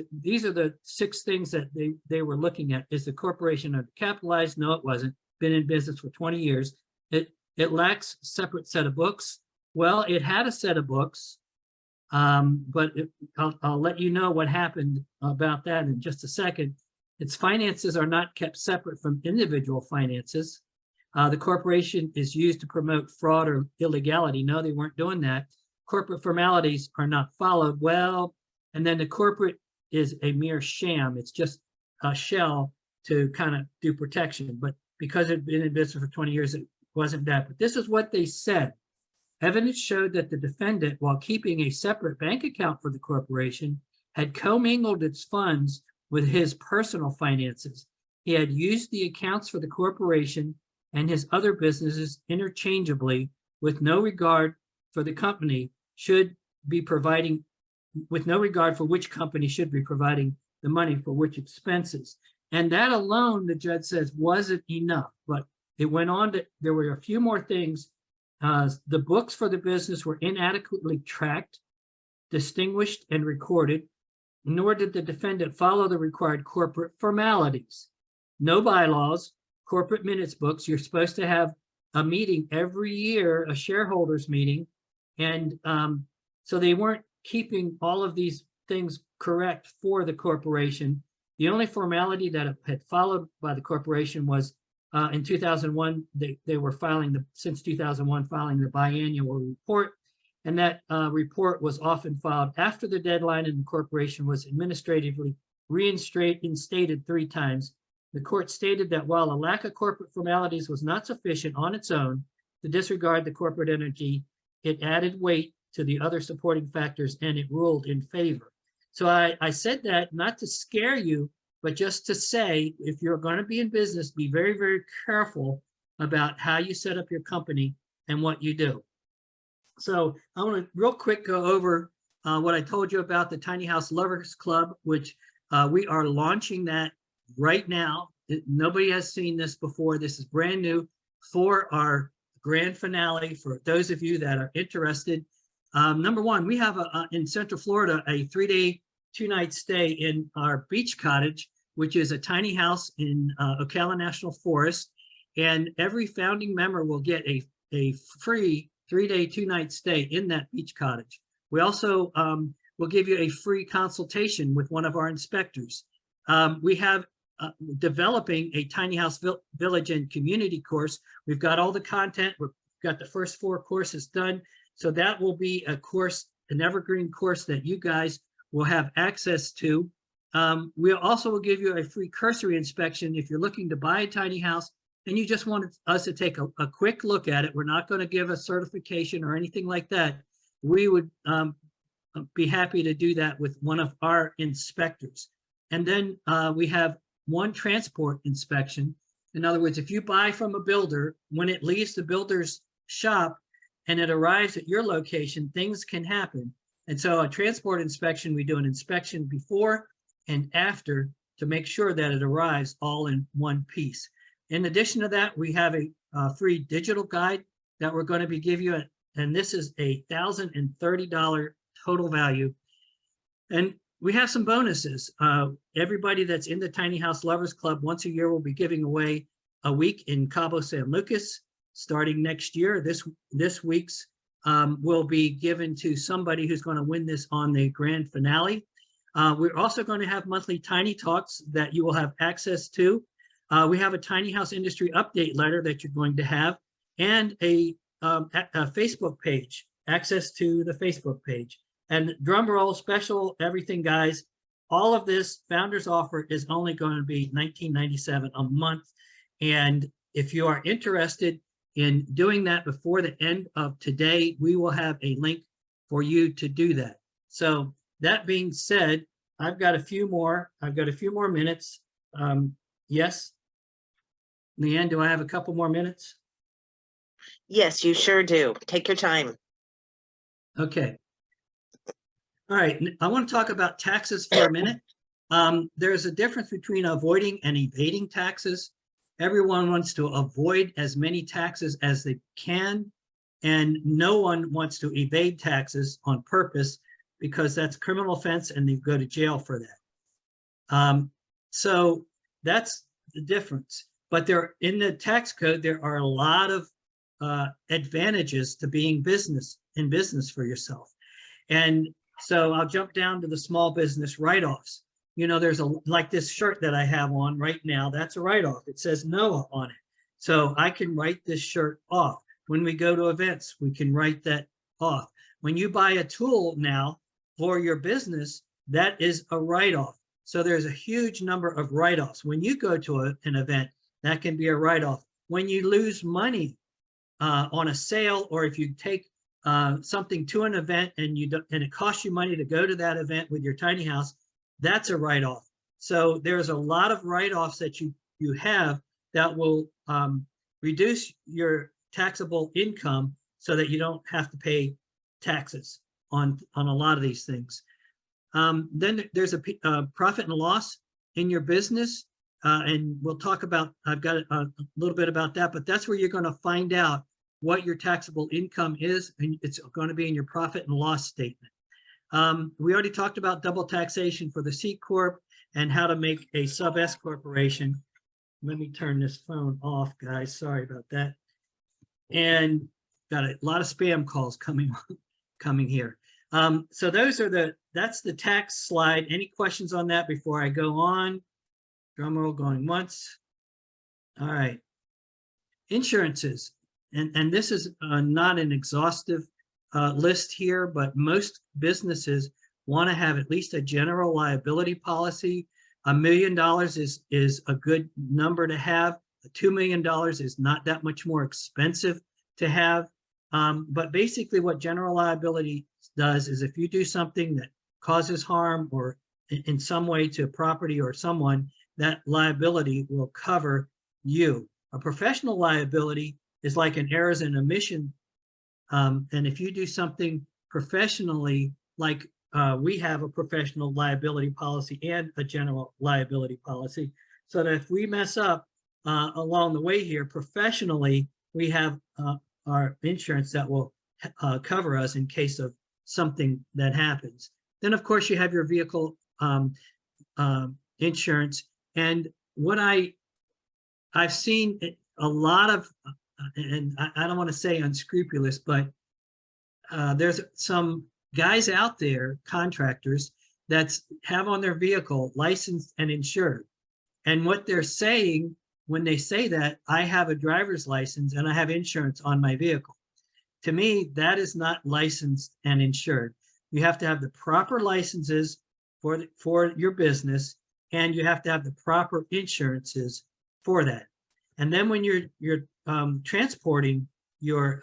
are the 6 things that they were looking at. Is the corporation undercapitalized? No, it wasn't. Been in business for 20 years. It lacks a separate set of books. Well, it had a set of books, but I'll let you know what happened about that in just a second. Its finances are not kept separate from individual finances. The corporation is used to promote fraud or illegality. No, they weren't doing that. Corporate formalities are not followed well. And then the corporate is a mere sham. It's just a shell to kind of do protection. But because it had been in business for 20 years, it wasn't that. But this is what they said. Evidence showed that the defendant, while keeping a separate bank account for the corporation, had commingled its funds with his personal finances. He had used the accounts for the corporation and his other businesses interchangeably with no regard for the company with no regard for which company should be providing the money for which expenses. And that alone, the judge says, wasn't enough. But it went on there were a few more things. The books for the business were inadequately tracked, distinguished, and recorded, nor did the defendant follow the required corporate formalities. No bylaws, corporate minutes books. You're supposed to have a meeting every year, a shareholders meeting. And so they weren't keeping all of these things correct for the corporation. The only formality that had followed by the corporation was in 2001, they were since 2001, filing the biannual report. And that report was often filed after the deadline, and the corporation was administratively reinstated 3 times. The court stated that while a lack of corporate formalities was not sufficient on its own to disregard the corporate entity, it added weight to the other supporting factors, and it ruled in favor. So I said that not to scare you, but just to say, if you're going to be in business, be very, very careful about how you set up your company and what you do. So I want to real quick go over what I told you about the Tiny House Lovers Club, which we are launching that right now. Nobody has seen this before. This is brand new. for our grand finale. For those of you that are interested, number one, we have in Central Florida a 3-day, 2-night stay in our beach cottage, which is a tiny house in Ocala National Forest. And every founding member will get a free 3-day, 2-night stay in that beach cottage. We also will give you a free consultation with one of our inspectors. We have developing a tiny house village and community course. We've got all the content. We've got the first 4 courses done. So that will be a course, an evergreen course that you guys will have access to. We also will give you a free cursory inspection if you're looking to buy a tiny house and you just want us to take a quick look at it. We're not going to give a certification or anything like that. We would be happy to do that with one of our inspectors. And then we have one transport inspection. In other words, if you buy from a builder, when it leaves the builder's shop and it arrives at your location, things can happen. And so a transport inspection, we do an inspection before and after to make sure that it arrives all in one piece. In addition to that, we have a free digital guide that we're going to be giving you, and this is $1,030 total value. And we have some bonuses. Everybody that's in the Tiny House Lovers Club once a year will be giving away a week in Cabo San Lucas starting next year. This week's will be given to somebody who's going to win this on the grand finale. We're also going to have monthly Tiny Talks that you will have access to. We have a Tiny House Industry Update letter that you're going to have, and a Facebook page, access to the Facebook page. And drum roll, special everything, guys. All of this founders offer is only going to be $19.97 a month. And if you are interested in doing that before the end of today, we will have a link for you to do that. So that being said, I've got a few more minutes. Yes. Leanne, do I have a couple more minutes? Yes, you sure do. Take your time. Okay. All right, I want to talk about taxes for a minute. There's a difference between avoiding and evading taxes. Everyone wants to avoid as many taxes as they can, and no one wants to evade taxes on purpose because that's a criminal offense and they go to jail for that. So that's the difference. But in the tax code, there are a lot of advantages to being in business for yourself. And so I'll jump down to the small business write-offs. You know, there's like this shirt that I have on right now, that's a write-off. It says NOAA on it. So I can write this shirt off. When we go to events, we can write that off. When you buy a tool now for your business, that is a write-off. So there's a huge number of write-offs. When you go to an event, that can be a write-off. When you lose money on a sale, or if you take something to an event and it costs you money to go to that event with your tiny house, that's a write-off. So there's a lot of write-offs that you have that will reduce your taxable income so that you don't have to pay taxes on a lot of these things. Then there's a profit and loss in your business. And we'll talk about, I've got a little bit about that, but that's where you're going to find out what your taxable income is, and it's going to be in your profit and loss statement. We already talked about double taxation for the C Corp and how to make a sub S corporation. Let me turn this phone off, guys. Sorry about that. And got a lot of spam calls coming here. So that's the tax slide. Any questions on that before I go on? Drum roll going once. All right. Insurances. And this is not an exhaustive list here, but most businesses want to have at least a general liability policy. $1 million is a good number to have. $2 million is not that much more expensive to have. But basically what general liability does is if you do something that causes harm or in some way to property or someone, that liability will cover you. A professional liability is like an errors and omission. And if you do something professionally, like we have a professional liability policy and a general liability policy, so that if we mess up along the way here professionally, we have our insurance that will cover us in case of something that happens. Then, of course, you have your vehicle insurance. And what I've seen a lot of, and I don't want to say unscrupulous, but there's some guys out there, contractors, that have on their vehicle licensed and insured. And what they're saying when they say that, I have a driver's license and I have insurance on my vehicle. To me, that is not licensed and insured. You have to have the proper licenses for your business, and you have to have the proper insurances for that. And then when you're transporting your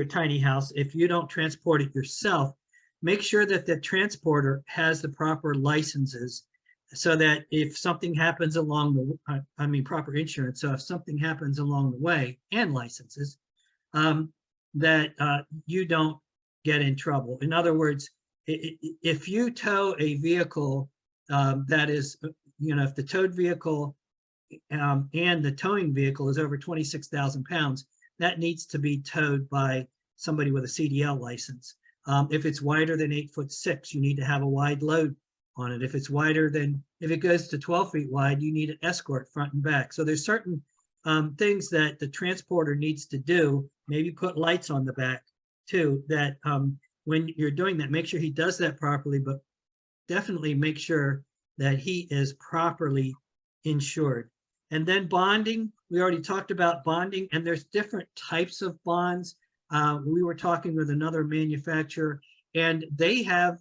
tiny house, if you don't transport it yourself, make sure that the transporter has the proper licenses, so that if something happens along the, proper insurance. So if something happens along the way, and licenses, that you don't get in trouble. In other words, if you tow a vehicle that is, if the towed vehicle and the towing vehicle is over 26,000 pounds, that needs to be towed by somebody with a CDL license. If it's wider than 8'6", you need to have a wide load on it. If it's wider than, if it goes to 12 feet wide, you need an escort front and back. So there's certain things that the transporter needs to do, maybe put lights on the back too, that when you're doing that, make sure he does that properly, but definitely make sure that he is properly insured. And then bonding, we already talked about bonding, and there's different types of bonds. We were talking with another manufacturer, and they have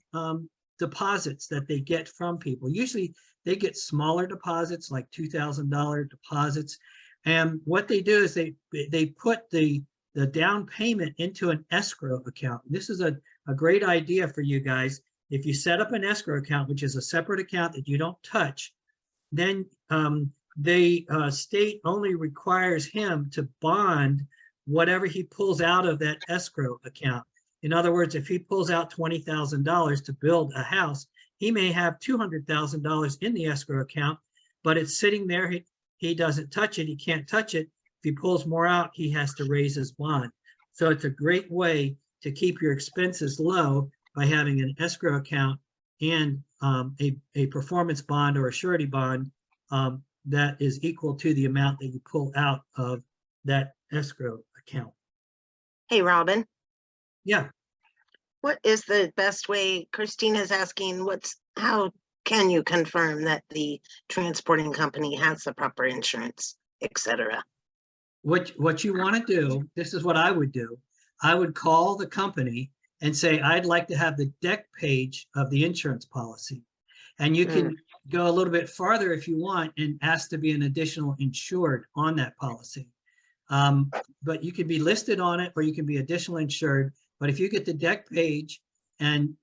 deposits that they get from people. Usually they get smaller deposits, like $2,000 deposits. And what they do is they put the down payment into an escrow account. This is a great idea for you guys. If you set up an escrow account, which is a separate account that you don't touch, then the state only requires him to bond whatever he pulls out of that escrow account. In other words, if he pulls out $20,000 to build a house, he may have $200,000 in the escrow account, but it's sitting there. He doesn't touch it. He can't touch it. If he pulls more out, he has to raise his bond. So it's a great way to keep your expenses low by having an escrow account and a performance bond or a surety bond that is equal to the amount that you pull out of that escrow account. Hey, Robin, Yeah. what is the best way? Christina's asking, how can you confirm that the transporting company has the proper insurance, et cetera? What you want to do, this is what I would do. I would call the company and say, I'd like to have the deck page of the insurance policy. And you can go a little bit farther if you want and ask to be an additional insured on that policy. But you can be listed on it, or you can be additional insured. But if you get the deck page and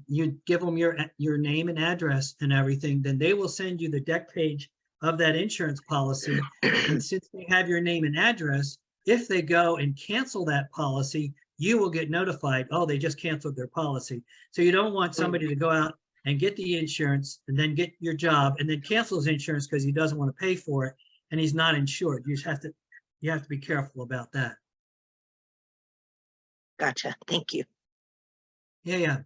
you give them your name and address and everything, then they will send you the deck page of that insurance policy. And since they have your name and address, if they go and cancel that policy, you will get notified, oh, they just canceled their policy. So you don't want somebody to go out and get the insurance and then get your job and then cancel his insurance because he doesn't want to pay for it and he's not insured. You have to be careful about that. Gotcha. Thank you. Yeah.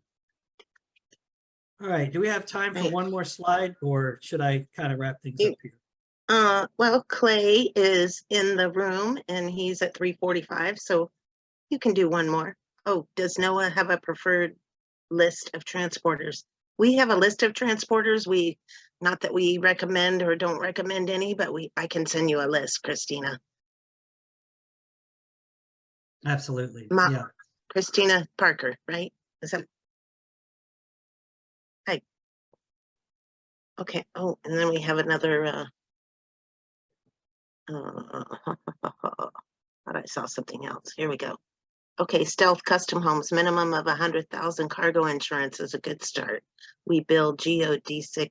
All right. Do we have time for one more slide, or should I kind of wrap things up here? Well, Clay is in the room and he's at 3:45, so you can do one more. Oh, does Noah have a preferred list of transporters? We have a list of transporters. Not that we recommend or don't recommend any, but I can send you a list, Christina. Absolutely. Yeah. Christina Parker, right? Is that? Hi. Okay. Oh, and then we have another. Thought I saw something else. Here we go. Okay, Stealth Custom Homes, minimum of 100,000 cargo insurance is a good start. We build geodesic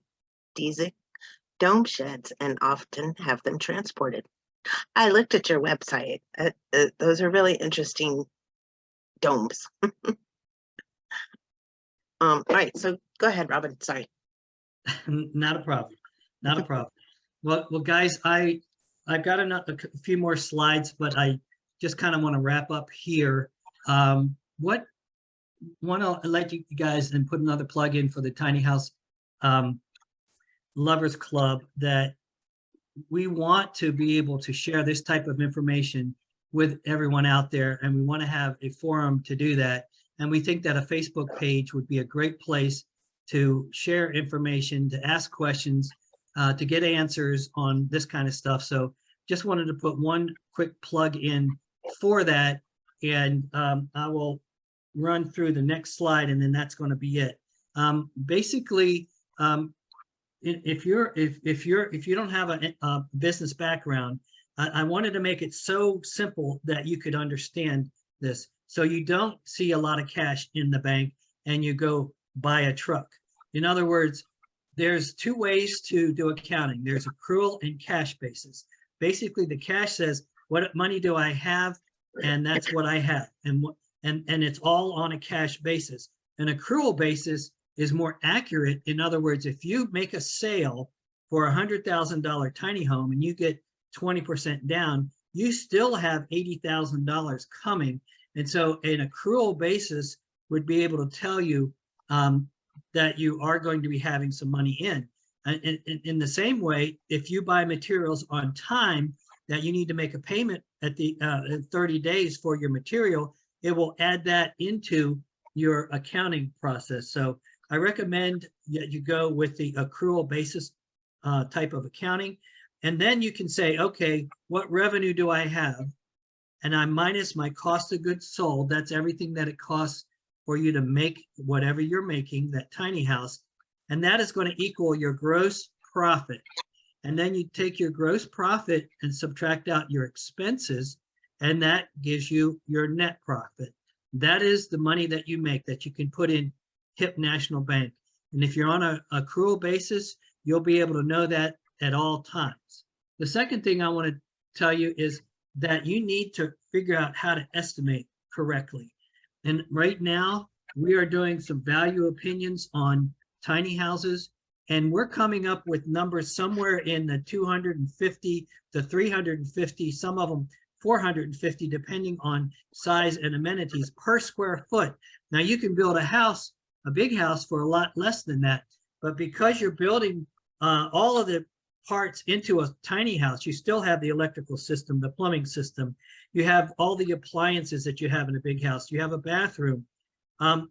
dome sheds and often have them transported. I looked at your website. Those are really interesting domes. All right, so go ahead, Robin. Sorry. Not a problem. Not a problem. Well, guys, I've got a few more slides, but I just kind of want to wrap up here. What want to let you guys and put another plug in for the Tiny House Lovers Club, that we want to be able to share this type of information with everyone out there, and we want to have a forum to do that. And we think that a Facebook page would be a great place to share information, to ask questions, to get answers on this kind of stuff. So just wanted to put one quick plug in for that. And I will run through the next slide, and then that's going to be it. Basically, if you don't have a business background, I wanted to make it so simple that you could understand this. So you don't see a lot of cash in the bank and you go buy a truck. In other words, there's two ways to do accounting. There's accrual and cash basis. Basically, the cash says, what money do I have? And that's what I have. And it's all on a cash basis. An accrual basis is more accurate. In other words, if you make a sale for $100,000 tiny home and you get 20% down, you still have $80,000 coming. And so an accrual basis would be able to tell you that you are going to be having some money in. In the same way, if you buy materials on time that you need to make a payment at the 30 days for your material, it will add that into your accounting process. So I recommend that you go with the accrual basis type of accounting. And then you can say, okay, what revenue do I have? And I minus my cost of goods sold. That's everything that it costs for you to make whatever you're making, that tiny house. And that is going to equal your gross profit. And then you take your gross profit and subtract out your expenses, and that gives you your net profit. That is the money that you make that you can put in HIP National Bank. And if you're on an accrual basis, you'll be able to know that at all times. The second thing I want to tell you is that you need to figure out how to estimate correctly. And right now, we are doing some value opinions on tiny houses, and we're coming up with numbers somewhere in the 250 to 350, some of them 450, depending on size and amenities per square foot. Now you can build a house, a big house, for a lot less than that, but because you're building all of the parts into a tiny house, you still have the electrical system, the plumbing system, you have all the appliances that you have in a big house, you have a bathroom.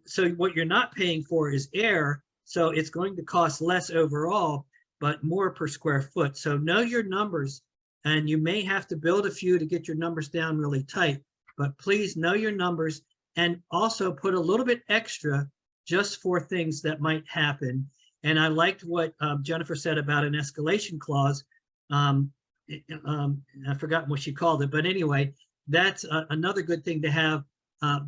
So what you're not paying for is air, so it's going to cost less overall, but more per square foot. So know your numbers, and you may have to build a few to get your numbers down really tight, but please know your numbers and also put a little bit extra just for things that might happen. And I liked what Jennifer said about an escalation clause. I've forgotten what she called it, but anyway, that's another good thing to have,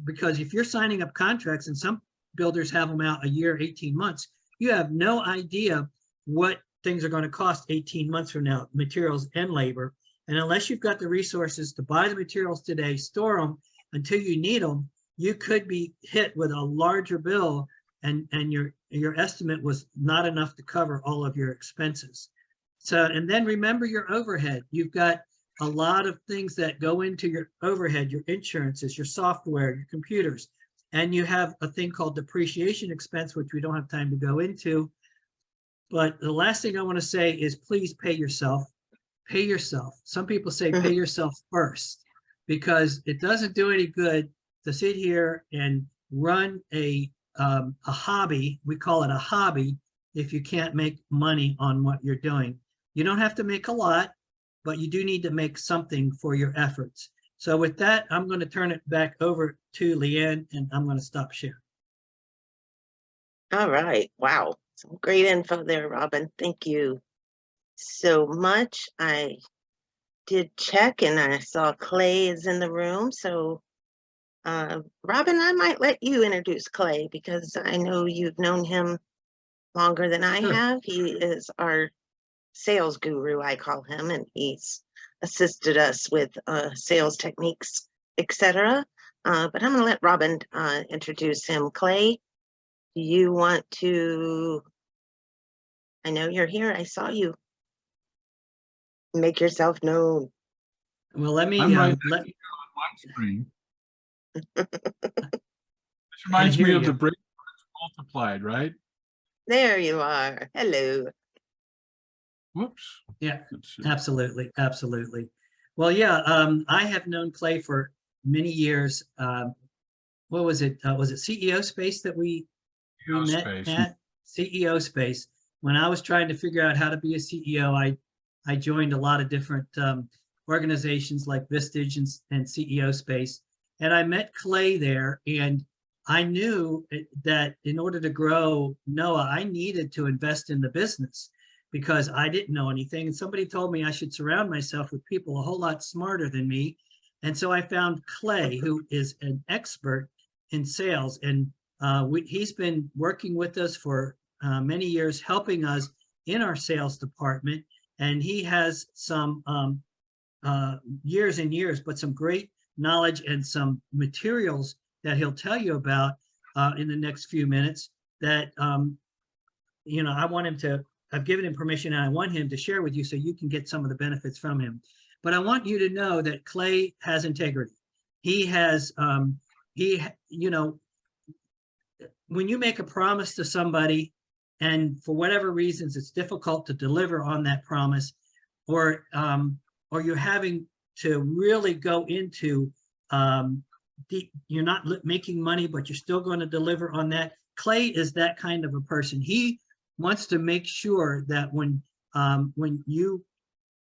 because if you're signing up contracts, and some builders have them out a year, 18 months, you have no idea what things are going to cost 18 months from now, materials and labor. And unless you've got the resources to buy the materials today, store them until you need them, you could be hit with a larger bill, and your estimate was not enough to cover all of your expenses. So, and then remember your overhead. You've got a lot of things that go into your overhead, your insurances, your software, your computers, and you have a thing called depreciation expense, which we don't have time to go into. But the last thing I want to say is, please pay yourself. Pay yourself. Some people say pay yourself first, because it doesn't do any good to sit here and run a hobby. We call it a hobby if you can't make money on what you're doing. You don't have to make a lot, but you do need to make something for your efforts. So with that, I'm going to turn it back over to Leanne, and I'm going to stop sharing. All right. Wow. Some great info there, Robin. Thank you so much. I did check and I saw Clay is in the room. So Robin, I might let you introduce Clay, because I know you've known him longer than I have. He is our sales guru, I call him, and he's assisted us with sales techniques, etc. But I'm going to let Robin introduce him. Clay, do you want to? I know you're here. I saw you. Make yourself known. Well, let me I'm right let one screen. This reminds hear me of you. the break multiplied, right? There you are. Hello. Whoops. Yeah, Let's see. absolutely, absolutely. Well, yeah, I have known Clay for many years. What was it? Was it CEO Space that we CEO met Space. at? CEO Space. When I was trying to figure out how to be a CEO, I joined a lot of different organizations like Vistage and CEO Space. And I met Clay there, and I knew that in order to grow NOAA, I needed to invest in the business because I didn't know anything. And somebody told me I should surround myself with people a whole lot smarter than me. And so I found Clay, who is an expert in sales. And he's been working with us for many years, helping us in our sales department. And he has some years and years, but some great knowledge and some materials that he'll tell you about in the next few minutes that, you know, I want him to, I've given him permission and I want him to share with you so you can get some of the benefits from him. But I want you to know that Clay has integrity. He has, you know, when you make a promise to somebody and for whatever reasons it's difficult to deliver on that promise, or you're having to really go into you're not making money, but you're still going to deliver on that. Clay is that kind of a person. He wants to make sure that when you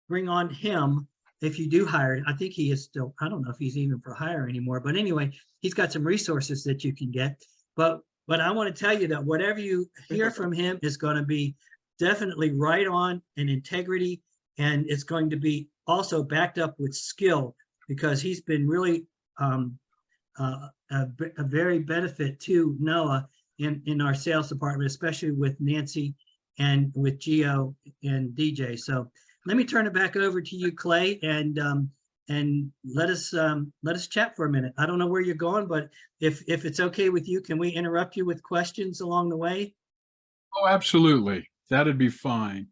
bring on him, if you do hire, I think he is still, I don't know if he's even for hire anymore, but anyway, he's got some resources that you can get. But I want to tell you that whatever you hear from him is going to be definitely right on and integrity, and it's going to be also backed up with skill, because he's been really a very benefit to NOAA in our sales department, especially with Nancy and with Gio and DJ. So let me turn it back over to you, Clay, and let us chat for a minute. I don't know where you're going, but if it's okay with you, can we interrupt you with questions along the way? Oh, absolutely. That'd be fine.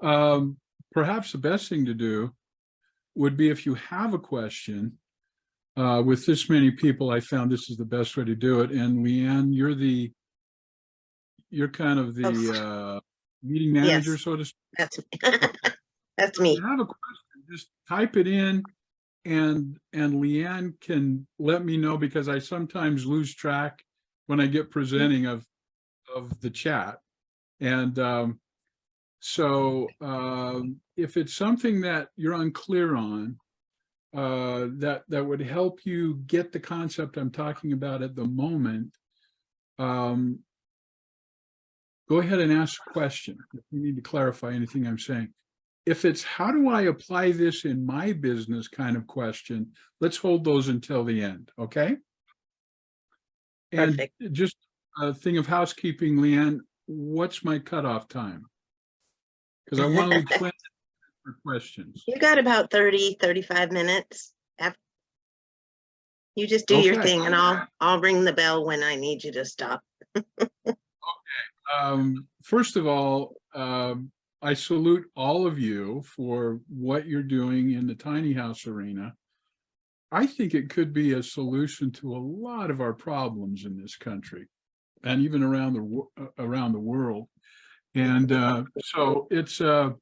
Perhaps the best thing to do would be, if you have a question, with this many people, I found this is the best way to do it. And Leanne, you're kind of the meeting manager, Yes. so to speak. That's that's me. If you have a question, just type it in, and Leanne can let me know, because I sometimes lose track when I get presenting of the chat. And so if it's something that you're unclear on, that would help you get the concept I'm talking about at the moment, go ahead and ask a question if you need to clarify anything I'm saying. If it's how do I apply this in my business kind of question, let's hold those until the end, okay? And Perfect. just a thing of housekeeping, Leanne, what's my cutoff time? Because I want to leave 20 for questions. You got about 30, 35 minutes. You just do your Okay. thing, and I'll ring the bell when I need you to stop. First of all, I salute all of you for what you're doing in the tiny house arena. I think it could be a solution to a lot of our problems in this country and even around the world. And so it's a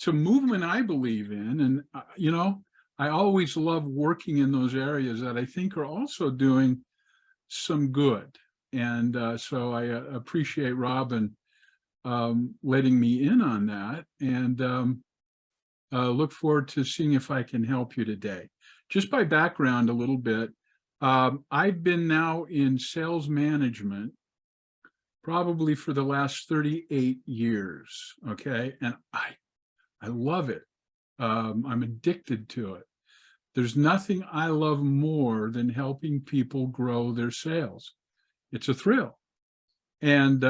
movement I believe in. And, you know, I always love working in those areas that I think are also doing some good. And so I appreciate Robin letting me in on that, and look forward to seeing if I can help you today. Just by background a little bit, I've been now in sales management probably for the last 38 years, okay? And I love it. I'm addicted to it. There's nothing I love more than helping people grow their sales. It's a thrill. And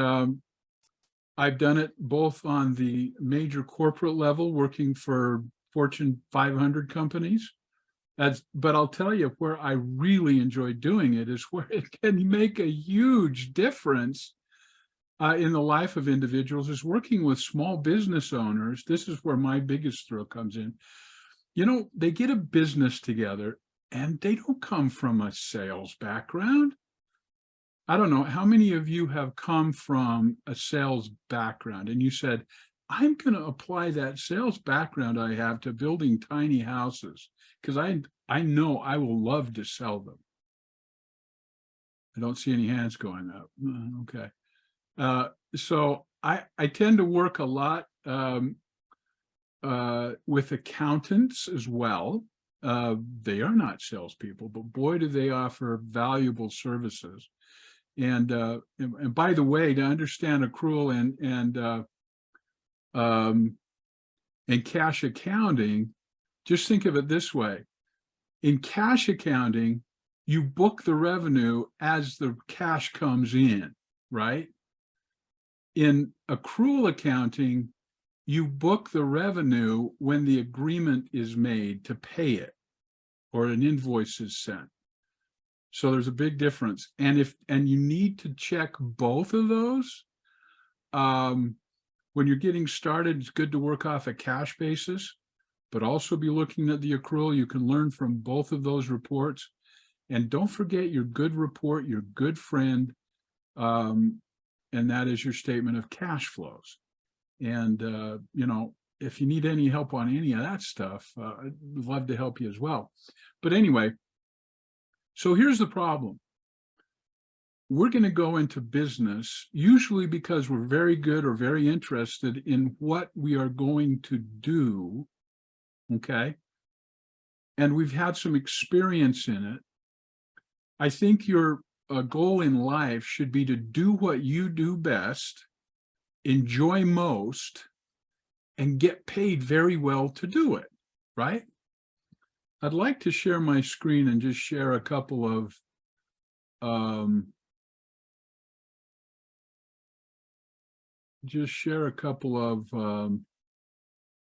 I've done it both on the major corporate level, working for Fortune 500 companies. But I'll tell you, where I really enjoy doing it is where it can make a huge difference in the life of individuals, is working with small business owners. This is where my biggest thrill comes in. You know, they get a business together and they don't come from a sales background. I don't know, how many of you have come from a sales background and you said, I'm going to apply that sales background I have to building tiny houses because I know I will love to sell them. I don't see any hands going up. Okay. So I tend to work a lot with accountants as well. They are not salespeople, but boy, do they offer valuable services. And by the way, to understand accrual and cash accounting, just think of it this way. In cash accounting, you book the revenue as the cash comes in, right? In accrual accounting, you book the revenue when the agreement is made to pay it or an invoice is sent. So there's a big difference. And you need to check both of those. When you're getting started, it's good to work off a cash basis, but also be looking at the accrual. You can learn from both of those reports. And don't forget your good report, your good friend, and that is your statement of cash flows. And, you know, if you need any help on any of that stuff, I'd love to help you as well. But anyway, so here's the problem. We're going to go into business, usually because we're very good or very interested in what we are going to do, okay? And we've had some experience in it. I think your goal in life should be to do what you do best, enjoy most, and get paid very well to do it, right? I'd like to share my screen and just share a couple of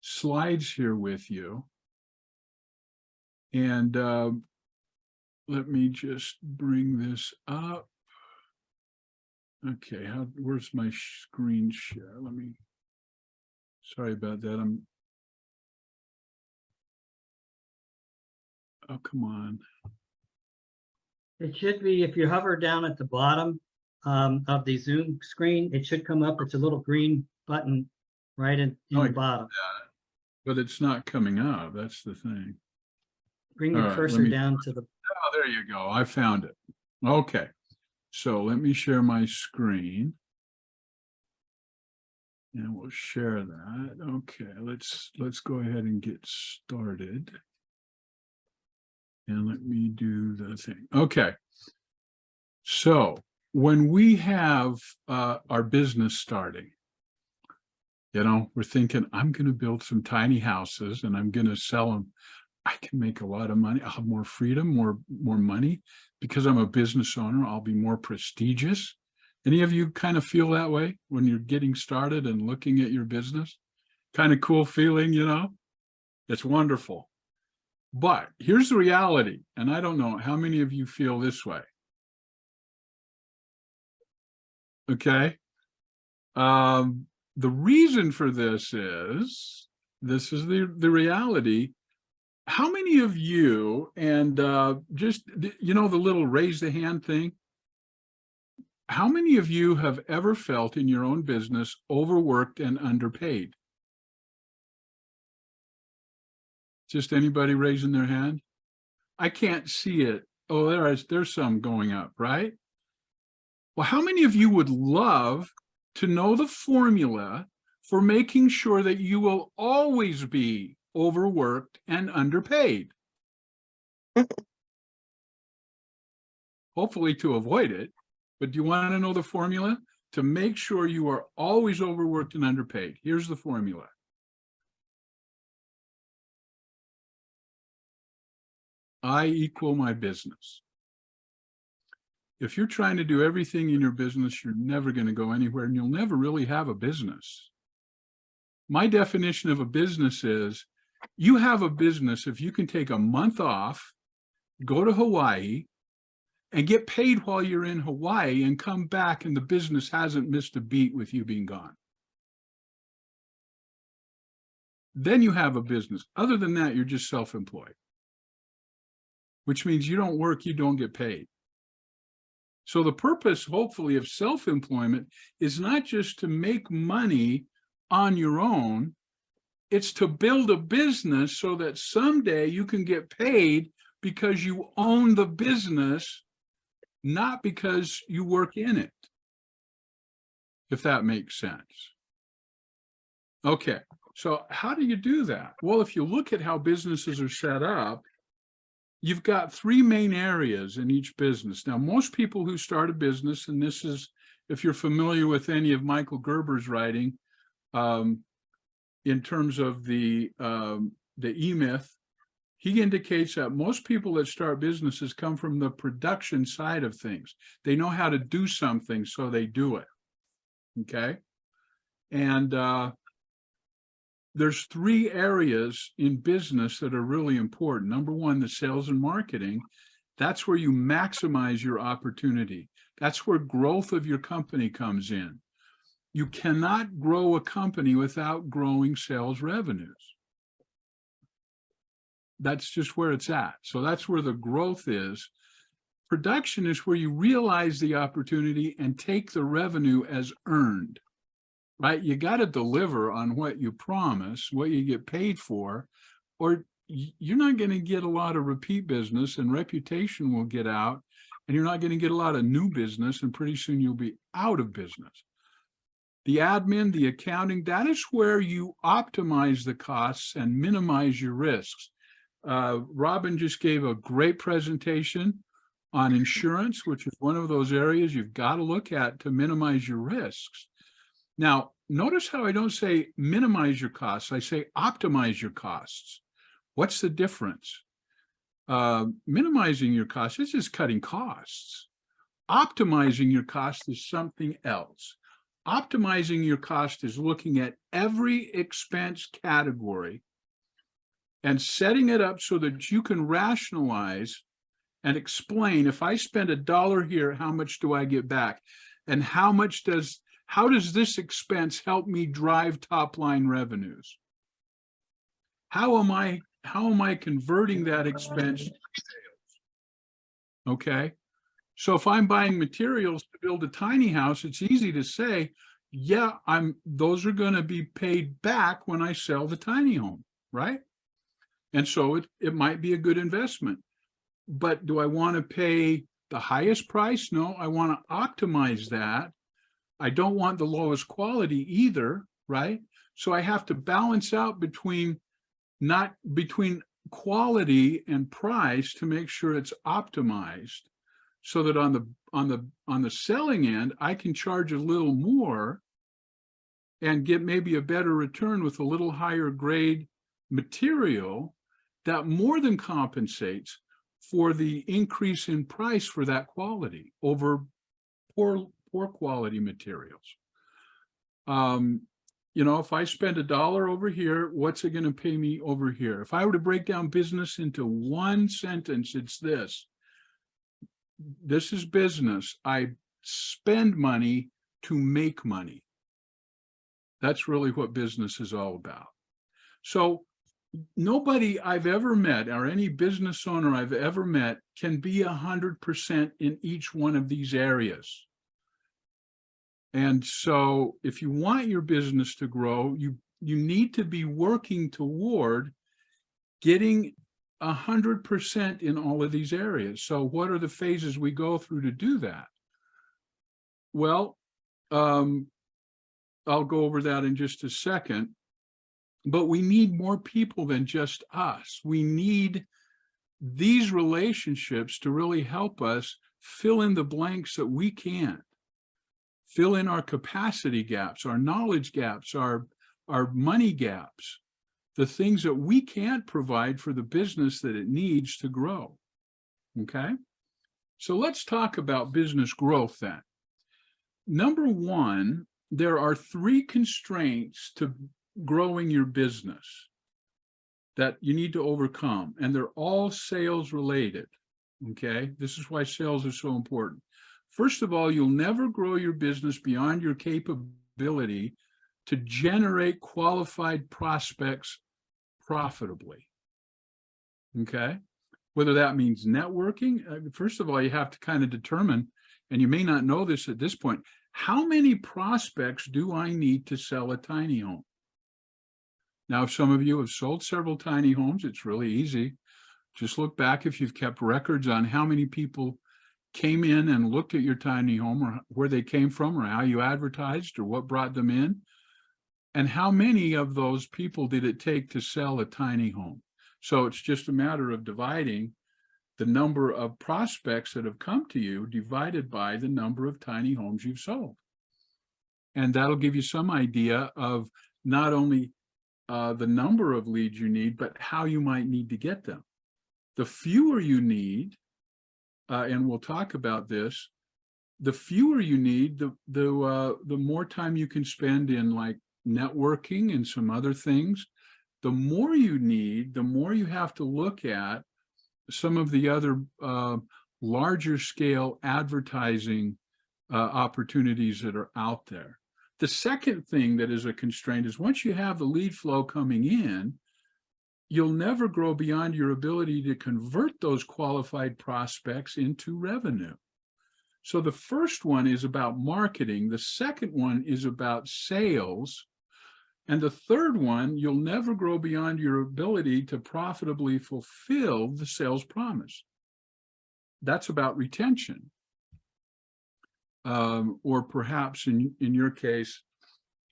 slides here with you. And let me just bring this up. Okay, where's my screen share? Sorry about that. Oh, come on. It should be, if you hover down at the bottom of the Zoom screen, it should come up. It's a little green button right in the bottom. But it's not coming up. That's the thing. Bring your cursor down to the. Oh, there you go. I found it. Okay. So let me share my screen. And we'll share that. Okay, let's go ahead and get started. And let me do the thing. Okay. So when we have our business starting, you know, we're thinking, I'm going to build some tiny houses and I'm going to sell them. I can make a lot of money. I'll have more freedom, more money. Because I'm a business owner, I'll be more prestigious. Any of you kind of feel that way when you're getting started and looking at your business? Kind of cool feeling, you know? It's wonderful. But here's the reality, and I don't know how many of you feel this way. Okay? The reason for this is the reality. How many of you, and just, you know, the little raise the hand thing, how many of you have ever felt in your own business overworked and underpaid? Just anybody raising their hand? I can't see it. Oh, there's some going up, right? Well, how many of you would love to know the formula for making sure that you will always be overworked and underpaid? Hopefully to avoid it. But do you want to know the formula to make sure you are always overworked and underpaid? Here's the formula. I equal my business. If you're trying to do everything in your business, you're never going to go anywhere and you'll never really have a business. My definition of a business is you have a business if you can take a month off, go to Hawaii, and get paid while you're in Hawaii and come back and the business hasn't missed a beat with you being gone. Then you have a business. Other than that, you're just self-employed. which means you don't work, you don't get paid. So the purpose, hopefully, of self-employment is not just to make money on your own, it's to build a business so that someday you can get paid because you own the business, not because you work in it. If that makes sense. Okay, so how do you do that? Well, if you look at how businesses are set up, you've got three main areas in each business. Now, most people who start a business, and this is, if you're familiar with any of Michael Gerber's writing, in terms of the E-Myth, he indicates that most people that start businesses come from the production side of things. They know how to do something, so they do it. Okay. And there's three areas in business that are really important. Number one, the sales and marketing. That's where you maximize your opportunity. That's where growth of your company comes in. You cannot grow a company without growing sales revenues. That's just where it's at. So that's where the growth is. Production is where you realize the opportunity and take the revenue as earned, right? You got to deliver on what you promise, what you get paid for, or you're not going to get a lot of repeat business, and reputation will get out, and you're not going to get a lot of new business, and pretty soon you'll be out of business. The admin, the accounting, that is where you optimize the costs and minimize your risks. Robin just gave a great presentation on insurance, which is one of those areas you've got to look at to minimize your risks. Now, notice how I don't say minimize your costs, I say optimize your costs. What's the difference? Minimizing your costs is just cutting costs. Optimizing your cost is something else. Optimizing your cost is looking at every expense category and setting it up so that you can rationalize and explain, if I spend $1 here, how much do I get back? And how does this expense help me drive top line revenues? How am I converting that expense to sales? Okay. So if I'm buying materials to build a tiny house, it's easy to say, yeah, those are going to be paid back when I sell the tiny home, right? And so it might be a good investment. But do I want to pay the highest price? No, I want to optimize that. I don't want the lowest quality either, right? So I have to balance out between quality and price to make sure it's optimized, so that on the selling end, I can charge a little more and get maybe a better return with a little higher grade material that more than compensates for the increase in price for that quality over poor quality materials. You know, if I spend $1 over here, what's it going to pay me over here? If I were to break down business into one sentence, it's this. This is business. I spend money to make money. That's really what business is all about. So nobody I've ever met, or any business owner I've ever met, can be 100% in each one of these areas. And so if you want your business to grow, you need to be working toward getting 100% in all of these areas. So what are the phases we go through to do that? Well, I'll go over that in just a second, but we need more people than just us. We need these relationships to really help us fill in the blanks that we can't. Fill in our capacity gaps, our knowledge gaps, our money gaps, the things that we can't provide for the business that it needs to grow. Okay? So let's talk about business growth then. Number one, there are 3 constraints to growing your business that you need to overcome, and they're all sales related. Okay? This is why sales are so important. First of all, you'll never grow your business beyond your capability to generate qualified prospects profitably. Okay? Whether that means networking, first of all, you have to kind of determine, and you may not know this at this point, how many prospects do I need to sell a tiny home? Now, if some of you have sold several tiny homes, it's really easy. Just look back if you've kept records on how many people came in and looked at your tiny home, or where they came from, or how you advertised, or what brought them in. And how many of those people did it take to sell a tiny home? So it's just a matter of dividing the number of prospects that have come to you divided by the number of tiny homes you've sold. And that'll give you some idea of not only the number of leads you need, but how you might need to get them. The fewer you need, and we'll talk about this, the fewer you need, the more time you can spend in like networking and some other things. The more you need, the more you have to look at some of the other larger scale advertising opportunities that are out there. The second thing that is a constraint is once you have the lead flow coming in, you'll never grow beyond your ability to convert those qualified prospects into revenue. So the first one is about marketing. The second one is about sales. And the third one, you'll never grow beyond your ability to profitably fulfill the sales promise. That's about retention. Or perhaps in your case,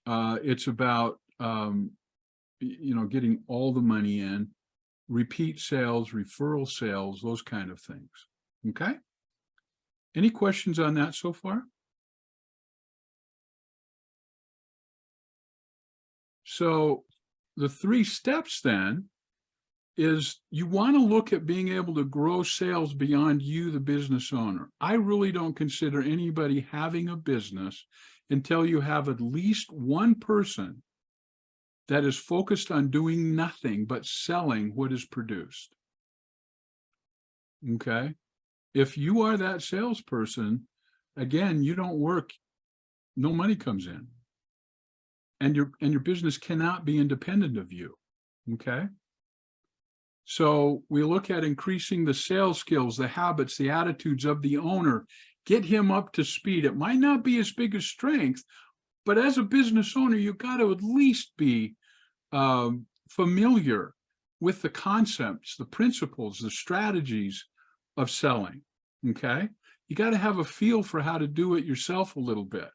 it's about getting all the money in, repeat sales, referral sales, those kind of things. Okay? Any questions on that so far? So the 3 steps then is you want to look at being able to grow sales beyond you, the business owner. I really don't consider anybody having a business until you have at least one person that is focused on doing nothing but selling what is produced. Okay? If you are that salesperson, again, you don't work, no money comes in. And your business cannot be independent of you. Okay? So we look at increasing the sales skills, the habits, the attitudes of the owner, get him up to speed. It might not be his biggest strength, but as a business owner, you've got to at least be familiar with the concepts, the principles, the strategies of selling. Okay? You got to have a feel for how to do it yourself a little bit.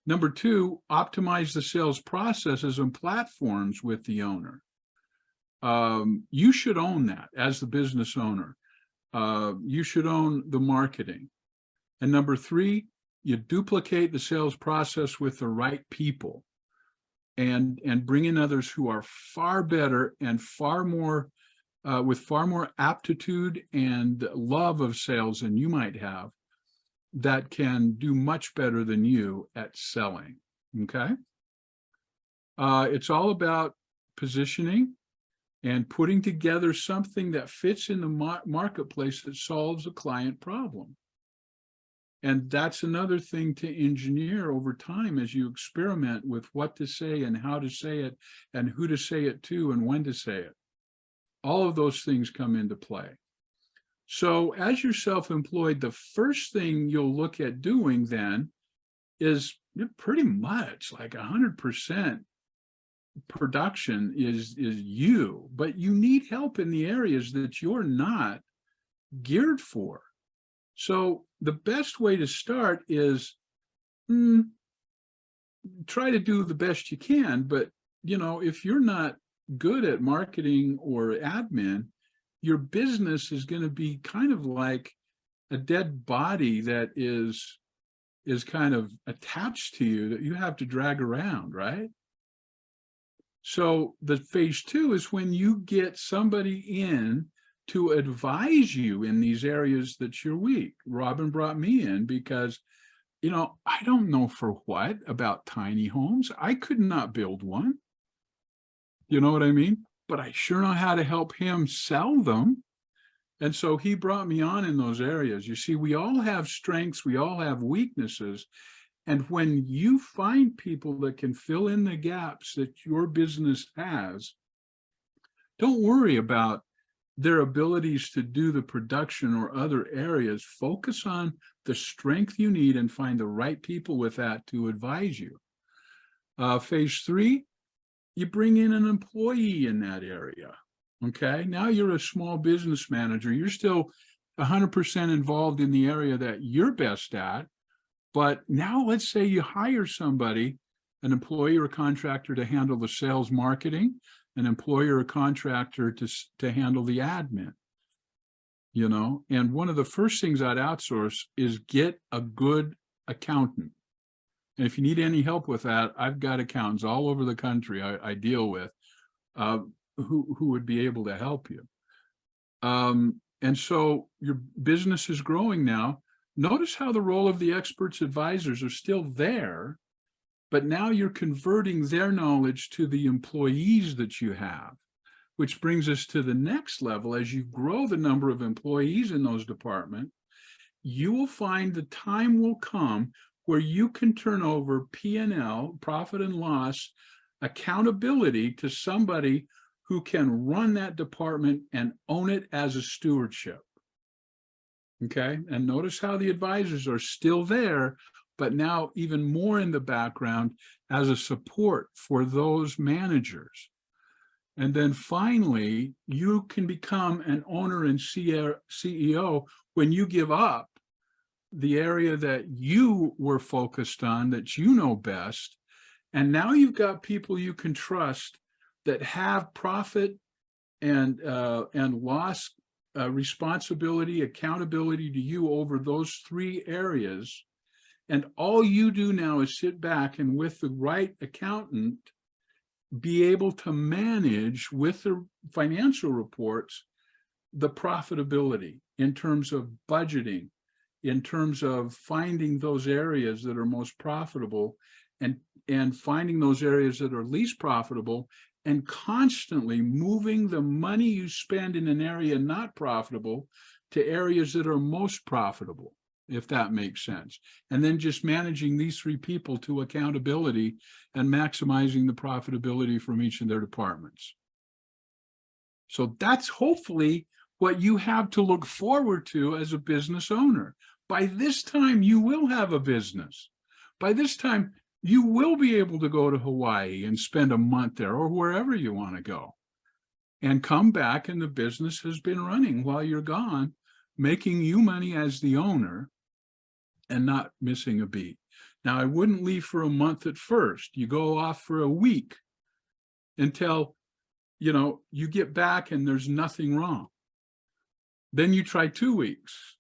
Number 2, optimize the sales processes and platforms with the owner. You should own that as the business owner. You should own the marketing. And number 3, you duplicate the sales process with the right people and bring in others who are far better and far more, with far more aptitude and love of sales than you might have, that can do much better than you at selling. Okay? It's all about positioning and putting together something that fits in the marketplace that solves a client problem. And that's another thing to engineer over time as you experiment with what to say and how to say it and who to say it to and when to say it. All of those things come into play. So as you're self-employed, the first thing you'll look at doing then is pretty much like 100% production is you, but you need help in the areas that you're not geared for. So the best way to start is try to do the best you can, but if you're not good at marketing or admin, your business is going to be kind of like a dead body that is kind of attached to you that you have to drag around, right? So the phase 2 is when you get somebody in to advise you in these areas that you're weak. Robin brought me in because, I don't know for what about tiny homes. I could not build one. You know what I mean? But I sure know how to help him sell them. And so he brought me on in those areas. You see, we all have strengths, we all have weaknesses. And when you find people that can fill in the gaps that your business has, don't worry about their abilities to do the production or other areas, focus on the strength you need and find the right people with that to advise you. Phase 3, you bring in an employee in that area. Okay, now you're a small business manager. You're still 100% involved in the area that you're best at. But now let's say you hire somebody, an employee or a contractor, to handle the sales marketing, an employee or a contractor to handle the admin. You know, and one of the first things I'd outsource is get a good accountant. And if you need any help with that, I've got accountants all over the country I deal with who would be able to help you. And so your business is growing now. Notice how the role of the experts advisors are still there, but now you're converting their knowledge to the employees that you have, which brings us to the next level. As you grow the number of employees in those departments, you will find the time will come where you can turn over P&L, profit and loss, accountability to somebody who can run that department and own it as a stewardship. Okay, and notice how the advisors are still there, but now even more in the background as a support for those managers. And then finally, you can become an owner and CEO when you give up the area that you were focused on, that you know best. And now you've got people you can trust that have profit and loss responsibility, accountability to you over those 3 areas. And all you do now is sit back and, with the right accountant, be able to manage with the financial reports the profitability in terms of budgeting, in terms of finding those areas that are most profitable and finding those areas that are least profitable, and constantly moving the money you spend in an area not profitable to areas that are most profitable, if that makes sense. And then just managing these 3 people to accountability and maximizing the profitability from each of their departments. So that's hopefully what you have to look forward to as a business owner. By this time, you will have a business. By this time, you will be able to go to Hawaii and spend a month there, or wherever you want to go, and come back, and the business has been running while you're gone, making you money as the owner and not missing a beat. Now, I wouldn't leave for a month at first. You go off for a week until, you know, you get back and there's nothing wrong. Then you try 2 weeks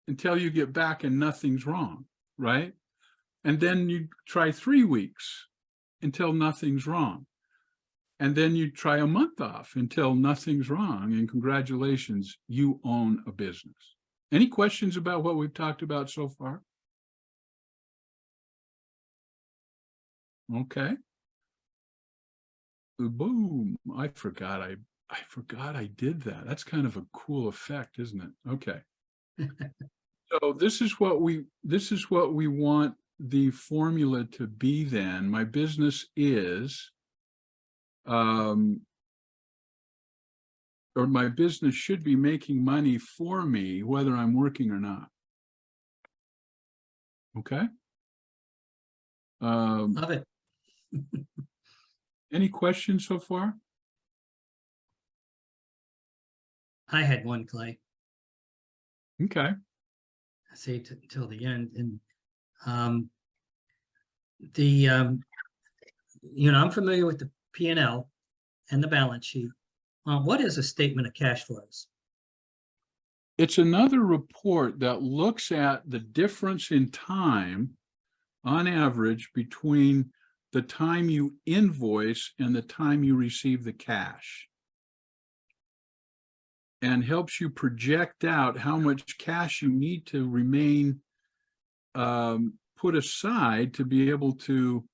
until you get back and nothing's wrong, right? And then you try 3 weeks until nothing's wrong. And then you try a month off until nothing's wrong. And congratulations, you own a business. Any questions about what we've talked about so far? Okay. Boom. I forgot I did that. That's kind of a cool effect, isn't it? Okay. So this is what we want the formula to be then. My business is, or my business should be making money for me, whether I'm working or not. Okay. Love it. Any questions so far? I had one, Clay. Okay. I saved it till the end. And you know, I'm familiar with the P&L and the balance sheet. What is a statement of cash flows? It's another report that looks at the difference in time on average between the time you invoice and the time you receive the cash, and helps you project out how much cash you need to remain put aside to be able to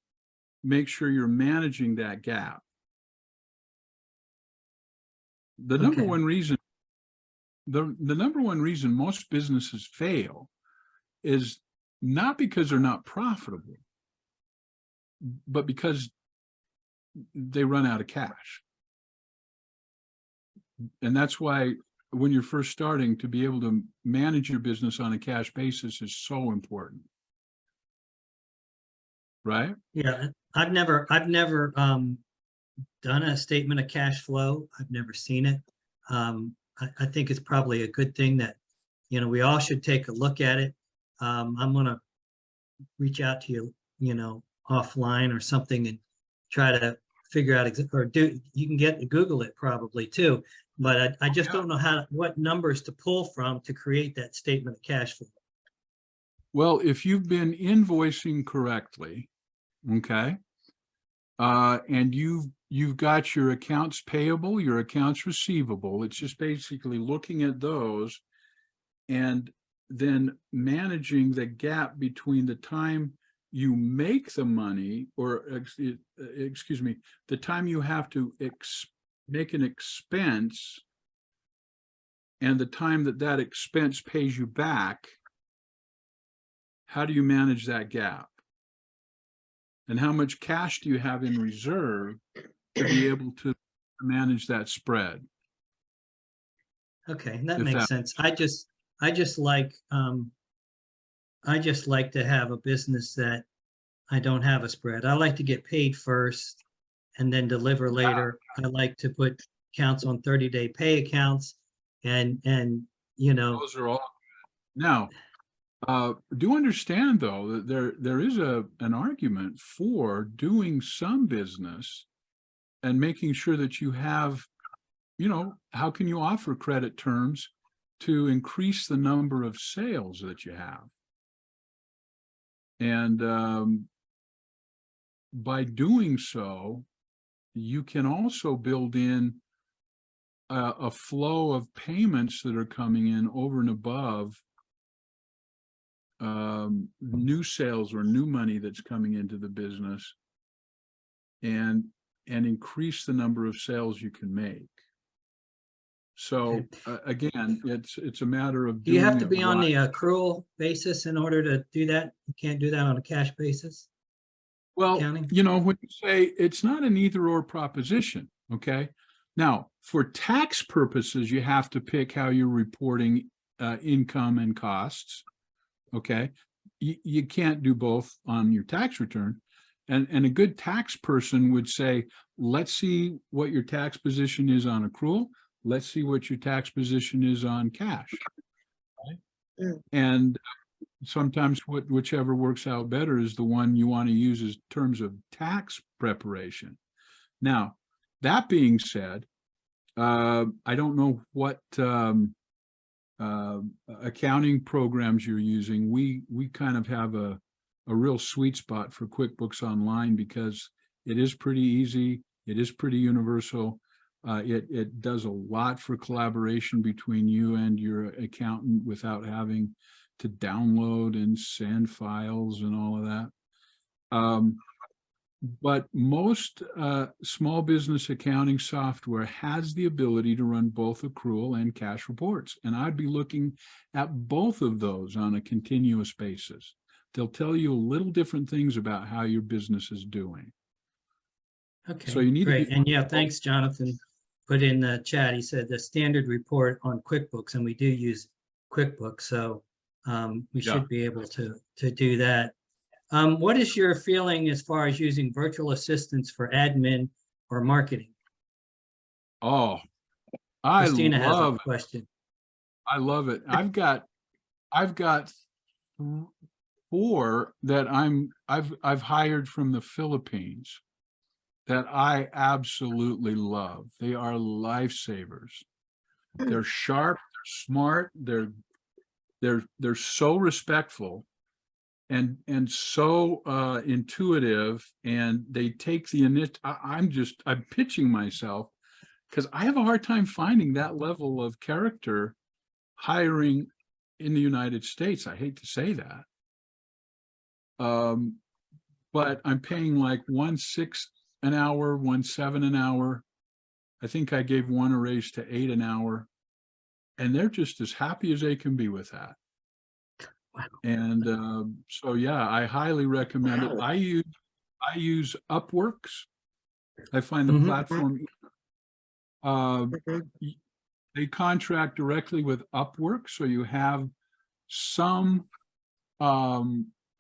make sure you're managing that gap. The number one reason, the number one reason most businesses fail is not because they're not profitable, but because they run out of cash. And that's why when you're first starting, to be able to manage your business on a cash basis is so important. Right? Yeah, I've never done a statement of cash flow. I've never seen it. I think it's probably a good thing that, you know, we all should take a look at it. I'm gonna reach out to you, you know, offline or something and try to figure out, you can Google it probably too, but I just don't know what numbers to pull from to create that statement of cash flow. Well, if you've been invoicing correctly, okay, and you've got your accounts payable, your accounts receivable, it's just basically looking at those and then managing the gap between the time you make the money, or excuse me, the time you have to make an expense and the time that expense pays you back. How do you manage that gap? And how much cash do you have in reserve to be able to manage that spread? Okay, that makes sense. I just like to have a business that I don't have a spread. I like to get paid first and then deliver later. I like to put accounts on 30-day pay accounts and you know. Those are all good. Now, do understand though that there is an argument for doing some business and making sure that you have, you know, how can you offer credit terms to increase the number of sales that you have? And by doing so, you can also build in a flow of payments that are coming in over and above new sales or new money that's coming into the business, and increase the number of sales you can make. So again, it's a matter of Do you have doing to it be on right. the accrual basis in order to do that? You can't do that on a cash basis? Well, Accounting? you know, when you say it's not an either or proposition, okay? Now, for tax purposes, you have to pick how you're reporting income and costs, okay? You can't do both on your tax return. And a good tax person would say, let's see what your tax position is on accrual. Let's see what your tax position is on cash. Right? Mm. And sometimes whichever works out better is the one you want to use as terms of tax preparation. Now, that being said, I don't know what accounting programs you're using. We kind of have a real sweet spot for QuickBooks Online because it is pretty easy. It is pretty universal. It does a lot for collaboration between you and your accountant without having to download and send files and all of that. But most small business accounting software has the ability to run both accrual and cash reports. And I'd be looking at both of those on a continuous basis. They'll tell you a little different things about how your business is doing. Okay, So you need great. to be, And yeah, thanks, Jonathan. Put in the chat, he said the standard report on QuickBooks, and we do use QuickBooks, so we should be able to do that. What is your feeling as far as using virtual assistants for admin or marketing? oh, I Christina has a love it. question. I love it. I've got 4 that I've hired from the Philippines that I absolutely love. They are lifesavers. They're sharp, they're smart, they're so respectful and so intuitive, and they take the initiative. I'm pitching myself because I have a hard time finding that level of character hiring in the United States. I hate to say that. But I'm paying like $1.6 an hour, $1.7 an hour. I think I gave one a raise to $8 an hour, and they're just as happy as they can be with that. Wow. And so, yeah, I highly recommend it. I use Upworks. I find the platform. They contract directly with Upwork, so you have some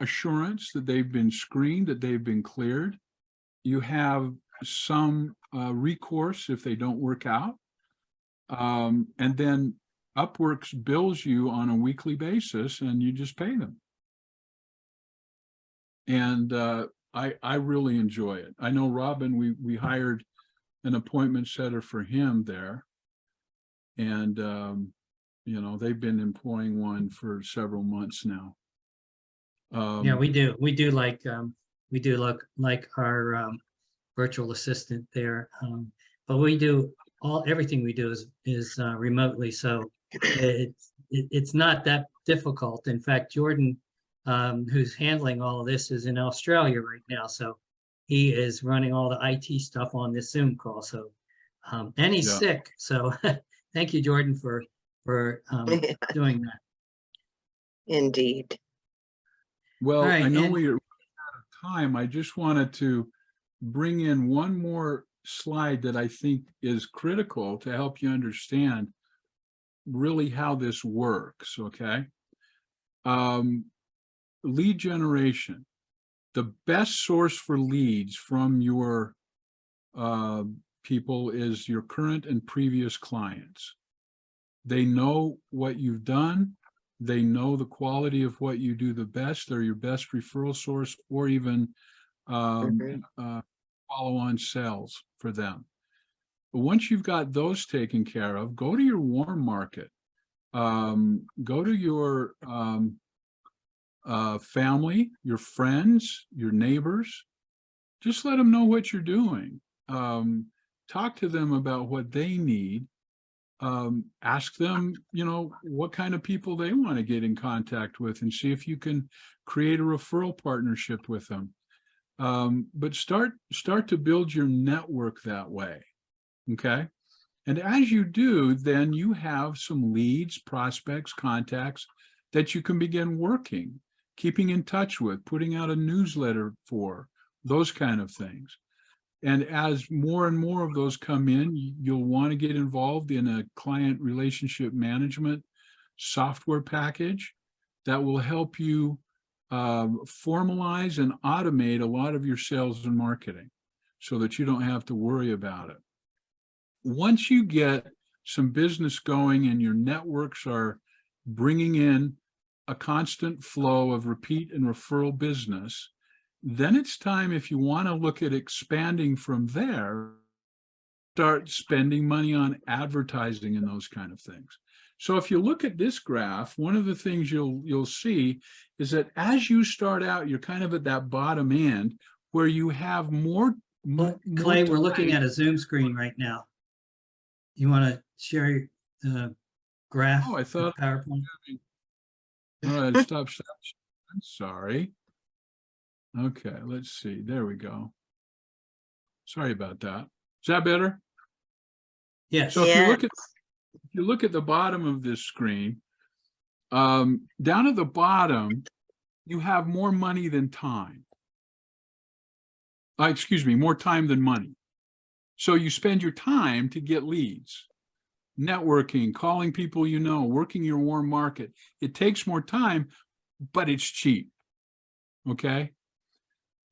assurance that they've been screened, that they've been cleared. You have some recourse if they don't work out. And then Upworks bills you on a weekly basis and you just pay them. And I really enjoy it. I know Robin, we hired an appointment setter for him there. And, you know, they've been employing one for several months now. Yeah, we do like our virtual assistant there. But we do everything we do is remotely. So it's not that difficult. In fact, Jordan, who's handling all of this, is in Australia right now. So he is running all the IT stuff on this Zoom call. So, and he's sick. So thank you, Jordan, for doing that. Indeed. Well, right, I know we're out of time. I just wanted to bring in one more slide that I think is critical to help you understand really how this works, okay? Lead generation. The best source for leads from your people is your current and previous clients. They know what you've done. They know the quality of what you do the best. They're your best referral source, or even follow-on sales for them. But once you've got those taken care of, go to your warm market. Go to your family, your friends, your neighbors. Just let them know what you're doing. Talk to them about what they need. Ask them, you know, what kind of people they want to get in contact with, and see if you can create a referral partnership with them. But start to build your network that way, okay? And as you do, then you have some leads, prospects, contacts that you can begin working, keeping in touch with, putting out a newsletter for, those kind of things. And as more and more of those come in, you'll want to get involved in a client relationship management software package that will help you formalize and automate a lot of your sales and marketing so that you don't have to worry about it. Once you get some business going and your networks are bringing in a constant flow of repeat and referral business, then it's time, if you want to look at expanding from there, start spending money on advertising and those kind of things. So if you look at this graph, one of the things you'll see is that as you start out, you're kind of at that bottom end where you have more. Clay, we're looking at a Zoom screen right now. You want to share the graph? Oh, I thought PowerPoint. All right, stop. I'm sorry. Okay, let's see. There we go. Sorry about that. Is that better? Yes. So if you look at the bottom of this screen, down at the bottom, you have more money than time. Excuse me, more time than money. So you spend your time to get leads, networking, calling people you know, working your warm market. It takes more time, but it's cheap. Okay.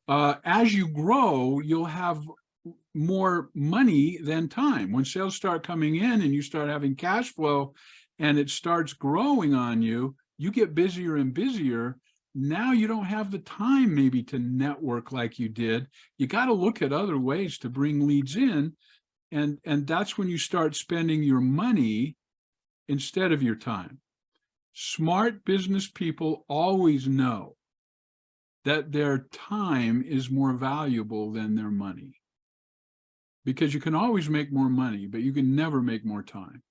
As you grow, you'll have more money than time. When sales start coming in and you start having cash flow and it starts growing on you, you get busier and busier. Now you don't have the time maybe to network like you did. You got to look at other ways to bring leads in. And that's when you start spending your money instead of your time. Smart business people always know that their time is more valuable than their money. Because you can always make more money, but you can never make more time.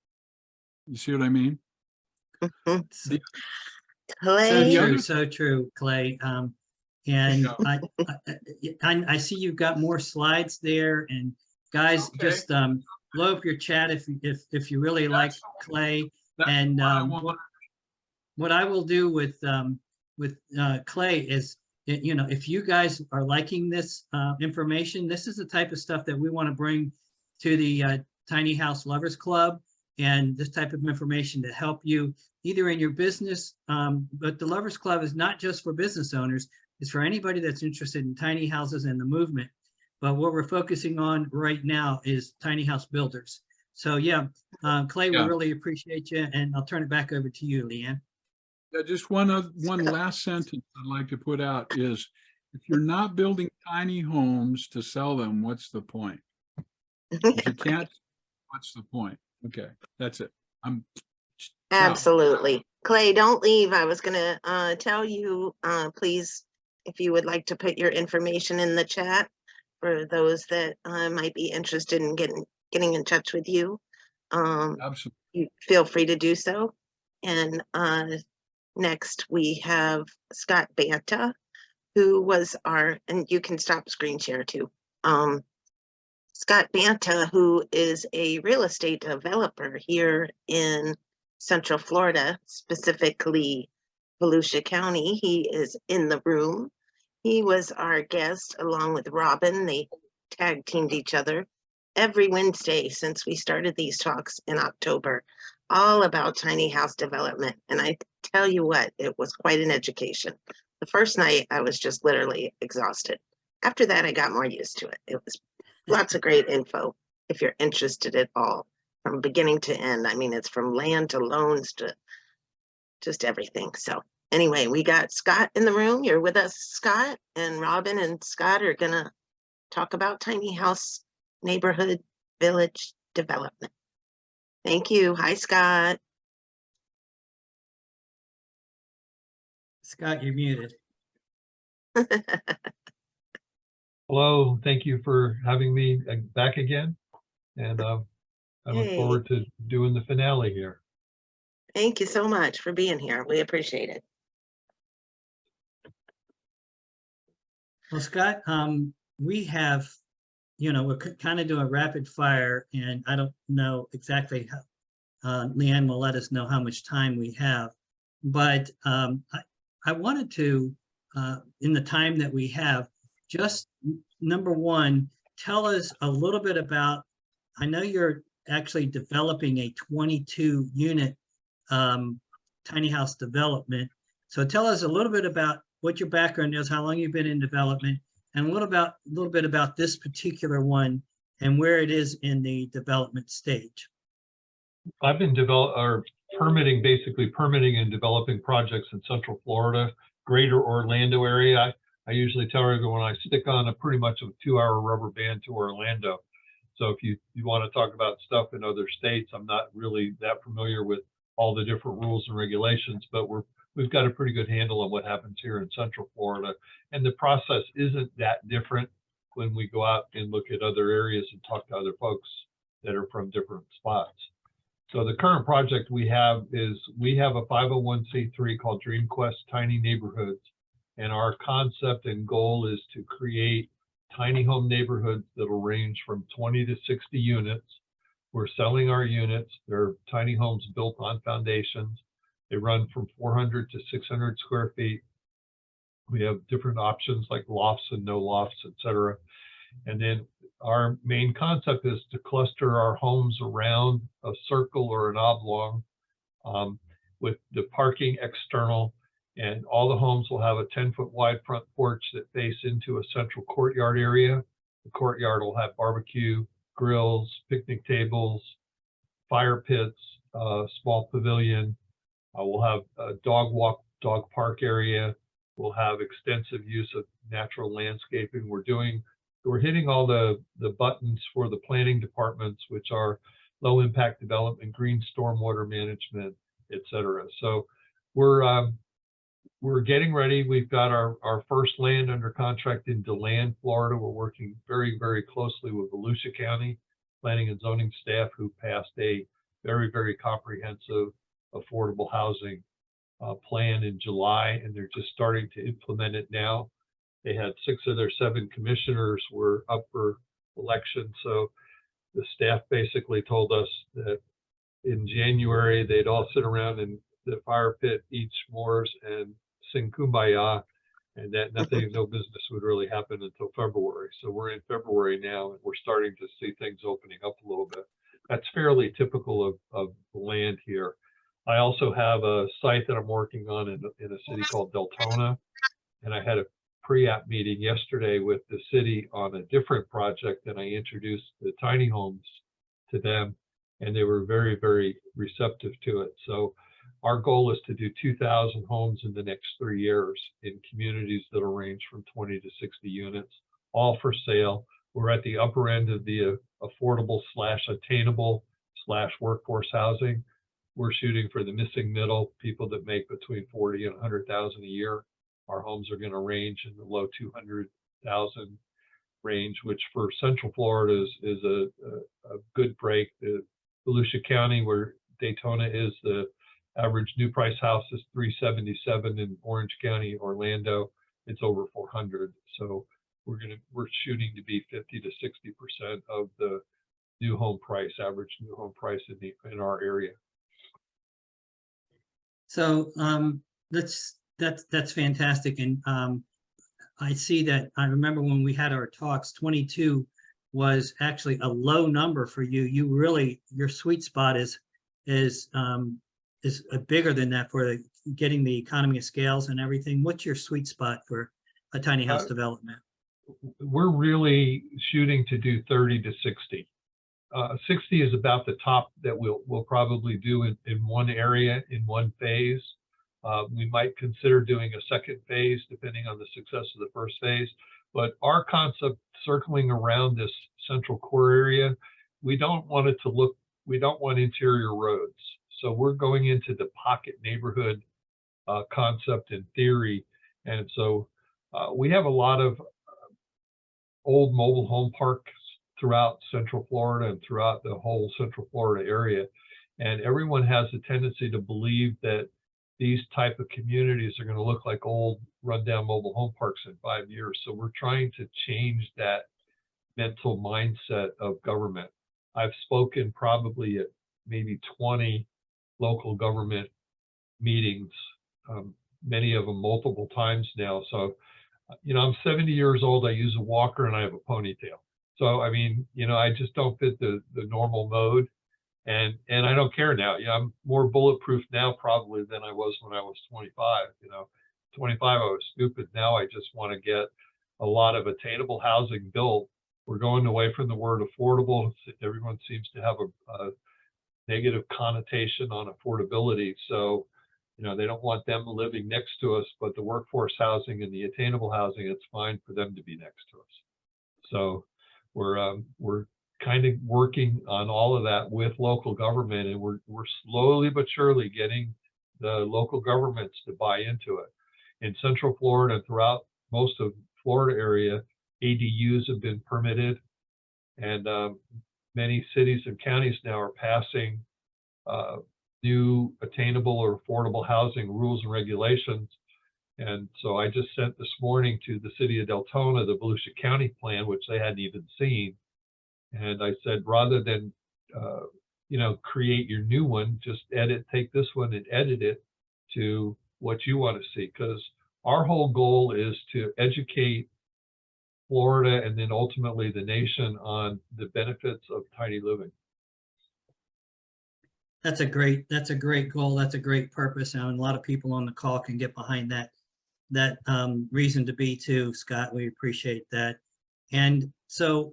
You see what I mean? Clay. So true, Clay. And I see you've got more slides there. And guys, just blow up your chat if you really like Clay. And what I will do with Clay is, you know, if you guys are liking this information, this is the type of stuff that we want to bring to the Tiny House Lovers Club. and this type of information to help you either in your business. But the Lovers Club is not just for business owners. It's for anybody that's interested in tiny houses and the movement. But what we're focusing on right now is tiny house builders. So yeah, Clay, we Yeah. really appreciate you, and I'll turn it back over to you, Leanne. Yeah, just one last sentence I'd like to put out is, if you're not building tiny homes to sell them, what's the point? If you can't, what's the point? Okay, that's it. I'm. Absolutely. Clay, don't leave. I was gonna tell you, please, if you would like to put your information in the chat for those that might be interested in getting in touch with you. Absolutely. You feel free to do so. And next we have Scott Banta, who was and you can stop screen share too. Scott Banta, who is a real estate developer here in Central Florida, specifically Volusia County. He is in the room. He was our guest along with Robin. They tag teamed each other every Wednesday since we started these talks in October, all about tiny house development. And I tell you what, it was quite an education. The first night I was just literally exhausted. After that, I got more used to it. It was lots of great info if you're interested at all, from beginning to end. I mean, it's from land to loans to just everything. So anyway, we got Scott in the room. You're with us, Scott, and Robin and Scott are gonna talk about tiny house neighborhood village development. Thank you. Hi, Scott. Scott, you're muted. Hello, thank you for having me back again. And I look Hey. forward to doing the finale here. Thank you so much for being here. We appreciate it. Well, Scott, we have, we're kind of doing rapid fire, and I don't know exactly how, Leanne will let us know how much time we have. But I wanted to, in the time that we have, just number one, tell us a little bit about, I know you're actually developing a 22 unit tiny house development. So tell us a little bit about what your background is, how long you've been in development, and a little bit about this particular one and where it is in the development stage. I've been basically permitting and developing projects in Central Florida, greater Orlando area. I usually tell everyone I stick on pretty much a 2-hour rubber band to Orlando. So if you want to talk about stuff in other states, I'm not really that familiar with all the different rules and regulations, but we've got a pretty good handle on what happens here in Central Florida. And the process isn't that different when we go out and look at other areas and talk to other folks that are from different spots. So the current project we have a 501c3 called DreamQuest Tiny Neighborhoods. And our concept and goal is to create tiny home neighborhoods that'll range from 20 to 60 units. We're selling our units. They're tiny homes built on foundations. They run from 400 to 600 square feet. We have different options like lofts and no lofts, et cetera. And then our main concept is to cluster our homes around a circle or an oblong with the parking external. And all the homes will have a 10-foot wide front porch that face into a central courtyard area. The courtyard will have barbecue, grills, picnic tables, fire pits, small pavilion. We'll have a dog park area. We'll have extensive use of natural landscaping. We're hitting all the buttons for the planning departments, which are low impact development, green stormwater management, et cetera. So we're getting ready. We've got our first land under contract in DeLand, Florida. We're working very, very closely with Volusia County planning and zoning staff, who passed a very, very comprehensive affordable housing plan in July, and they're just starting to implement it now. They had 6 of their 7 commissioners were up for election. So the staff basically told us that in January, they'd all sit around in the fire pit, eat s'mores, and sing Kumbaya, and that no business would really happen until February. So we're in February now, and we're starting to see things opening up a little bit. That's fairly typical of the land here. I also have a site that I'm working on in a city called Deltona. And I had a pre-app meeting yesterday with the city on a different project, and I introduced the tiny homes to them, and they were very, very receptive to it. So our goal is to do 2,000 homes in the next 3 years in communities that'll range from 20 to 60 units, all for sale. We're at the upper end of the affordable / attainable / workforce housing. We're shooting for the missing middle, people that make between 40 and 100,000 a year. Our homes are going to range in the low 200,000 range, which for Central Florida is a good break. The Volusia County, where Daytona is, the average new price house is $377. In Orange County, Orlando, it's over 400. So we're shooting to be 50 to 60% of the new home price, average new home price in our area. So that's fantastic. And I see that, I remember when we had our talks, 22 was actually a low number for you. You really, your sweet spot is bigger than that for getting the economy of scales and everything. What's your sweet spot for a tiny house development? We're really shooting to do 30 to 60. 60 is about the top that we'll probably do in one area in one phase. We might consider doing a second phase depending on the success of the first phase. But our concept circling around this central core area, we don't want it to look, we don't want interior roads. So we're going into the pocket neighborhood concept in theory. And so we have a lot of old mobile home parks throughout Central Florida and throughout the whole Central Florida area. And everyone has a tendency to believe that these type of communities are going to look like old rundown mobile home parks in 5 years. So we're trying to change that mental mindset of government. I've spoken probably at maybe 20 local government meetings, many of them multiple times now. So, you know, I'm 70 years old, I use a walker and I have a ponytail. So, I mean, you know, I just don't fit the normal mode. And I don't care now. You know, I'm more bulletproof now probably than I was when I was 25. You know, 25 I was stupid. Now I just want to get a lot of attainable housing built. We're going away from the word affordable. Everyone seems to have a negative connotation on affordability. So, you know, they don't want them living next to us, but the workforce housing and the attainable housing, it's fine for them to be next to us. So we're kind of working on all of that with local government, and we're slowly but surely getting the local governments to buy into it. In Central Florida and throughout most of Florida area, ADUs have been permitted, and many cities and counties now are passing new attainable or affordable housing rules and regulations. And so I just sent this morning to the city of Deltona the Volusia County plan, which they hadn't even seen. And I said, rather than, you know, create your new one, just take this one and edit it to what you want to see. Because our whole goal is to educate Florida and then ultimately the nation on the benefits of tiny living. That's a great goal. That's a great purpose. And a lot of people on the call can get behind that reason to be too, Scott. We appreciate that. And so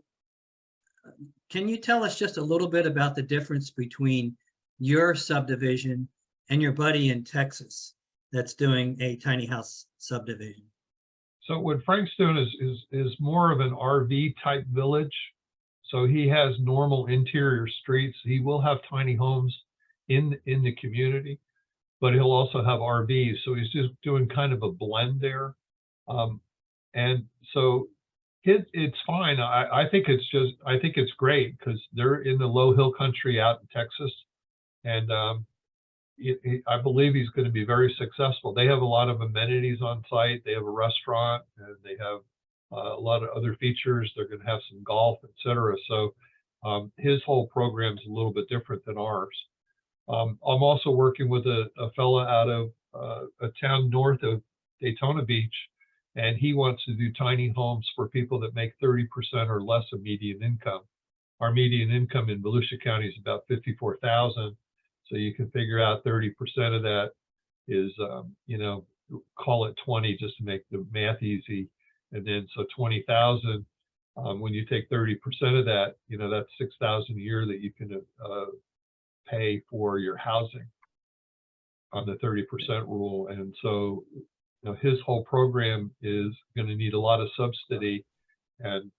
can you tell us just a little bit about the difference between your subdivision and your buddy in Texas that's doing a tiny house subdivision? So what Frank's doing is more of an RV type village. So he has normal interior streets. He will have tiny homes in the community, but he'll also have RVs. So he's just doing kind of a blend there. And so it's fine. I think it's great because they're in the low hill country out in Texas. And I believe he's going to be very successful. They have a lot of amenities on site. They have a restaurant and they have a lot of other features. They're going to have some golf, etc. So his whole program is a little bit different than ours. I'm also working with a fella out of a town north of Daytona Beach, and he wants to do tiny homes for people that make 30% or less of median income. our median income in Volusia County is about 54,000. So you can figure out 30% of that is, you know, call it 20 just to make the math easy. And then so 20,000, when you take 30% of that, you know, that's 6,000 a year that you can pay for your housing on the 30% rule. And so, you know, his whole program is going to need a lot of subsidy and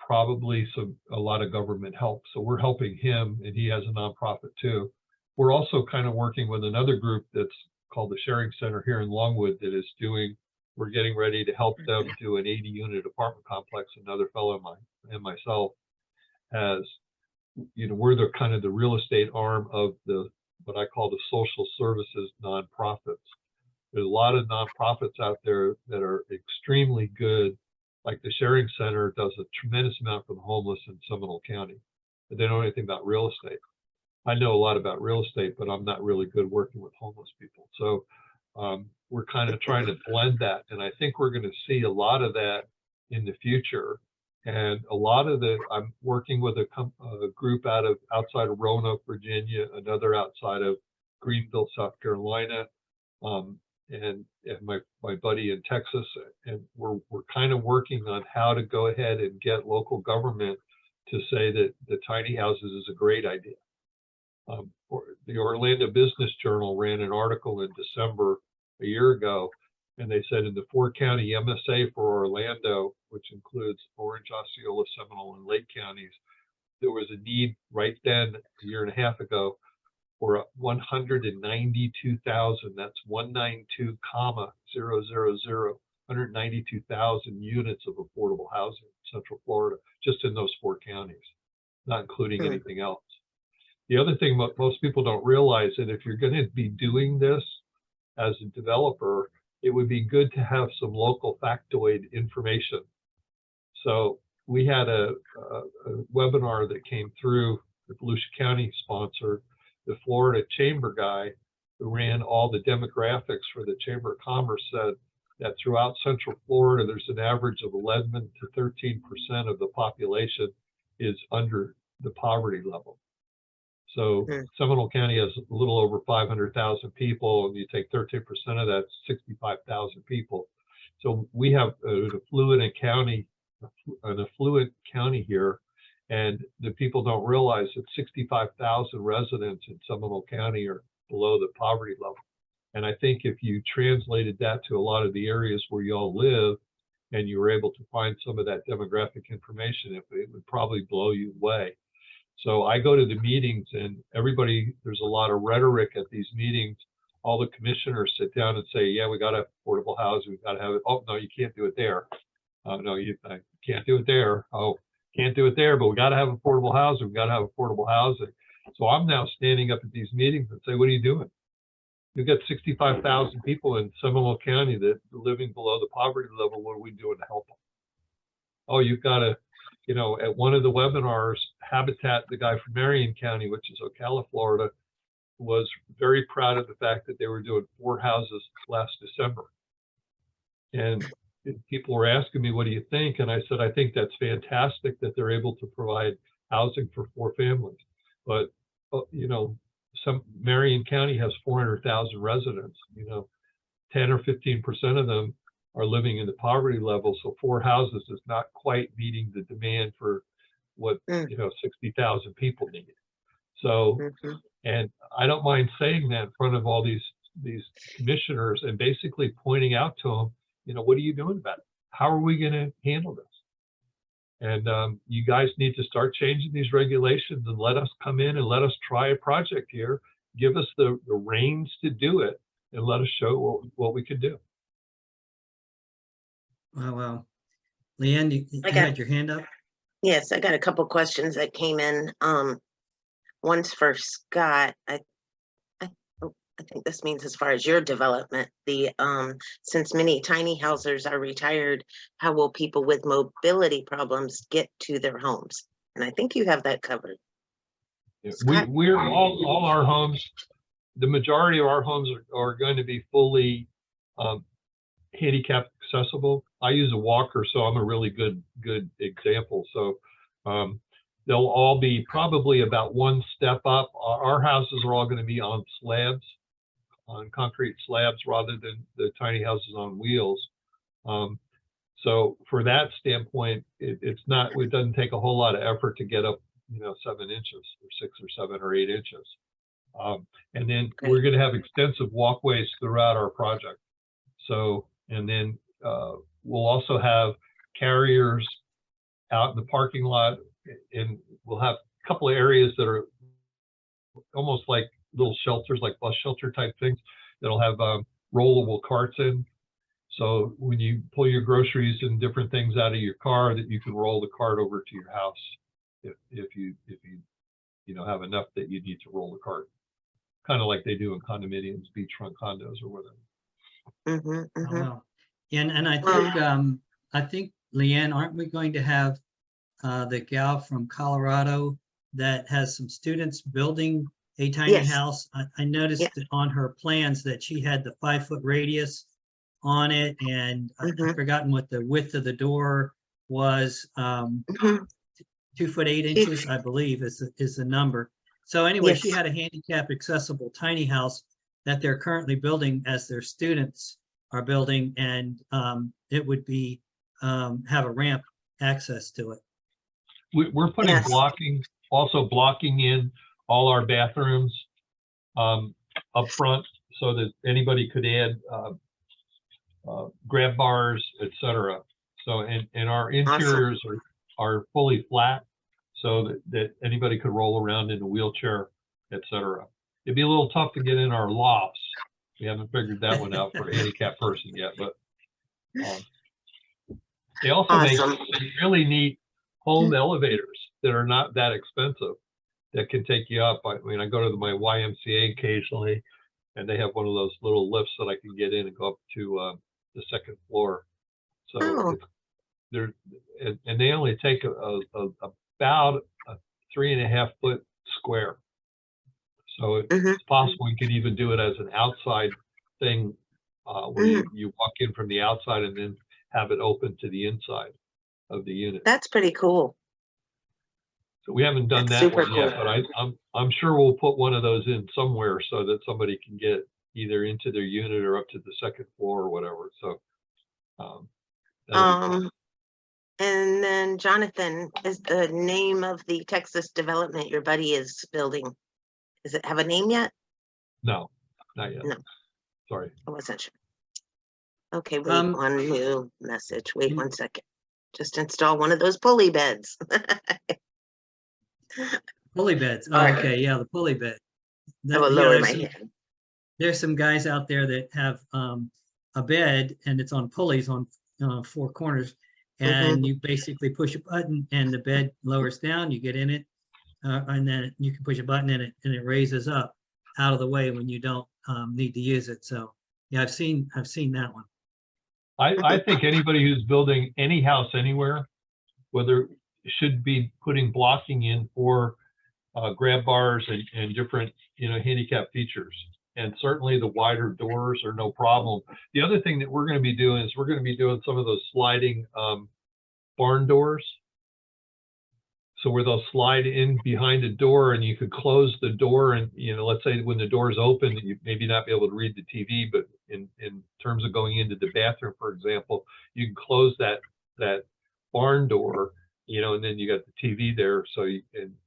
probably a lot of government help. So we're helping him, and he has a nonprofit too. We're also kind of working with another group that's called the Sharing Center here in Longwood that is doing, we're getting ready to help them do an 80-unit apartment complex. Another fellow of mine and myself has, you know, we're the kind of the real estate arm of the, what I call the social services nonprofits. There's a lot of nonprofits out there that are extremely good. Like the Sharing Center does a tremendous amount for the homeless in Seminole County, but they don't know anything about real estate. I know a lot about real estate, but I'm not really good working with homeless people. So we're kind of trying to blend that. And I think we're going to see a lot of that in the future. And a lot of I'm working with a group outside of Roanoke, Virginia, another outside of Greenville, South Carolina, and my buddy in Texas. And we're kind of working on how to go ahead and get local government to say that the tiny houses is a great idea. The Orlando Business Journal ran an article in December a year ago, and they said in the 4-county MSA for Orlando, which includes Orange, Osceola, Seminole, and Lake counties, there was a need right then, a year and a half ago, for 192,000. That's 192, 000, 192,000 units of affordable housing in Central Florida, just in those 4 counties, not including anything else. The other thing most people don't realize that if you're going to be doing this as a developer, it would be good to have some local factoid information. So we had a webinar that came through the Volusia County sponsor. The Florida Chamber guy who ran all the demographics for the Chamber of Commerce said that throughout Central Florida, there's an average of 11 to 13% of the population is under the poverty level. So Seminole County has a little over 500,000 people, and you take 13% of that, 65,000 people. So we have an affluent county here, and the people don't realize that 65,000 residents in Seminole County are below the poverty level. And I think if you translated that to a lot of the areas where you all live, and you were able to find some of that demographic information, it would probably blow you away. So I go to the meetings, and there's a lot of rhetoric at these meetings. All the commissioners sit down and say, yeah, we got to have affordable housing. We got to have it. Oh, no, you can't do it there. No, you can't do it there. Oh, can't do it there, but we got to have affordable housing. We got to have affordable housing. So I'm now standing up at these meetings and say, what are you doing? You've got 65,000 people in Seminole County that are living below the poverty level. What are we doing to help them? Oh, you've got to, you know, at one of the webinars, Habitat, the guy from Marion County, which is Ocala, Florida, was very proud of the fact that they were doing 4 houses last December. And people were asking me, what do you think? And I said, I think that's fantastic that they're able to provide housing for 4 families. But, you know, Marion County has 400,000 residents, you know, 10 or 15% of them are living in the poverty level. So 4 houses is not quite meeting the demand for what, you know, 60,000 people need. So, and I don't mind saying that in front of all these commissioners and basically pointing out to them, you know, what are you doing about it? How are we going to handle this? And you guys need to start changing these regulations and let us come in and let us try a project here. Give us the reins to do it and let us show what we can do. Well, Leanne, you had your hand up? Yes, I got a couple questions that came in. One's for Scott. I think this means as far as your development, since many tiny housers are retired, how will people with mobility problems get to their homes? And I think you have that covered. Yeah, we're all our homes, the majority of our homes are going to be fully handicap accessible. I use a walker, so I'm a really good example. So They'll all be probably about one step up. Our houses are all going to be on slabs, on concrete slabs, rather than the tiny houses on wheels. So for that standpoint, it doesn't take a whole lot of effort to get up, 7 inches or 6 or 7 or 8 inches. And then we're going to have extensive walkways throughout our project. So, and then we'll also have carriers out in the parking lot, and we'll have a couple of areas that are almost like little shelters, like bus shelter type things, that'll have rollable carts in. So when you pull your groceries and different things out of your car, that you can roll the cart over to your house if you have enough that you need to roll the cart, kind of like they do in condominiums, beachfront condos or whatever. Oh, wow. And I think Leanne, aren't we going to have the gal from Colorado that has some students building a tiny house? I noticed that on her plans that she had the 5-foot radius on it, and I've forgotten what the width of the door was. 2 foot 8 inches, I believe, is the number. So anyway, she had a handicap accessible tiny house that they're currently building as their students are building, and it would be have a ramp access to it. We're putting blocking in all our bathrooms up front, so that anybody could add grab bars, etc. So, and our interiors are fully flat, so that anybody could roll around in a wheelchair, etc. It'd be a little tough to get in our lofts. We haven't figured that one out for a handicapped person yet, but they also make really neat home elevators that are not that expensive, that can take you up. I mean, I go to my YMCA occasionally, and they have one of those little lifts that I can get in and go up to the second floor. So and they only take about a 3.5 foot square. So it's possible you could even do it as an outside thing, where you walk in from the outside and then have it open to the inside of the unit. That's pretty cool. So we haven't done that one yet, but I'm sure we'll put one of those in somewhere so that somebody can get either into their unit or up to the second floor or whatever. So and then Jonathan, is the name of the Texas development your buddy is building, does it have a name yet? No, not yet. No. Sorry. I wasn't sure. Okay, wait, one new message. Wait 1 second. Just install one of those pulley beds. Pulley beds. Oh, okay, yeah, the pulley bed. I will lower my head. There's some guys out there that have a bed, and it's on pulleys on 4 corners, and you basically push a button and the bed lowers down, you get in it, and then you can push a button in it and it raises up out of the way when you don't need to use it. So yeah, I've seen that one. I think anybody who's building any house anywhere, whether should be putting blocking in for grab bars and different handicap features. And certainly the wider doors are no problem. The other thing that we're going to be doing is we're going to be doing some of those sliding barn doors. So where they'll slide in behind a door and you could close the door, and let's say when the door is open, you maybe not be able to read the TV, but in terms of going into the bathroom, for example, you can close that barn door, and then you got the TV there. So if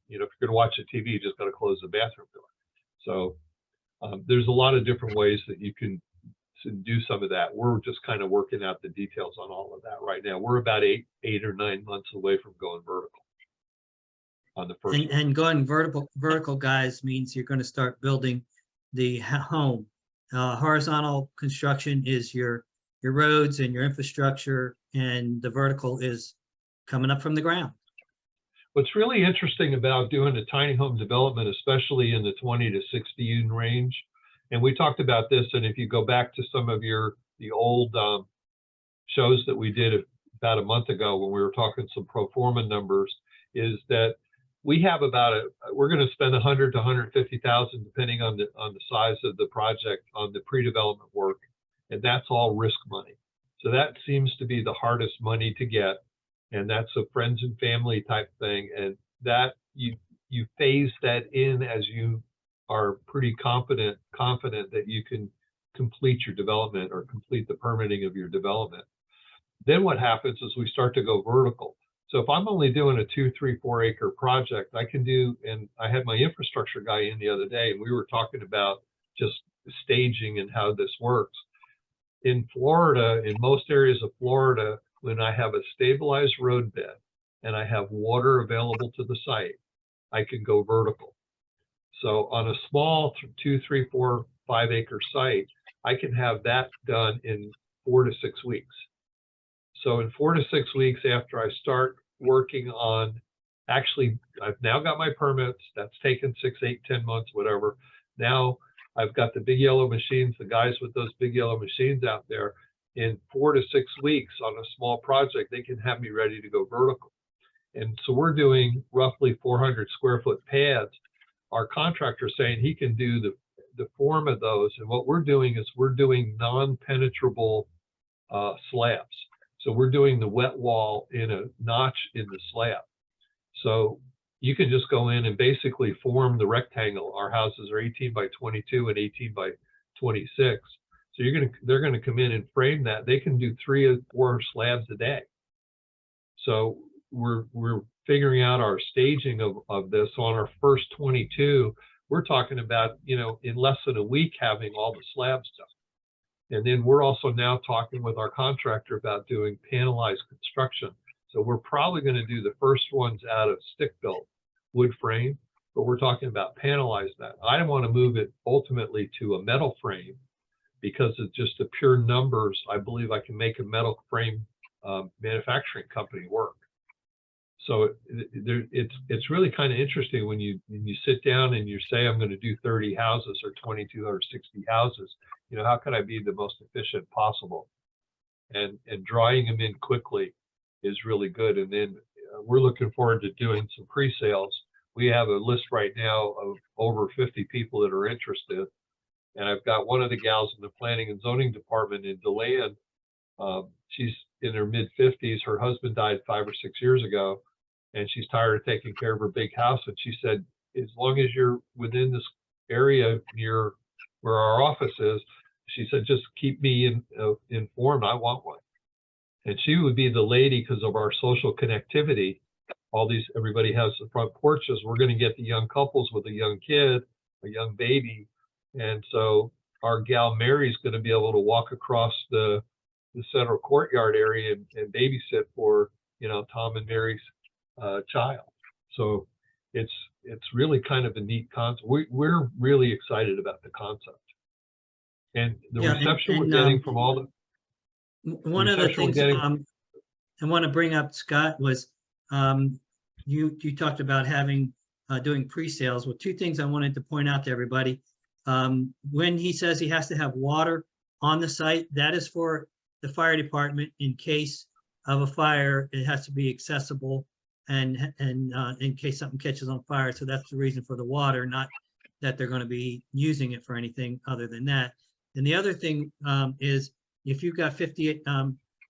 you're going to watch the TV, you just got to close the bathroom door. So there's a lot of different ways that you can do some of that. We're just kind of working out the details on all of that right now. We're about eight or 9 months away from going vertical on the first. And going vertical, guys, means you're going to start building the home. Horizontal construction is your roads and your infrastructure, and the vertical is coming up from the ground. What's really interesting about doing a tiny home development, especially in the 20 to 60 unit range, and we talked about this, and if you go back to some of the old shows that we did about a month ago when we were talking some pro forma numbers, is that we have we're going to spend 100 to 150,000 depending on the size of the project on the pre-development work, and that's all risk money. So that seems to be the hardest money to get. And that's a friends and family type thing. And that you phase that in as you are pretty confident that you can complete your development or complete the permitting of your development. Then what happens is we start to go vertical. So if I'm only doing a 2, 3, 4 acre project, I can do, and I had my infrastructure guy in the other day, and we were talking about just staging and how this works. In Florida, in most areas of Florida, when I have a stabilized road bed and I have water available to the site, I can go vertical. So on a small 2, 3, 4, 5 acre site, I can have that done in 4 to 6 weeks. So in 4 to 6 weeks after I start working on, actually, I've now got my permits. That's taken 6, 8, 10 months, whatever. Now I've got the big yellow machines, the guys with those big yellow machines out there. In 4 to 6 weeks on a small project, they can have me ready to go vertical. And so we're doing roughly 400 square foot pads. Our contractor saying he can do the form of those. And what we're doing is we're doing non-penetrable slabs. So we're doing the wet wall in a notch in the slab. So you can just go in and basically form the rectangle. Our houses are 18 by 22 and 18 by 26. So they're gonna come in and frame that. They can do 3 or 4 slabs a day. So we're figuring out our staging of this. So on our first 22, we're talking about, in less than a week having all the slabs done. And then we're also now talking with our contractor about doing panelized construction. So we're probably going to do the first ones out of stick-built wood frame, but we're talking about panelize that. I don't want to move it ultimately to a metal frame because it's just the pure numbers. I believe I can make a metal frame manufacturing company work. So it's really kind of interesting when you sit down and you say, I'm going to do 30 houses or 22 or 60 houses. How can I be the most efficient possible? And drawing them in quickly is really good. And then we're looking forward to doing some pre-sales. We have a list right now of over 50 people that are interested. And I've got one of the gals in the planning and zoning department in DeLand. She's in her mid-50s. Her husband died 5 or 6 years ago. And she's tired of taking care of her big house. And she said, as long as you're within this area near where our office is, she said, just keep me informed. I want one. And she would be the lady because of our social connectivity. Everybody has the front porches. We're going to get the young couples with a young kid, a young baby. And so our gal Mary's going to be able to walk across the central courtyard area and babysit for, Tom and Mary's child. So it's really kind of a neat concept. We're really excited about the concept. And the reception we're getting from all the one of the things I want to bring up, Scott, was you talked about doing pre-sales. Well, 2 things I wanted to point out to everybody. When he says he has to have water on the site, that is for the fire department. In case of a fire, it has to be accessible and in case something catches on fire. So that's the reason for the water, not that they're going to be using it for anything other than that. And the other thing is, if you've got 58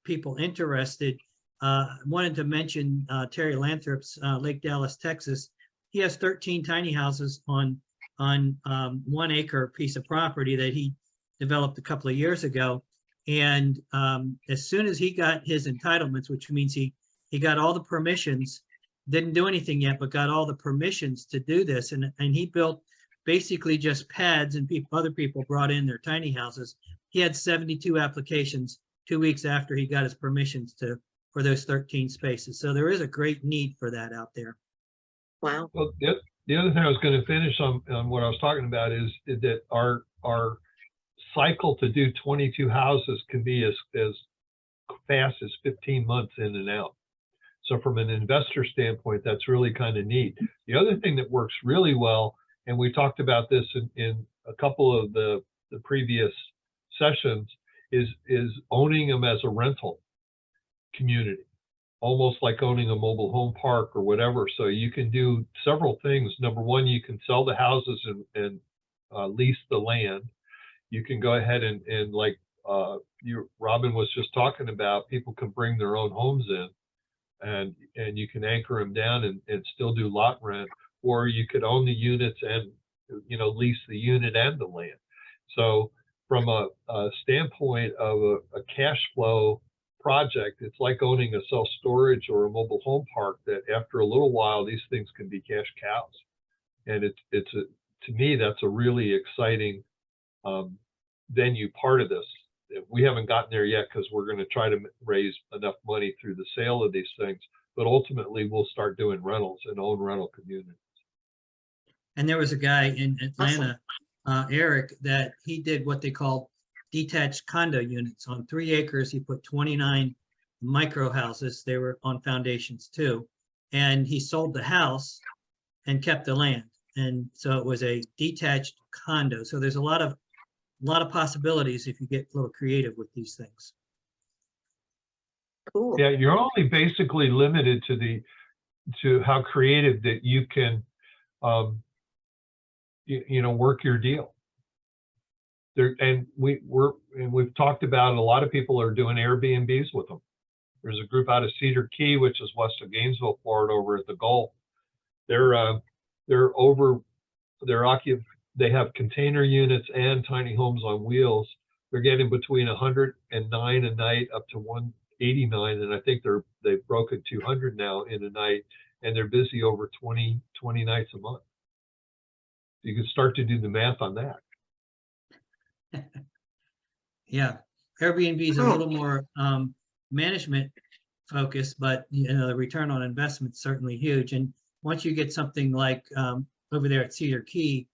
people interested, I wanted to mention Terry Lanthrop's Lake Dallas, Texas. He has 13 tiny houses on 1 acre piece of property that he developed a couple of years ago. And as soon as he got his entitlements, which means he got all the permissions, didn't do anything yet, but got all the permissions to do this. And he built basically just pads, and other people brought in their tiny houses. He had 72 applications 2 weeks after he got his permissions for those 13 spaces. So there is a great need for that out there. Wow. Well, the other thing I was going to finish on what I was talking about is that our cycle to do 22 houses can be as fast as 15 months in and out. So from an investor standpoint, that's really kind of neat. The other thing that works really well, and we talked about this in a couple of the previous sessions, is owning them as a rental community, almost like owning a mobile home park or whatever. So you can do several things. Number one, you can sell the houses and lease the land. You can go ahead and like Robin was just talking about, people can bring their own homes in. and you can anchor them down and still do lot rent, or you could own the units and, you know, lease the unit and the land. So from a standpoint of a cash flow project, it's like owning a self-storage or a mobile home park, that after a little while, these things can be cash cows. And to me, that's a really exciting venue part of this. We haven't gotten there yet because we're going to try to raise enough money through the sale of these things, but ultimately we'll start doing rentals and own rental communities. And there was a guy in Atlanta, Eric, that he did what they call detached condo units. On 3 acres, he put 29 micro houses. They were on foundations too. And he sold the house and kept the land. And so it was a detached condo. So there's a lot of possibilities if you get a little creative with these things. Cool. Yeah, you're only basically limited to how creative that you can, you know, work your deal. There, and we've talked about it, a lot of people are doing Airbnbs with them. There's a group out of Cedar Key, which is west of Gainesville, Florida, over at the Gulf. They have container units and tiny homes on wheels. They're getting between 109 a night up to 189, and I think they've broken 200 now in a night, and they're busy over 20 nights a month. You can start to do the math on that. Yeah, Airbnb is a little more management focused, but you know, the return on investment is certainly huge. And once you get something like over there at Cedar Key,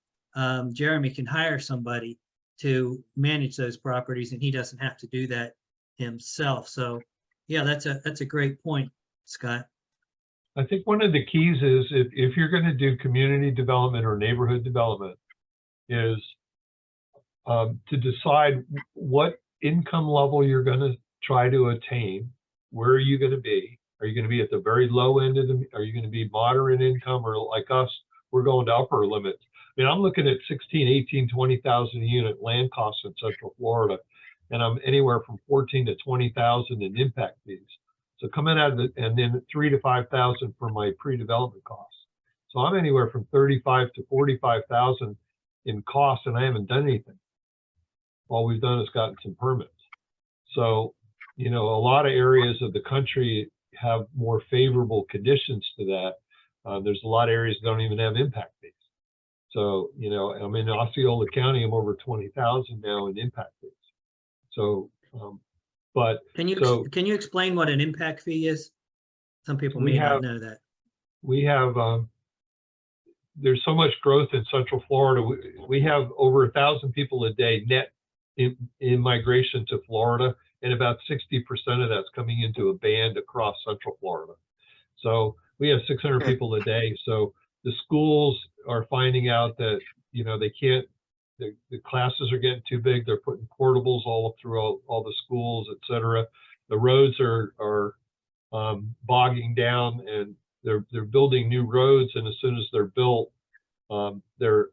Jeremy can hire somebody to manage those properties, and he doesn't have to do that himself. So yeah, that's a great point, Scott. I think one of the keys is if you're going to do community development or neighborhood development is to decide what income level you're going to try to attain. Where are you going to be? Are you going to be at the very low end of are you going to be moderate income, or like us, we're going to upper limits? I mean, I'm looking at 16, 18, 20,000 a unit land costs in Central Florida, and I'm anywhere from 14 to 20,000 in impact fees. So coming out of and then 3 to 5,000 for my pre-development costs. So I'm anywhere from 35 to 45,000 in costs, and I haven't done anything. All we've done is gotten some permits. So, you know, a lot of areas of the country have more favorable conditions to that. There's a lot of areas that don't even have impact fees. So, you know, I'm in Osceola County, I'm over 20,000 now in impact fees. So, but can you explain what an impact fee is? Some people may not know that. We have there's so much growth in Central Florida. We have over 1,000 people a day net in migration to Florida, and about 60% of that's coming into a band across Central Florida. So we have 600 people a day. So the schools are finding out that, you know, they can't, the classes are getting too big. They're putting portables all through all the schools, et cetera. The roads are bogging down, and they're building new roads. And as soon as they're built, they're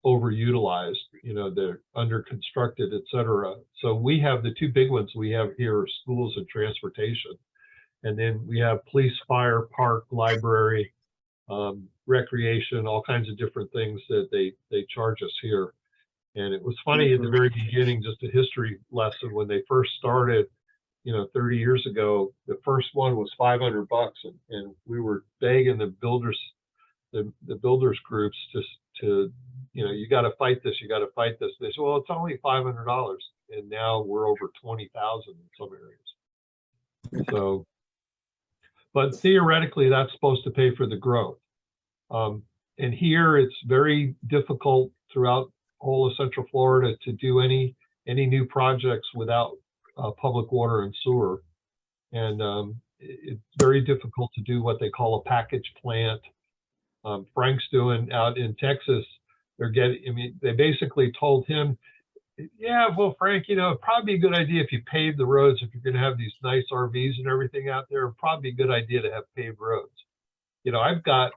overutilized, you know, they're under constructed, et cetera. So we have the two big ones we have here are schools and transportation. And then we have police, fire, park, library, recreation, all kinds of different things that they charge us here. And it was funny at the very beginning, just a history lesson, when they first started, you know, 30 years ago, the first one was $500, and we were begging the builders groups just to, you know, you got to fight this, you got to fight this. They said, well, it's only $500, and now we're over 20,000 in some areas. So, but theoretically, that's supposed to pay for the growth. And here, it's very difficult throughout all of Central Florida to do any new projects without public water and sewer. And it's very difficult to do what they call a package plant. Frank's doing out in Texas. They basically told him, yeah, well, Frank, you know, it'd probably be a good idea if you pave the roads. If you're going to have these nice RVs and everything out there, it'd probably be a good idea to have paved roads. You know, I've got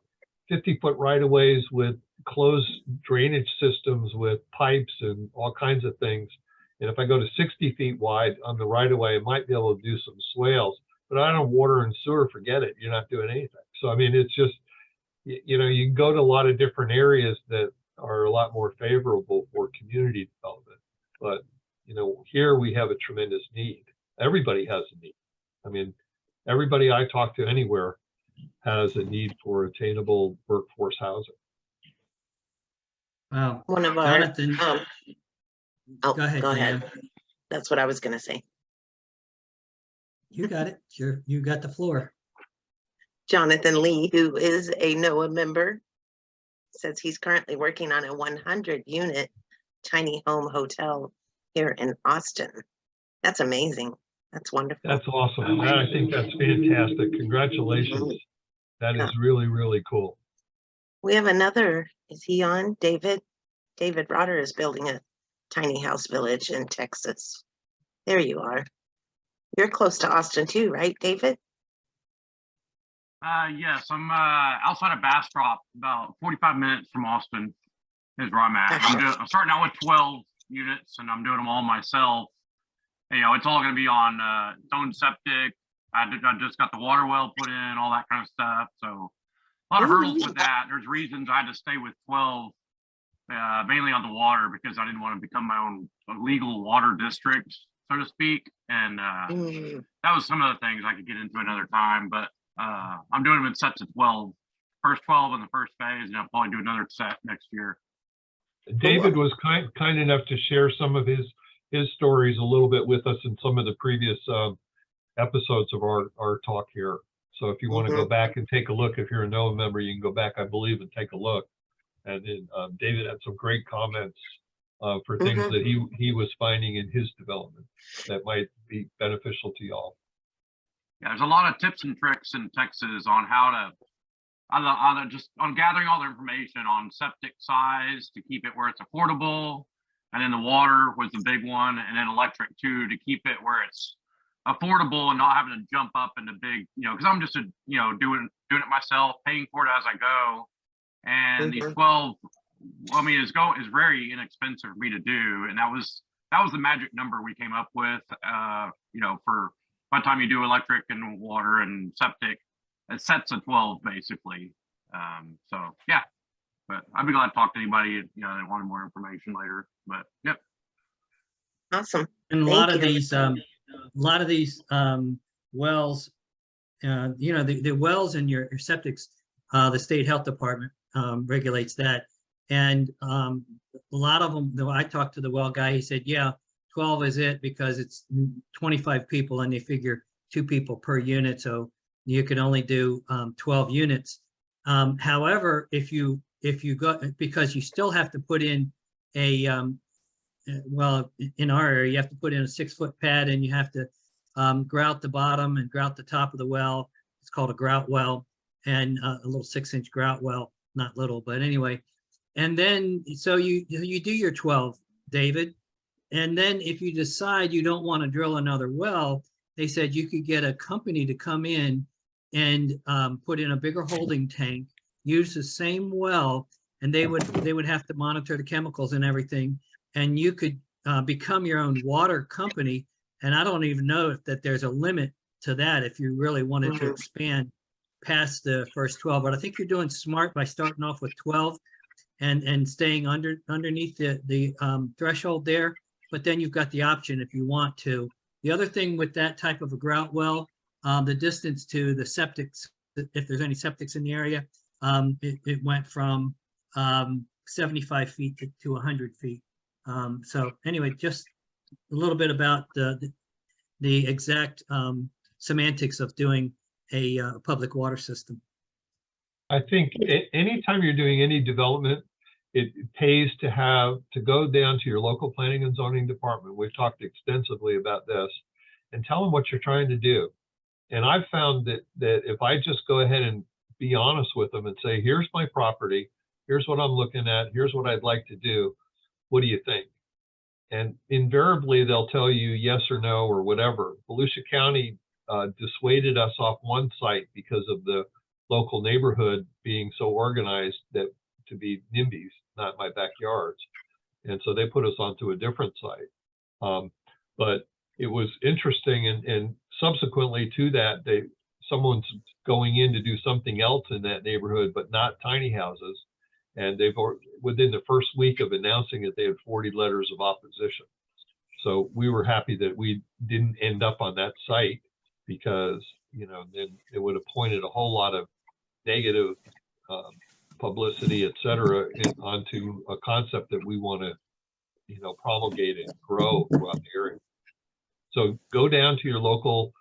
50-foot right-of-ways with closed drainage systems with pipes and all kinds of things. And if I go to 60 feet wide on the right-of-way, I might be able to do some swales, but I don't water and sewer, forget it. You're not doing anything. So, I mean, it's just, you know, you can go to a lot of different areas that are a lot more favorable for community development. But, you know, here we have a tremendous need. Everybody has a need. I mean, everybody I talk to anywhere has a need for attainable workforce housing. Wow. One of our, Jonathan, oh, go ahead, Diane. That's what I was gonna say. You got it. Sure, you got the floor. Jonathan Lee, who is a NOAA member, says he's currently working on a 100-unit tiny home hotel here in Austin. That's amazing. That's wonderful. That's awesome. I think that's fantastic. Congratulations. That is really, really cool. We have another, is he on? David? David Rotter is building a tiny house village in Texas. There you are. You're close to Austin too, right, David? Yes, I'm outside of Bastrop, about 45 minutes from Austin is where I'm at. I'm starting out with 12 units and I'm doing them all myself. You know, it's all going to be on stone septic. I just got the water well put in, all that kind of stuff. So a lot of hurdles with that. There's reasons I had to stay with 12, mainly on the water, because I didn't want to become my own legal water district, so to speak. And that was some of the things I could get into another time. But I'm doing them in sets of 12. First 12 in the first phase, and I'll probably do another set next year. David was kind enough to share some of his stories a little bit with us in some of the previous episodes of our talk here. So if you want to go back and take a look, if you're a NOAA member, you can go back, I believe, and take a look. And then David had some great comments for things that he was finding in his development that might be beneficial to y'all. Yeah, there's a lot of tips and tricks in Texas on how to, on gathering all the information on septic size to keep it where it's affordable. And then the water was the big one, and then electric too, to keep it where it's affordable and not having to jump up into big, you know, because I'm just doing it myself, paying for it as I go. And these 12, I mean, is very inexpensive for me to do, and that was the magic number we came up with. You know, for by the time you do electric and water and septic, it sets of 12 basically. So yeah. But I'd be glad to talk to anybody, you know, that wanted more information later. But yep. Awesome. And a lot of these wells, you know, the wells in your septics, the state health department regulates that. And a lot of them, though, I talked to the well guy, he said, yeah, 12 is it because it's 25 people and they figure 2 people per unit. So you can only do 12 units. However, if you go, because you still have to put in a, well, in our area, you have to put in a 6-foot pad and you have to grout the bottom and grout the top of the well. It's called a grout well, and a little 6-inch grout well, not little, but anyway. And then, so you do your 12, David. And then if you decide you don't want to drill another well, they said you could get a company to come in and put in a bigger holding tank, use the same well, and they would have to monitor the chemicals and everything, and you could become your own water company. And I don't even know if there's a limit to that if you really wanted to expand past the first 12. But I think you're doing smart by starting off with 12 and staying underneath the threshold there. But then you've got the option if you want to. The other thing with that type of a grout well, the distance to the septics, if there's any septics in the area, it went from 75 feet to 100 feet. So anyway, just a little bit about the exact semantics of doing a public water system. I think anytime you're doing any development, it pays to go down to your local planning and zoning department. We've talked extensively about this, and tell them what you're trying to do. And I've found that if I just go ahead and be honest with them and say, here's my property, here's what I'm looking at, here's what I'd like to do, what do you think? And invariably they'll tell you yes or no or whatever. Volusia County dissuaded us off one site because of the local neighborhood being so organized that to be NIMBYs, not my backyards. And so they put us onto a different site. But it was interesting, and subsequently to that, someone's going in to do something else in that neighborhood, but not tiny houses. And within the first week of announcing it, they had 40 letters of opposition. So we were happy that we didn't end up on that site, because, you know, then it would have pointed a whole lot of negative publicity, et cetera, onto a concept that we want to, you know, promulgate and grow throughout the area. So go down to your local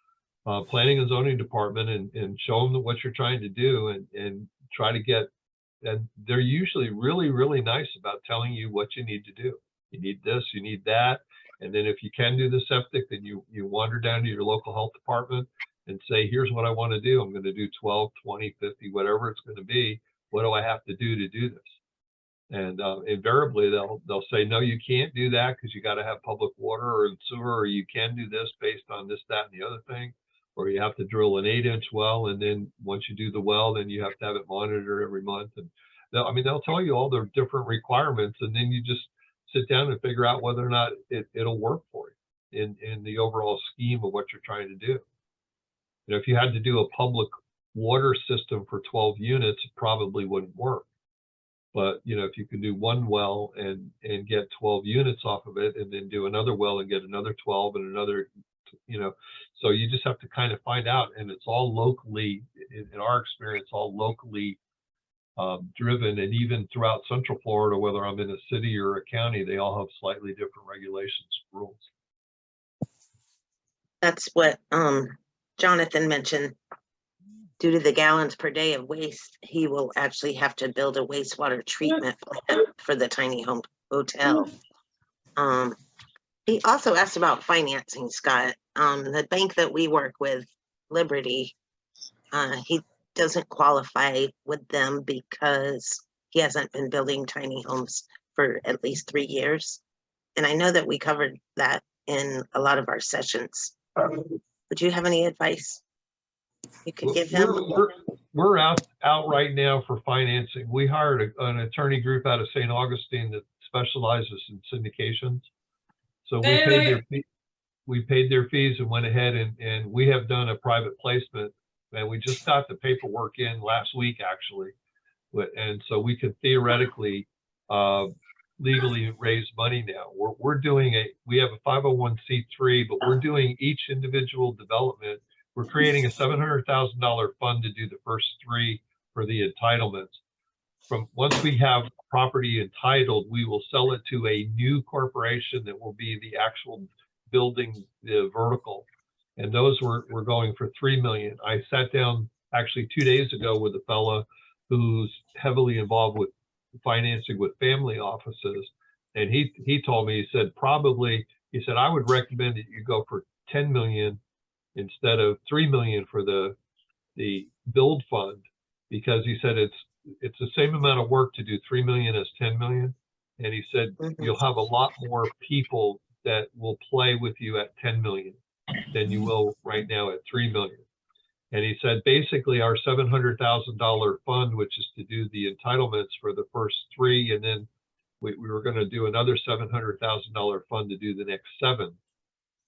planning and zoning department and show them what you're trying to do, and try to get, and they're usually really, really nice about telling you what you need to do. You need this, you need that. And then if you can do the septic, then you wander down to your local health department and say, here's what I want to do. I'm going to do 12, 20, 50, whatever it's going to be. What do I have to do this? And invariably they'll say, no, you can't do that because you got to have public water or sewer, or you can do this based on this, that, and the other thing, or you have to drill an 8-inch well. And then once you do the well, then you have to have it monitored every month. And they'll tell you all the different requirements, and then you just sit down and figure out whether or not it'll work for you in the overall scheme of what you're trying to do. You know, if you had to do a public water system for 12 units, it probably wouldn't work. But, you know, if you can do one well and get 12 units off of it, and then do another well and get another 12 and another, you know, so you just have to kind of find out. And it's all locally, in our experience, all locally driven. And even throughout Central Florida, whether I'm in a city or a county, they all have slightly different regulations, rules. That's what Jonathan mentioned. Due to the gallons per day of waste, he will actually have to build a wastewater treatment plant for the tiny home hotel. He also asked about financing, Scott. The bank that we work with, Liberty, he doesn't qualify with them because he hasn't been building tiny homes for at least 3 years. And I know that we covered that in a lot of our sessions. Would you have any advice you could give him? We're out right now for financing. We hired an attorney group out of St. Augustine that specializes in syndications. So we paid their fees and went ahead and we have done a private placement, and we just got the paperwork in last week, actually. And so we could theoretically legally raise money now. We have a 501c3, but we're doing each individual development. We're creating a $700,000 fund to do the first 3 for the entitlements. Once we have property entitled, we will sell it to a new corporation that will be the actual building, the vertical. And those we're going for $3 million. I sat down actually 2 days ago with a fella who's heavily involved with financing with family offices. And he told me, he said, I would recommend that you go for 10 million instead of 3 million for the build fund, because he said it's the same amount of work to do 3 million as 10 million. And he said, you'll have a lot more people that will play with you at 10 million than you will right now at 3 million. And he said, basically our $700,000 fund, which is to do the entitlements for the first 3, and then we were going to do another $700,000 fund to do the next 7,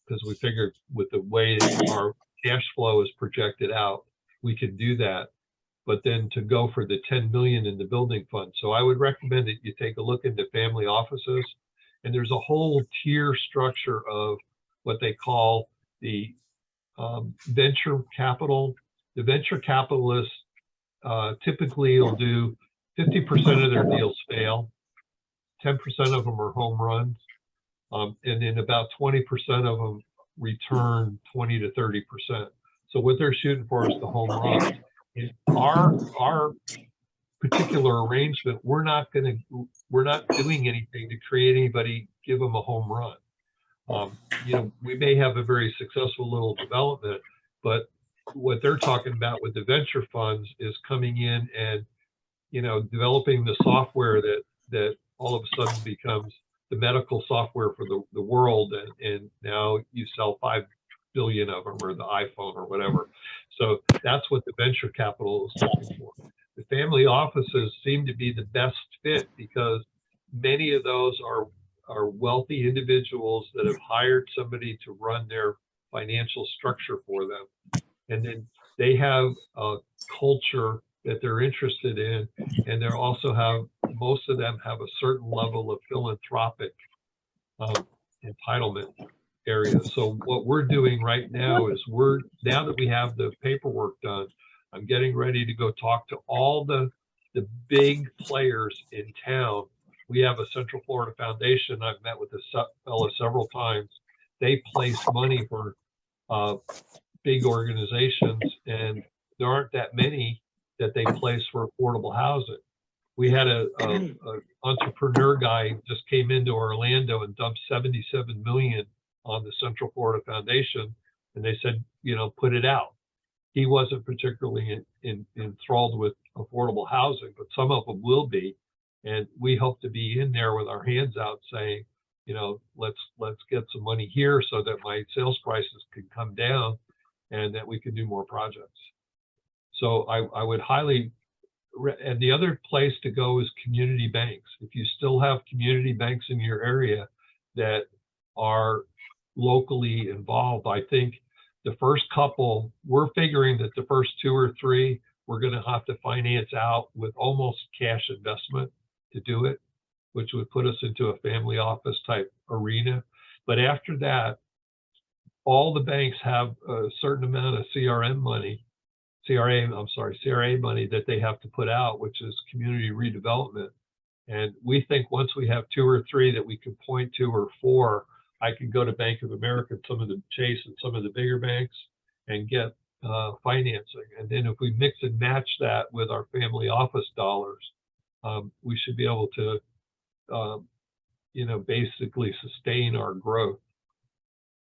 because we figured with the way our cash flow is projected out, we could do that. But then to go for the 10 million in the building fund. So I would recommend that you take a look into family offices, and there's a whole tier structure of what they call the venture capital. The venture capitalists typically will do 50% of their deals fail, 10% of them are home runs, and then about 20% of them return 20 to 30%. So what they're shooting for is the home run. In our particular arrangement, we're not doing anything to create anybody, give them a home run. You know, we may have a very successful little development, but what they're talking about with the venture funds is coming in and, you know, developing the software that all of a sudden becomes the medical software for the world. And now you sell 5 billion of them, or the iPhone or whatever. So that's what the venture capital is looking for. The family offices seem to be the best fit because many of those are are wealthy individuals that have hired somebody to run their financial structure for them. And then they have a culture that they're interested in. And they also have, most of them have a certain level of philanthropic entitlement area. So what we're doing right now is now that we have the paperwork done, I'm getting ready to go talk to all the big players in town. We have a Central Florida Foundation. I've met with this fellow several times. They place money for big organizations, and there aren't that many that they place for affordable housing. We had a entrepreneur guy just came into Orlando and dumped 77 million on the Central Florida Foundation, and they said, you know, put it out. He wasn't particularly enthralled with affordable housing, but some of them will be. And we hope to be in there with our hands out saying, you know, let's get some money here so that my sales prices can come down and that we can do more projects. So I would highly, and the other place to go is community banks. If you still have community banks in your area that are locally involved, I think the first couple, we're figuring that the first 2 or 3, we're going to have to finance out with almost cash investment to do it, which would put us into a family office type arena. But after that, all the banks have a certain amount of CRA money that they have to put out, which is community redevelopment. And we think once we have 2 or 3 that we can point to, or 4, I can go to Bank of America, some of the Chase and some of the bigger banks, and get financing. And then if we mix and match that with our family office dollars, we should be able to, you know, basically sustain our growth.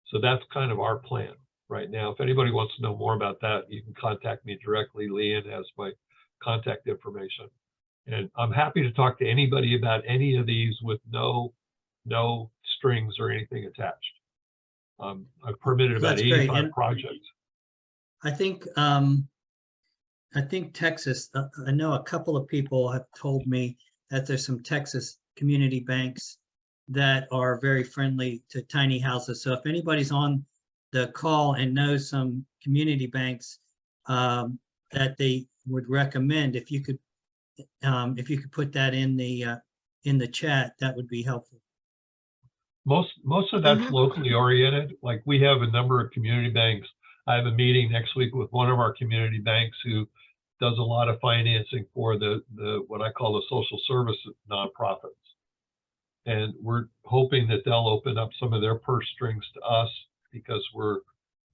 So that's kind of our plan right now. If anybody wants to know more about that, you can contact me directly. Leanne has my contact information. And I'm happy to talk to anybody about any of these with no strings or anything attached. I've permitted about That's great. 85 And projects. I think Texas, I know a couple of people have told me that there's some Texas community banks that are very friendly to tiny houses. So if anybody's on the call and knows some community banks that they would recommend, if you could put that in the chat, that would be helpful. Most of that's locally oriented. Like we have a number of community banks. I have a meeting next week with one of our community banks who does a lot of financing for the what I call the social service nonprofits. And we're hoping that they'll open up some of their purse strings to us because we're,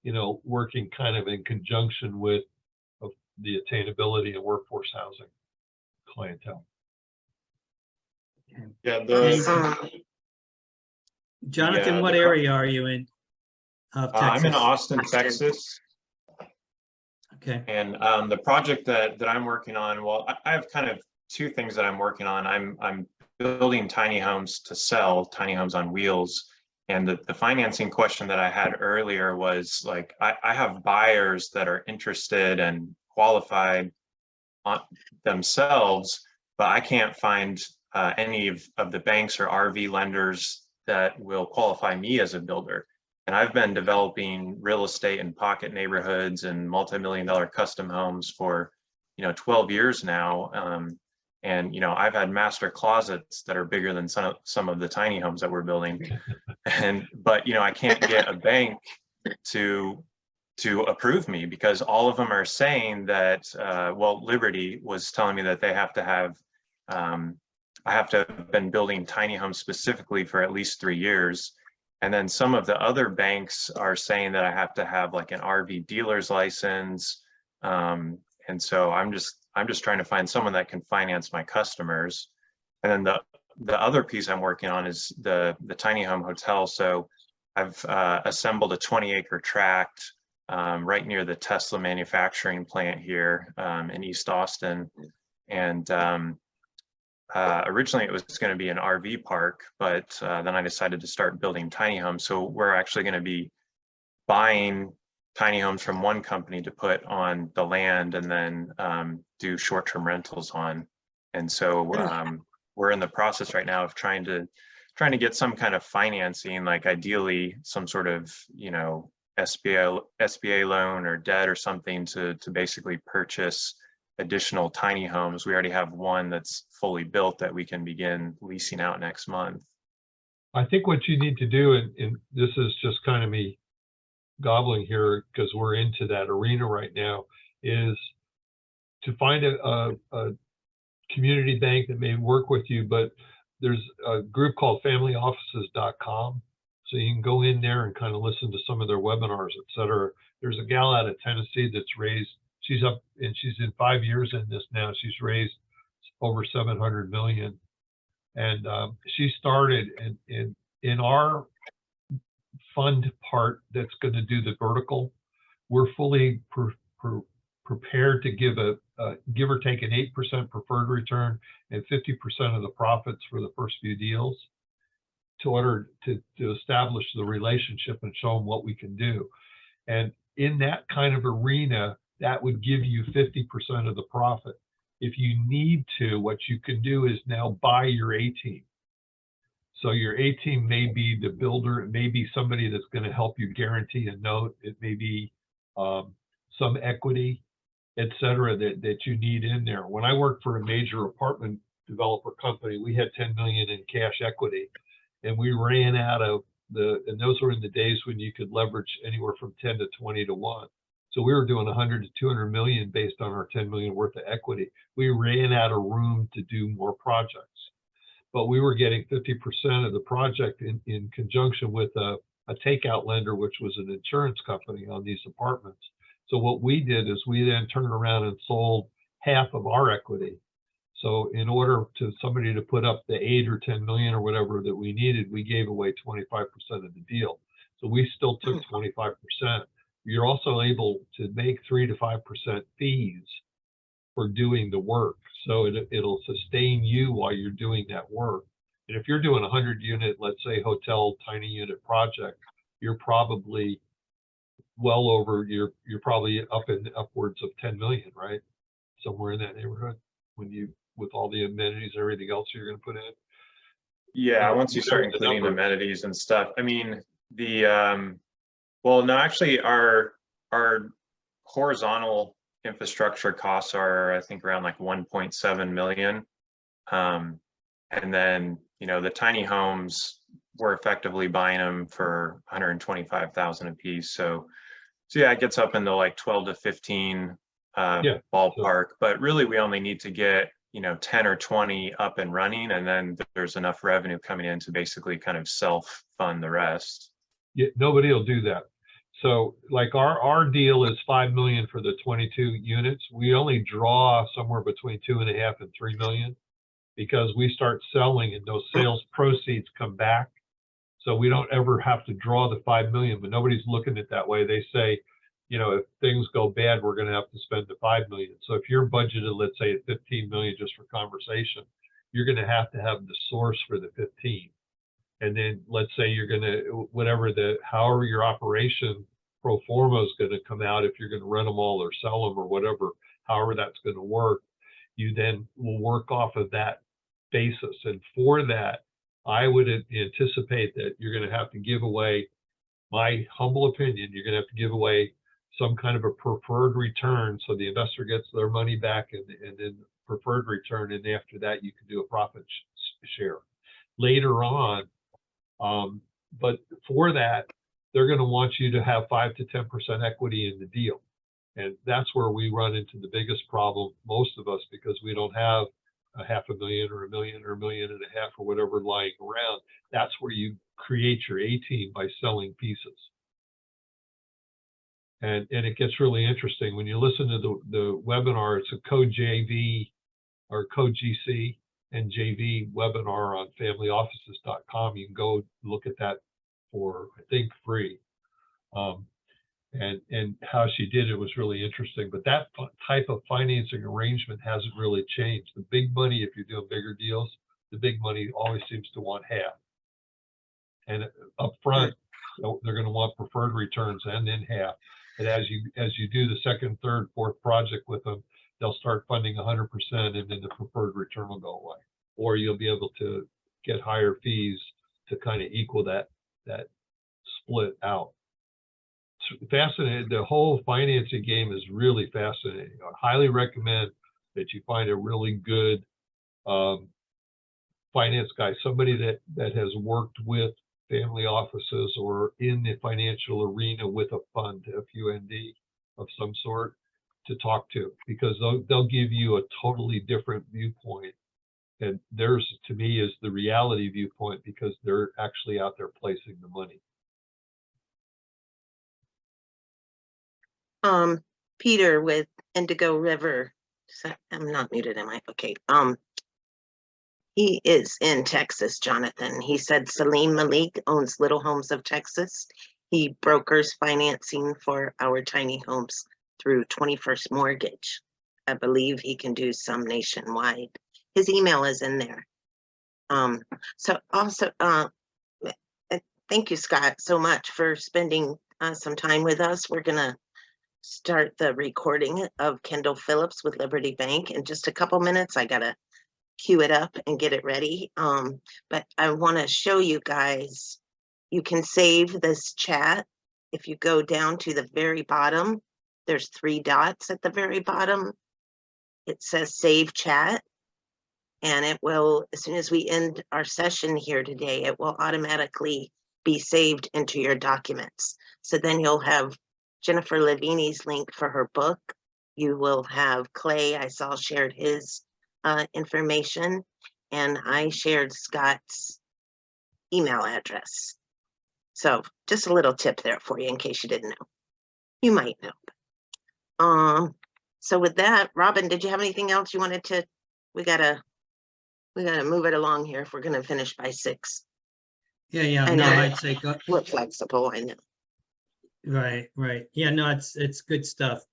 you know, working kind of in conjunction with the attainability of workforce housing clientele. Yeah, Jonathan, what area are you in? I'm in Austin, Texas. Okay. And the project that I'm working on, well, I have kind of 2 things that I'm working on. I'm building tiny homes to sell, tiny homes on wheels. And the financing question that I had earlier was like, I have buyers that are interested and qualified on themselves, but I can't find any of the banks or RV lenders that will qualify me as a builder. And I've been developing real estate in pocket neighborhoods and multi-million-dollar custom homes for, 12 years now. And, I've had master closets that are bigger than some of the tiny homes that we're building. But I can't get a bank to approve me because all of them are saying that, well, Liberty was telling me that they have to have, I have to have been building tiny homes specifically for at least 3 years. And then some of the other banks are saying that I have to have like an RV dealer's license. And so I'm just trying to find someone that can finance my customers. And then the other piece I'm working on is the tiny home hotel. So I've assembled a 20-acre tract right near the Tesla manufacturing plant here in East Austin. And originally it was going to be an RV park, but then I decided to start building tiny homes. So we're actually going to be buying tiny homes from one company to put on the land and then do short-term rentals on. And so we're in the process right now of trying to trying to get some kind of financing, like ideally some sort of, you know, SBA loan or debt or something to basically purchase additional tiny homes. We already have one that's fully built that we can begin leasing out next month. I think what you need to do, and this is just kind of me gobbling here because we're into that arena right now, is to find a community bank that may work with you, but there's a group called familyoffices.com. So you can go in there and kind of listen to some of their webinars, et cetera. There's a gal out of Tennessee that's raised, she's up and she's in 5 years in this now. She's raised over 700 million. And she started in our fund part that's going to do the vertical. We're fully prepared to give give or take an 8% preferred return and 50% of the profits for the first few deals to order to establish the relationship and show them what we can do. And in that kind of arena, that would give you 50% of the profit. If you need to, what you can do is now buy your A team. So your A team may be the builder, it may be somebody that's going to help you guarantee a note, it may be some equity, et cetera, that you need in there. When I worked for a major apartment developer company, we had 10 million in cash equity, and we ran out of and those were in the days when you could leverage anywhere from 10 to 20 to 1. So we were doing 100 to 200 million based on our 10 million worth of equity. We ran out of room to do more projects, but we were getting 50% of the project in conjunction with a takeout lender, which was an insurance company on these apartments. So what we did is we then turned around and sold half of our equity. So in order to somebody to put up the 8 or 10 million or whatever that we needed, we gave away 25% of the deal. So we still took 25%. You're also able to make 3 to 5% fees for doing the work. So it'll sustain you while you're doing that work. And if you're doing a 100 unit, let's say hotel tiny unit project, you're probably well over, you're probably up in upwards of 10 million, right? Somewhere in that neighborhood when you, with all the amenities and everything else you're going to put in. Yeah, once you start including amenities and stuff. I mean, well, no, actually our horizontal infrastructure costs are, I think, around like 1.7 million. And then, you know, the tiny homes, we're effectively buying them for 125,000 a piece. So yeah, it gets up into like 12 to 15 ballpark, but really we only need to get, you know, 10 or 20 up and running, and then there's enough revenue coming in to basically kind of self-fund the rest. Yeah, nobody will do that. So like our deal is 5 million for the 22 units. We only draw somewhere between 2.5 and 3 million because we start selling and those sales proceeds come back. So we don't ever have to draw the 5 million, but nobody's looking at it that way. They say, you know, if things go bad, we're going to have to spend the 5 million. So if you're budgeted, let's say at 15 million just for conversation, you're going to have the source for the 15. And then let's say you're going to, however your operation pro forma is going to come out, if you're going to rent them all or sell them or whatever, however that's going to work, you then will work off of that basis. And for that, I would anticipate that you're going to have to give away, my humble opinion, you're going to have to give away some kind of a preferred return so the investor gets their money back and then preferred return. And after that, you can do a profit share later on. But for that, they're going to want you to have 5 to 10% equity in the deal. And that's where we run into the biggest problem, most of us, because we don't have a $500,000 or $1 million or $1.5 million or whatever lying around. That's where you create your A team by selling pieces. And it gets really interesting when you listen to the webinar. It's a co-JV or co-GC and JV webinar on familyoffices.com. You can go look at that for, I think, free. And how she did it was really interesting. But that type of financing arrangement hasn't really changed. The big money, if you're doing bigger deals, the big money always seems to want half. And up front, they're going to want preferred returns and then half. And as you do the second, third, fourth project with them, they'll start funding 100%, and then the preferred return will go away. Or you'll be able to get higher fees to kind of equal that split out. It's fascinating. The whole financing game is really fascinating. I highly recommend that you find a really good finance guy, somebody that has worked with family offices or in the financial arena with a fund, FUND of some sort, to talk to, because they'll give you a totally different viewpoint. And theirs, to me, is the reality viewpoint, because they're actually out there placing the money. Peter with Indigo River. I'm not muted, am I? Okay. He is in Texas, Jonathan. He said Salim Malik owns Little Homes of Texas. He brokers financing for our tiny homes through 21st Mortgage. I believe he can do some nationwide. His email is in there. So also, thank you, Scott, so much for spending some time with us. We're gonna start the recording of Kendall Phillips with Liberty Bank in just a couple minutes. I gotta queue it up and get it ready. But I want to show you guys, you can save this chat. If you go down to the very bottom, there's 3 dots at the very bottom. It says save chat, and it will, as soon as we end our session here today, it will automatically be saved into your documents. So then you'll have Jennifer Levini's link for her book. You will have Clay, I saw shared his information, and I shared Scott's email address. So just a little tip there for you in case you didn't know. You might know. So with that, Robin, did you have anything else you wanted to? We gotta move it along here if we're gonna finish by 6. Yeah, I no, know. I'd say go. We're flexible, I know. Right. Yeah, no, it's good stuff.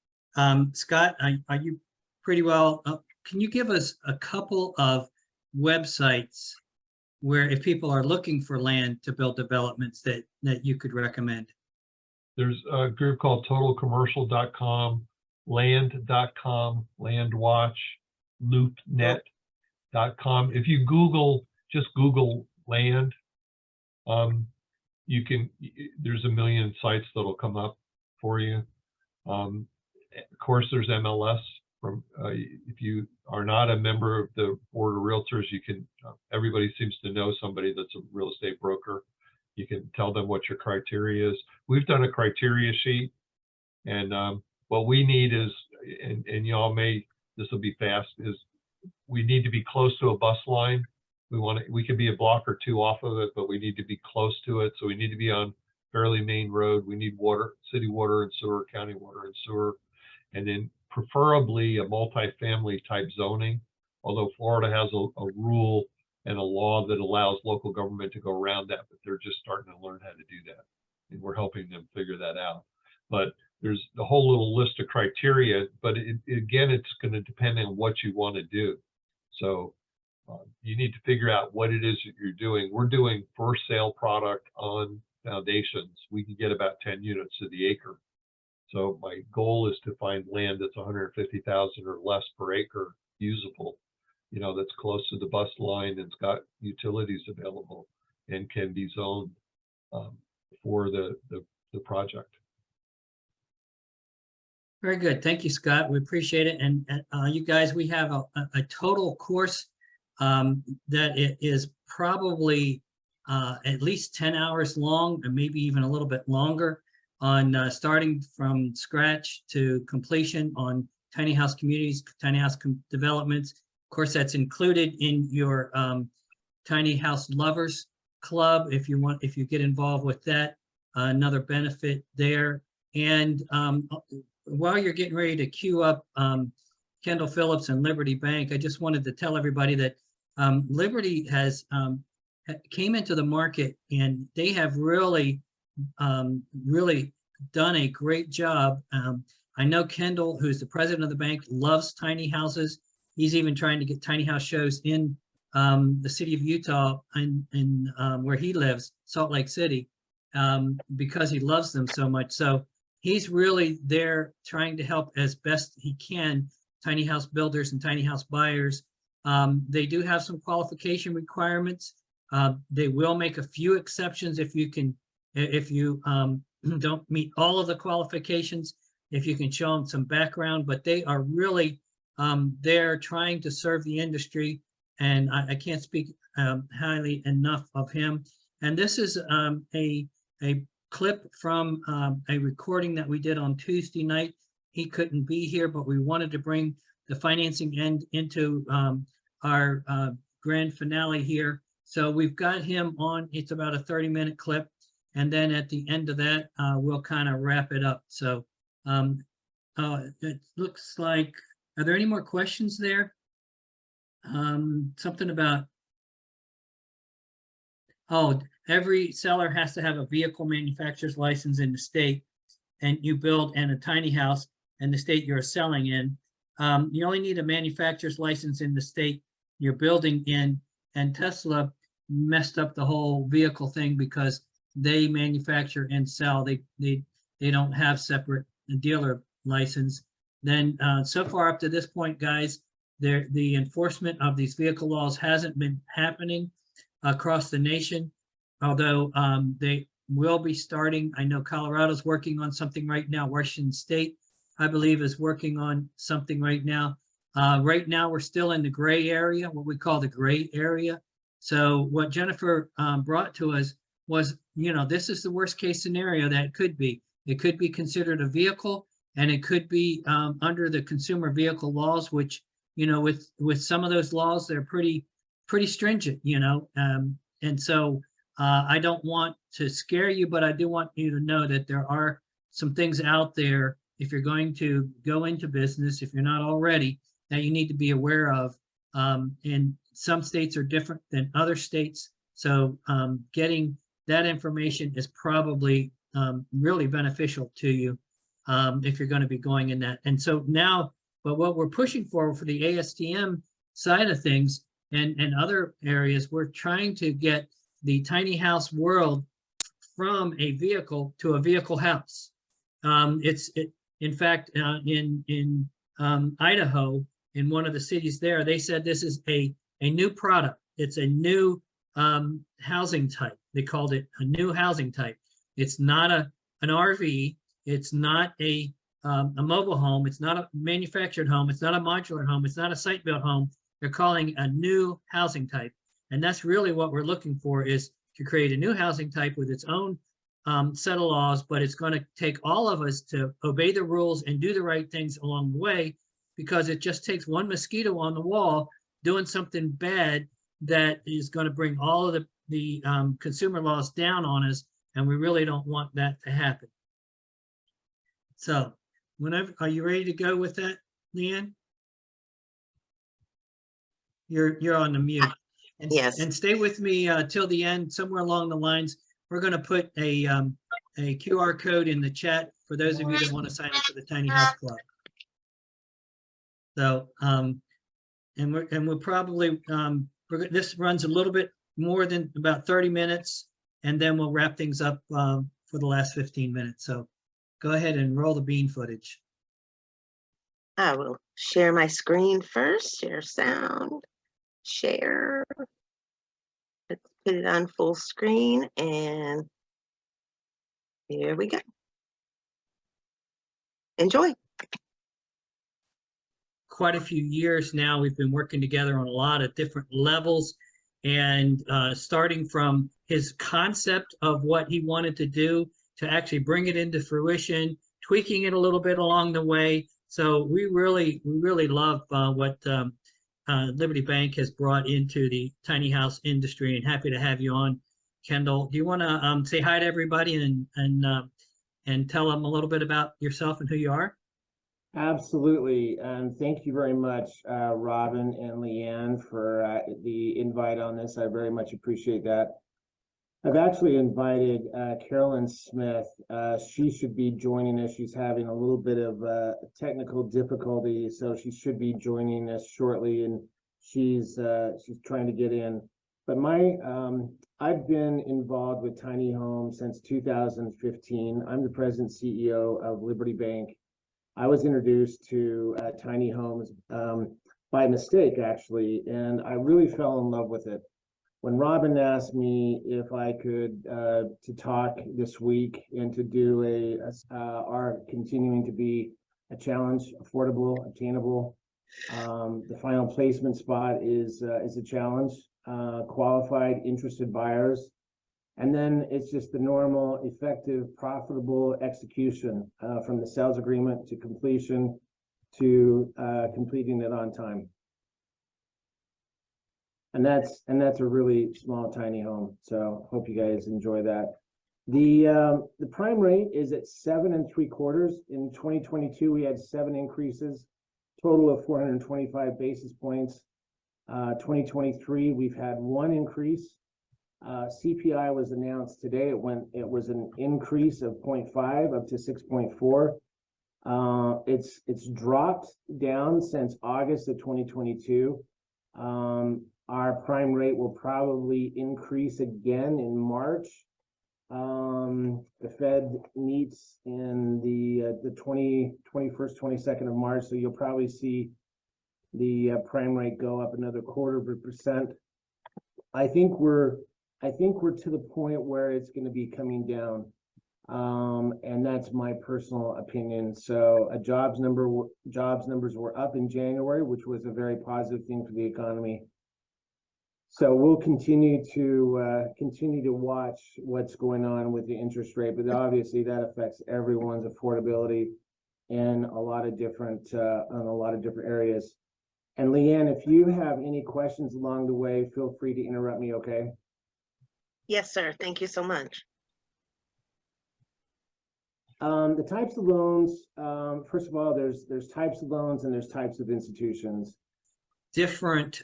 Scott, are you pretty well? Can you give us a couple of websites where, if people are looking for land to build developments, that you could recommend? There's a group called totalcommercial.com, land.com, Landwatch, loopnet.com. If you just Google land, there's a million sites that'll come up for you. Of course, there's MLS. If you are not a member of the Board of Realtors, you can, everybody seems to know somebody that's a real estate broker. You can tell them what your criteria is. We've done a criteria sheet, and what we need is, and y'all this will be fast, is we need to be close to a bus line. We could be a block or 2 off of it, but we need to be close to it. So we need to be on fairly main road. We need water, city water and sewer, county water and sewer, and then preferably a multifamily type zoning. Although Florida has a rule and a law that allows local government to go around that, but they're just starting to learn how to do that, and we're helping them figure that out. But there's the whole little list of criteria, but again, it's going to depend on what you want to do. So you need to figure out what it is that you're doing. We're doing for sale product on foundations. We can get about 10 units to the acre. So my goal is to find land that's 150,000 or less per acre usable, that's close to the bus line and it's got utilities available and can be zoned for the project. Very good. Thank you, Scott. We appreciate it. And you guys, we have a total course that it is probably at least 10 hours long, and maybe even a little bit longer, on starting from scratch to completion on tiny house communities, tiny house developments. Of course, that's included in your Tiny House Lovers Club if you get involved with that. Another benefit there. And while you're getting ready to queue up Kendall Phillips and Liberty Bank, I just wanted to tell everybody that Liberty has came into the market, and they have really done a great job. I know Kendall, who's the president of the bank, loves tiny houses. He's even trying to get tiny house shows in the city of Utah and where he lives, Salt Lake City, because he loves them so much. So he's really there trying to help as best he can tiny house builders and tiny house buyers. They do have some qualification requirements. They will make a few exceptions if you can, if you don't meet all of the qualifications, if you can show them some background, but they are really there trying to serve the industry. And I can't speak highly enough of him. And this is a clip from a recording that we did on Tuesday night. He couldn't be here, but we wanted to bring the financing end into our grand finale here. So we've got him on. It's about a 30-minute clip. And then at the end of that, we'll kind of wrap it up. So it looks like, are there any more questions there? Something about, oh, every seller has to have a vehicle manufacturer's license in the state, and you build in a tiny house in the state you're selling in. You only need a manufacturer's license in the state you're building in, and Tesla messed up the whole vehicle thing because they manufacture and sell. They don't have separate dealer license. Then so far up to this point, guys, the enforcement of these vehicle laws hasn't been happening across the nation, although they will be starting. I know Colorado's working on something right now. Washington State, I believe, is working on something right now. Right now, we're still in the gray area, what we call the gray area. So what Jennifer brought to us was, you know, this is the worst case scenario that it could be. It could be considered a vehicle, and it could be under the consumer vehicle laws, which, you know, with some of those laws, they're pretty stringent, you know. And so I don't want to scare you, but I do want you to know that there are some things out there, if you're going to go into business, if you're not already, that you need to be aware of. And some states are different than other states. So getting that information is probably really beneficial to you if you're going to be going in that. And so now, but what we're pushing for the ASTM side of things and other areas, we're trying to get the tiny house world from a vehicle to a vehicle house. In fact, in Idaho, in one of the cities there, they said this is a new product. It's a new housing type. They called it a new housing type. It's not an RV. It's not a mobile home. It's not a manufactured home. It's not a modular home. It's not a site-built home. They're calling a new housing type. And that's really what we're looking for, is to create a new housing type with its own set of laws, but it's going to take all of us to obey the rules and do the right things along the way, because it just takes one mosquito on the wall doing something bad that is going to bring all of the consumer laws down on us, and we really don't want that to happen. So whenever, are you ready to go with that, Leanne? You're on the mute. And, yes. And stay with me till the end. Somewhere along the lines, we're going to put a QR code in the chat for those of you that want to sign up for the Tiny House Club. So, and we're probably this runs a little bit more than about 30 minutes, and then we'll wrap things up for the last 15 minutes. So go ahead and roll the bean footage. I will share my screen first, share sound, share. Let's put it on full screen, and here we go. Enjoy. Quite a few years now, we've been working together on a lot of different levels, and starting from his concept of what he wanted to do to actually bring it into fruition, tweaking it a little bit along the way. So we really love what Liberty Bank has brought into the tiny house industry, and happy to have you on, Kendall. Do you want to say hi to everybody and tell them a little bit about yourself and who you are? Absolutely. Thank you very much, Robin and Leanne, for the invite on this. I very much appreciate that. I've actually invited Carolyn Smith. She should be joining us. She's having a little bit of technical difficulty, so she should be joining us shortly, and she's trying to get in. But I've been involved with tiny homes since 2015. I'm the president CEO of Liberty Bank. I was introduced to tiny homes by mistake, actually, and I really fell in love with it. when Robin asked me if I could to talk this week and to do our continuing to be a challenge, affordable, obtainable. The final placement spot is a challenge, qualified, interested buyers. And then it's just the normal, effective, profitable execution from the sales agreement to completion to completing it on time. And that's a really small, tiny home. So hope you guys enjoy that. The prime rate is at 7 3/4. In 2022, we had 7 increases, total of 425 basis points. 2023, we've had 1 increase. CPI was announced today. It was an increase of 0.5 up to 6.4. It's dropped down since August of 2022. Our prime rate will probably increase again in March. The Fed meets in the 21st, 22nd of March, so you'll probably see the prime rate go up another 0.25%. I think we're to the point where it's going to be coming down, and that's my personal opinion. So jobs numbers were up in January, which was a very positive thing for the economy. So we'll continue to watch what's going on with the interest rate, but obviously that affects everyone's affordability in a lot of different areas. And Leanne, if you have any questions along the way, feel free to interrupt me, okay? Yes, sir. Thank you so much. The types of loans, first of all, there's types of loans and there's types of institutions. Different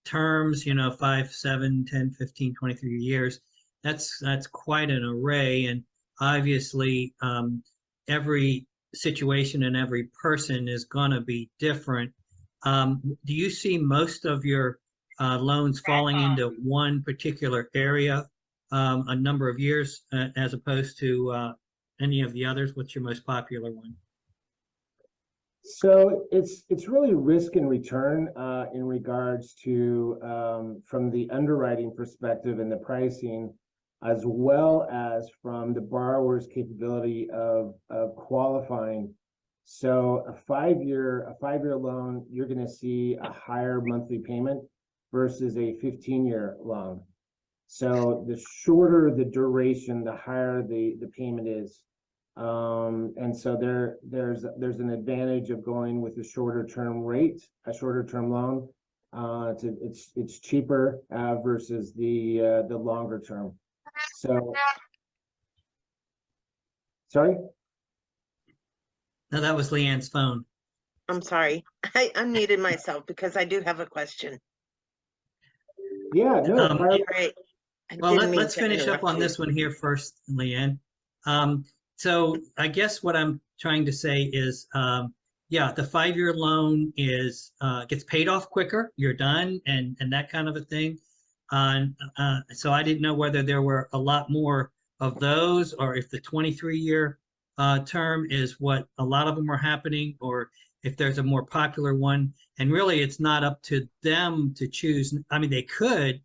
terms, 5, 7, 10, 15, 23 years. That's quite an array. And obviously, every situation and every person is going to be different. Do you see most of your loans falling into one particular area a number of years as opposed to any of the others? What's your most popular one? So it's really risk and return in regards to from the underwriting perspective and the pricing, as well as from the borrower's capability of qualifying. So a 5-year loan, you're going to see a higher monthly payment versus a 15-year loan. So the shorter the duration, the higher the payment is. And so there's an advantage of going with a shorter term rate, a shorter term loan. It's cheaper versus the longer term. So, sorry? No, that was Leanne's phone. I'm sorry. I unmuted myself because I do have a question. Yeah, no. Right. Well, let's finish up on this one here first, Leanne. So I guess what I'm trying to say is, yeah, the 5-year loan is gets paid off quicker. You're done, and that kind of a thing. So I didn't know whether there were a lot more of those, or if the 23-year term is what a lot of them are happening, or if there's a more popular one. And really, it's not up to them to choose. I mean, they could.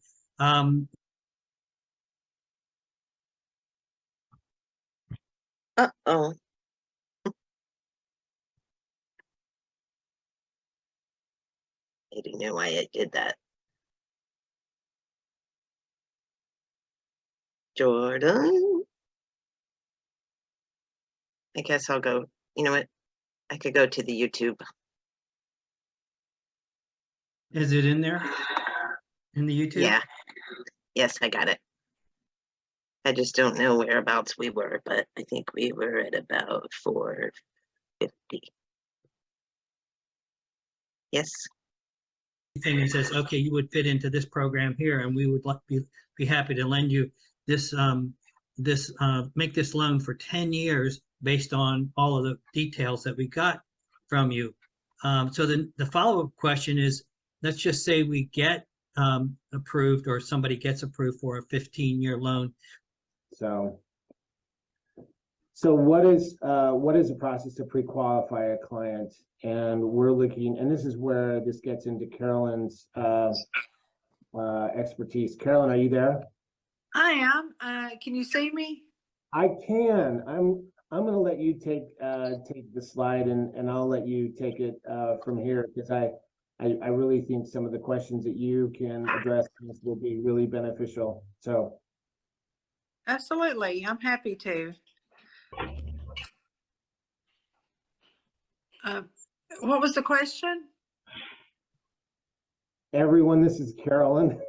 Uh-oh. I didn't know why I did that. Jordan. I guess I'll go, you know what? I could go to the YouTube. Is it in there? In the YouTube? Yeah. Yes, I got it. I just don't know whereabouts we were, but I think we were at about 450. Yes. Thing and says, okay, you would fit into this program here, and we would be happy to lend you this make this loan for 10 years based on all of the details that we got from you. So then the follow-up question is, let's just say we get approved, or somebody gets approved for a 15-year loan. So what is the process to pre-qualify a client? And we're looking, and this is where this gets into Carolyn's expertise. Carolyn, are you there? I am. Can you see me? I can. I'm gonna let you take the slide and I'll let you take it from here because I really think some of the questions that you can address will be really beneficial. So. Absolutely. I'm happy to. What was the question? Everyone, this is Carolyn.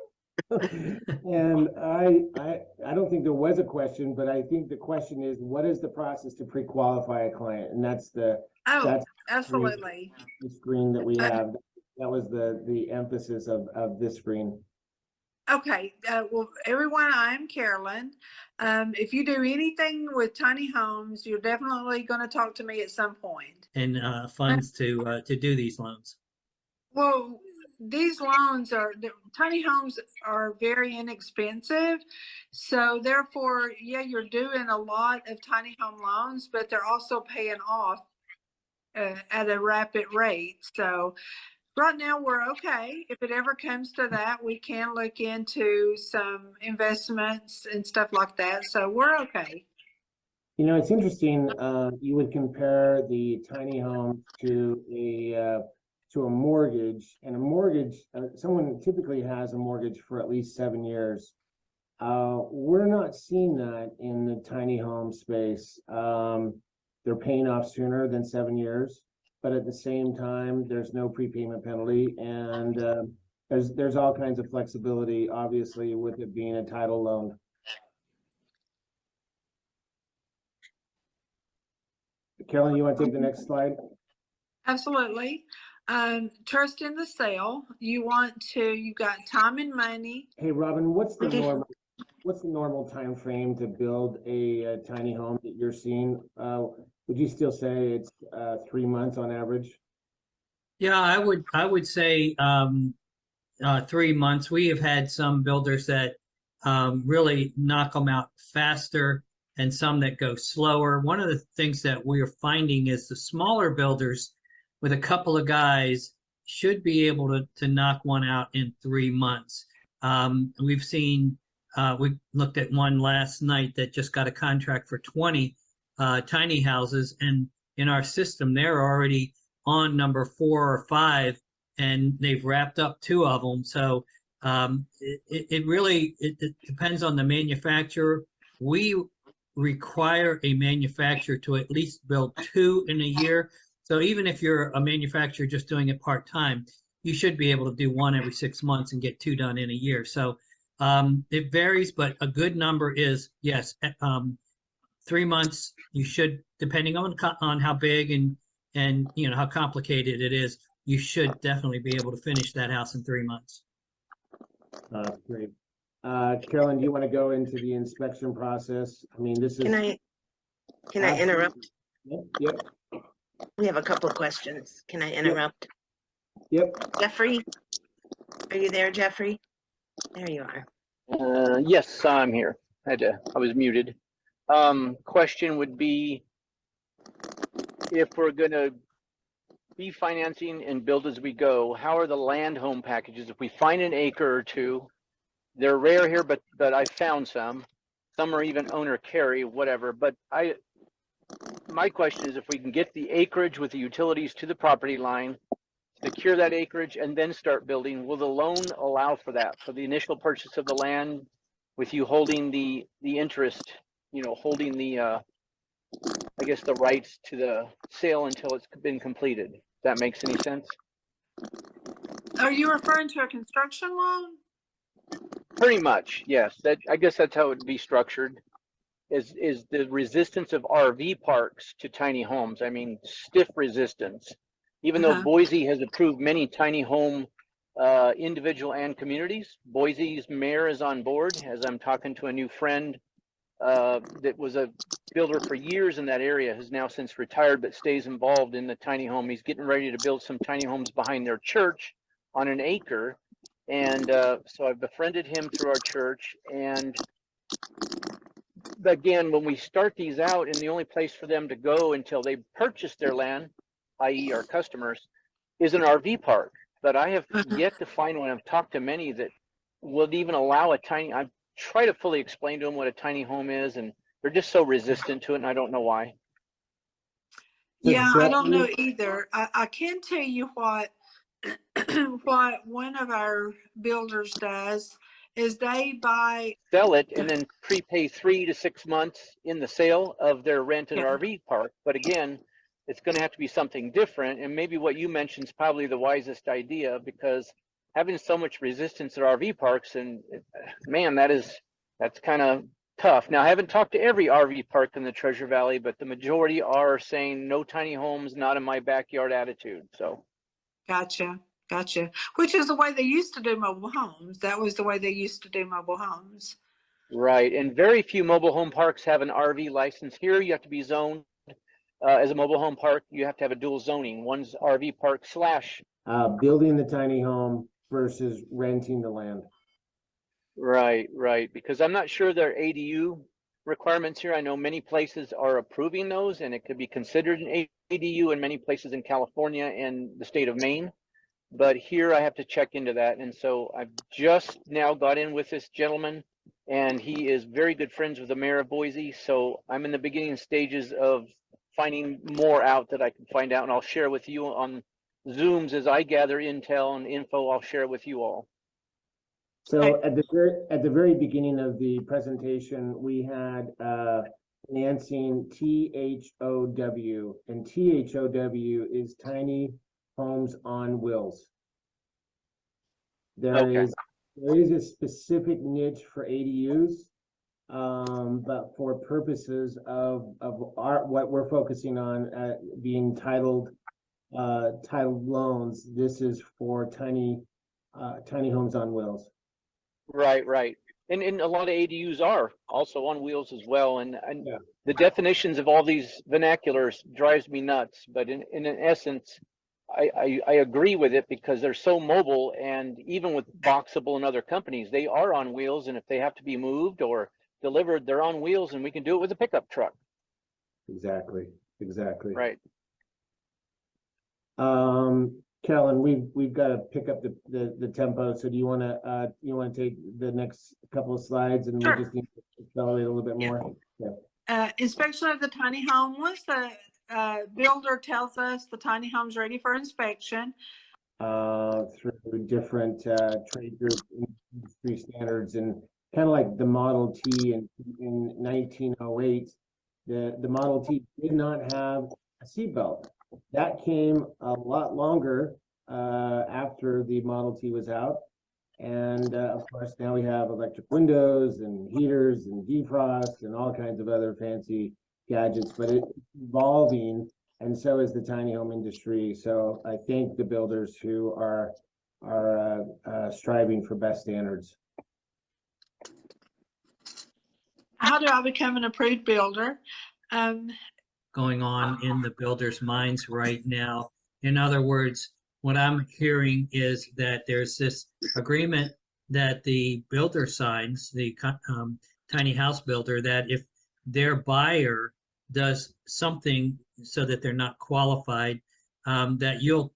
And I don't think there was a question, but I think the question is, what is the process to pre-qualify a client? And that's absolutely the screen that we have. That was the emphasis of this screen. Okay. Well, everyone, I'm Carolyn. If you do anything with tiny homes, you're definitely going to talk to me at some point. And funds to do these loans. Well, these loans tiny homes are very inexpensive. So therefore, yeah, you're doing a lot of tiny home loans, but they're also paying off at a rapid rate. So right now we're okay. If it ever comes to that, we can look into some investments and stuff like that. So we're okay. You know, it's interesting. You would compare the tiny home to a mortgage, and a mortgage. Someone typically has a mortgage for at least 7 years. We're not seeing that in the tiny home space. They're paying off sooner than 7 years, but at the same time, there's no prepayment penalty, and there's all kinds of flexibility, obviously, with it being a title loan. Carolyn, you want to take the next slide? Absolutely. Trust in the sale. You've got time and money. Hey, Robin, what's the normal time frame to build a tiny home that you're seeing? Would you still say it's 3 months on average? Yeah, I would say 3 months. We have had some builders that really knock them out faster and some that go slower. One of the things that we're finding is the smaller builders with a couple of guys should be able to knock one out in 3 months. We've seen, we looked at one last night that just got a contract for 20 tiny houses, and in our system, they're already on number 4 or 5, and they've wrapped up 2 of them. So it really depends on the manufacturer. We require a manufacturer to at least build 2 in a year. So even if you're a manufacturer just doing it part-time, you should be able to do 1 every 6 months and get 2 done in a year. So it varies, but a good number is, yes, 3 months. You should, depending on how big and you know how complicated it is, you should definitely be able to finish that house in 3 months. Great. Carolyn, do you want to go into the inspection process? I mean, this is. Can I interrupt? Yep. We have a couple of questions. Can I interrupt? Yep. Jeffrey, are you there, Jeffrey? There you are. Yes, I'm here. I was muted. Question would be, if we're gonna be financing and build as we go, how are the land home packages? If we find an acre or 2, they're rare here, but I found some. Some are even owner carry, whatever. But my question is, if we can get the acreage with the utilities to the property line, secure that acreage, and then start building, will the loan allow for that, for the initial purchase of the land, with you holding the interest, you know, holding the I guess the rights to the sale until it's been completed? If that makes any sense? Are you referring to a construction loan? Pretty much, yes. I guess that's how it would be structured. Is the resistance of RV parks to tiny homes? I mean, stiff resistance. Even though Boise has approved many tiny home individual and communities, Boise's mayor is on board. As I'm talking to a new friend that was a builder for years in that area, has now since retired but stays involved in the tiny home. He's getting ready to build some tiny homes behind their church on an acre. And so I've befriended him through our church. And again, when we start these out, and the only place for them to go until they purchase their land, i.e. our customers, is an RV park. But I have yet to find one. I've talked to many that will it even allow a tiny, I try to fully explain to them what a tiny home is, and they're just so resistant to it, and I don't know why. Yeah, I don't know either. I can tell you what what one of our builders does is they buy. Sell it and then prepay 3 to 6 months in the sale of their rented Yeah. RV park. But again, it's going to have to be something different. And maybe what you mentioned is probably the wisest idea, because having so much resistance at RV parks, and man, that's kind of tough. Now, I haven't talked to every RV park in the Treasure Valley, but the majority are saying no tiny homes, not in my backyard attitude. So. Gotcha. Which is the way they used to do mobile homes. That was the way they used to do mobile homes. Right, and very few mobile home parks have an RV license. Here, you have to be zoned as a mobile home park. You have to have a dual zoning. One's RV park / building the tiny home versus renting the land. Right, because I'm not sure there are ADU requirements here. I know many places are approving those, and it could be considered an ADU in many places in California and the state of Maine. But here I have to check into that. And so I've just now got in with this gentleman, and he is very good friends with the mayor of Boise. So I'm in the beginning stages of finding more out that I can find out, and I'll share with you on Zooms as I gather intel and info. I'll share it with you all. So at the very beginning of the presentation, we had financing THOW, and THOW is Tiny Homes on Wheels. There is a specific niche for ADUs, but for purposes of what we're focusing on being titled loans, this is for tiny homes on wheels. Right. And a lot of ADUs are also on wheels as well. And yeah. The definitions of all these vernaculars drives me nuts. But in essence, I agree with it, because they're so mobile, and even with Boxable and other companies, they are on wheels. And if they have to be moved or delivered, they're on wheels, and we can do it with a pickup truck. Exactly. Right. Carolyn, we've got to pick up the tempo. So do you want to take the next couple of slides, and Sure. we just need to accelerate a little bit more? Yeah. Inspection of the tiny home. Once the builder tells us the tiny home's ready for inspection, through different trade group industry standards, and kind of like the Model T in 1908, the Model T did not have a seatbelt. That came a lot longer after the Model T was out. And of course, now we have electric windows and heaters and defrost and all kinds of other fancy gadgets, but it's evolving, and so is the tiny home industry. So I thank the builders who are striving for best standards. how do I become an approved builder? Going on in the builders' minds right now. In other words, what I'm hearing is that there's this agreement that the builder signs, the tiny house builder, that if their buyer does something so that they're not qualified, that you'll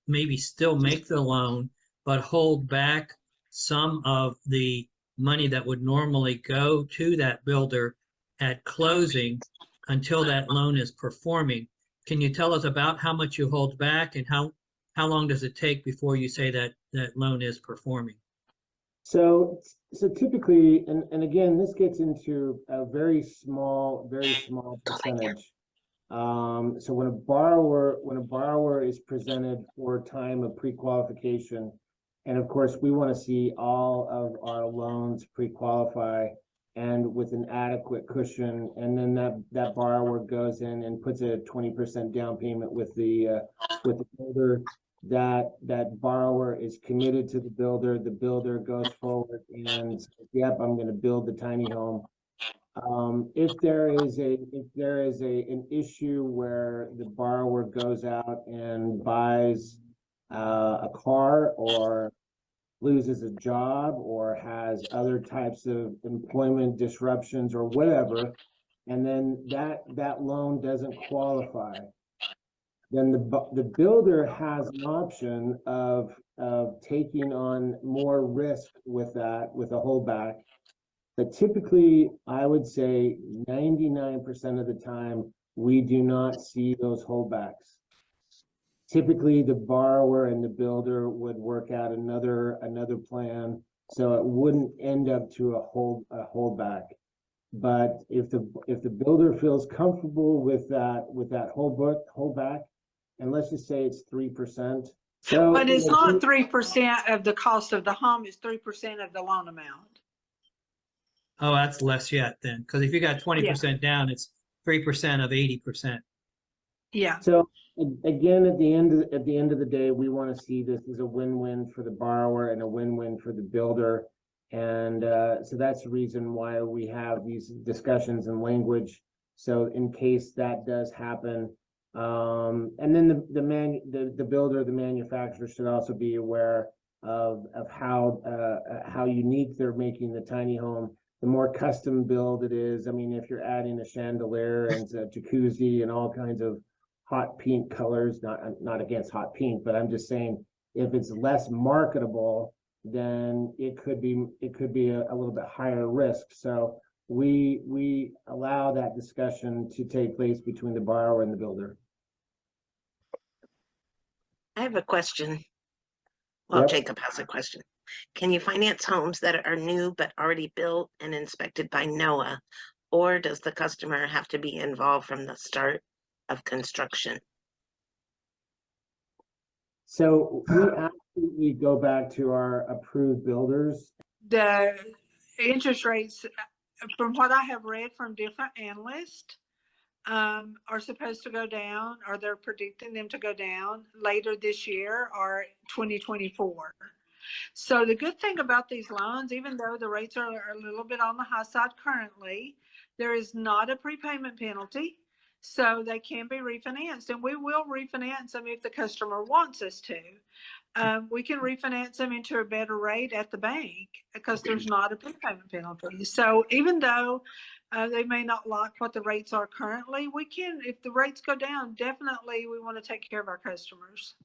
maybe still make the loan, but hold back some of the money that would normally go to that builder at closing until that loan is performing. Can you tell us about how much you hold back, and how long does it take before you say that that loan is performing? So typically, and again, this gets into a very small percentage. So when a borrower is presented for time of pre-qualification, and of course we want to see all of our loans pre-qualify and with an adequate cushion, and then that borrower goes in and puts a 20% down payment with the builder. That borrower is committed to the builder. The builder goes forward and says, yep, I'm going to build the tiny home. If there is an issue where the borrower goes out and buys a car, or loses a job, or has other types of employment disruptions or whatever, and then that loan doesn't qualify, then the builder has an option of taking on more risk with that, with a holdback. But typically, I would say 99% of the time, we do not see those holdbacks. Typically, the borrower and the builder would work out another plan, so it wouldn't end up to a holdback. But if the builder feels comfortable with that holdback, and let's just say it's 3%. So, But it's not 3% of the cost of the home, it's 3% of the loan amount. Oh, that's less yet then, because if you got 20% down, it's 3% of 80%. Yeah. So again, at the end of the day, we want to see this as a win-win for the borrower and a win-win for the builder. And so that's the reason why we have these discussions and language. So in case that does happen, and then the builder, the manufacturer should also be aware of how unique they're making the tiny home. The more custom build it is, I mean, if you're adding a chandelier and a jacuzzi and all kinds of hot pink colors, not against hot pink, but I'm just saying if it's less marketable, then it could be a little bit higher risk. So we allow that discussion to take place between the borrower and the builder. I have a question. Well, Yep. Jacob has a question. Can you finance homes that are new but already built and inspected by NOAA? Or does the customer have to be involved from the start of construction? So we absolutely go back to our approved builders. The interest rates, from what I have read from different analysts, are supposed to go down, or they're predicting them to go down later this year or 2024. So the good thing about these loans, even though the rates are a little bit on the high side currently, there is not a prepayment penalty. So they can be refinanced, and we will refinance them if the customer wants us to. We can refinance them into a better rate at the bank because there's not a prepayment penalty. So even though they may not like what the rates are currently, we can, if the rates go down, definitely we want to take care of our customers.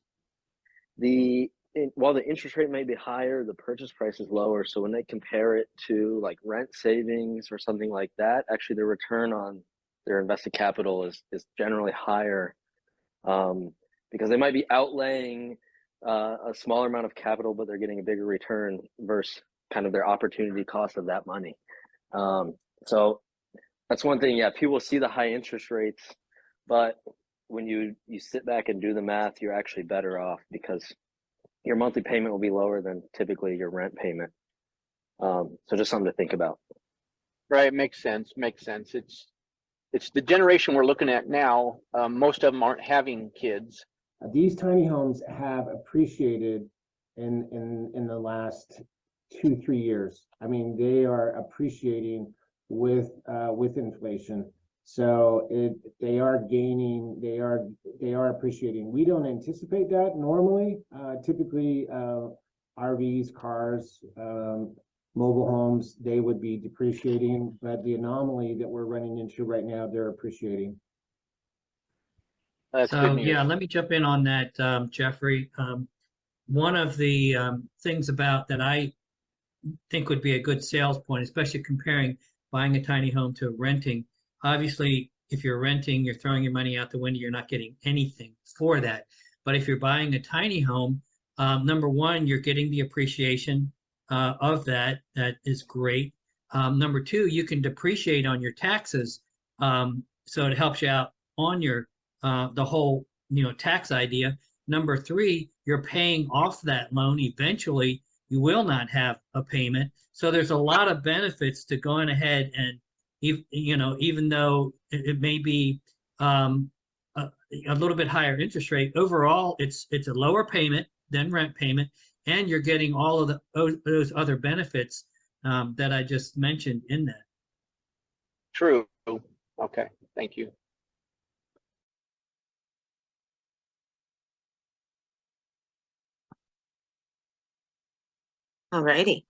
While the interest rate may be higher, the purchase price is lower. So when they compare it to like rent savings or something like that, actually the return on their invested capital is generally higher, because they might be outlaying a smaller amount of capital, but they're getting a bigger return versus kind of their opportunity cost of that money. So that's one thing. Yeah, people see the high interest rates, but when you sit back and do the math, you're actually better off because your monthly payment will be lower than typically your rent payment. So just something to think about. Right, makes sense. It's the generation we're looking at now. Most of them aren't having kids. These tiny homes have appreciated in the last 2-3 years. I mean, they are appreciating with inflation. So they are gaining, they are appreciating. We don't anticipate that normally. Typically, RVs, cars, mobile homes, they would be depreciating, but the anomaly that we're running into right now, they're appreciating. That's So, good news. yeah, let me jump in on that, Jeffrey. One of the things about that I think would be a good sales point, especially comparing buying a tiny home to renting. Obviously, if you're renting, you're throwing your money out the window, you're not getting anything for that. But if you're buying a tiny home, number one, you're getting the appreciation of that. That is great. Number two, you can depreciate on your taxes. So it helps you out on your the whole tax idea. Number three, you're paying off that loan. Eventually, you will not have a payment. So there's a lot of benefits to going ahead and even though it may be a little bit higher interest rate, overall it's a lower payment than rent payment, and you're getting all of those other benefits that I just mentioned in that. True. Okay, thank you. All righty.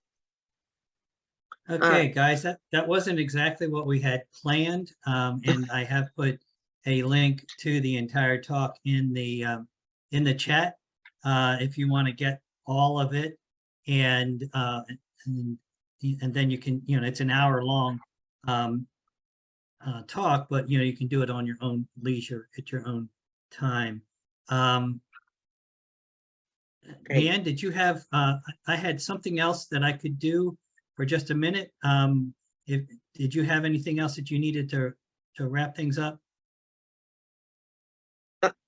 Okay, guys, that wasn't exactly what we had planned, and I have put a link to the entire talk in the chat if you want to get all of it. And then you can, it's an hour long talk, but you can do it on your own leisure at your own time. Leanne, did you have, I had something else that I could do for just a minute. Did you have anything else that you needed to wrap things up?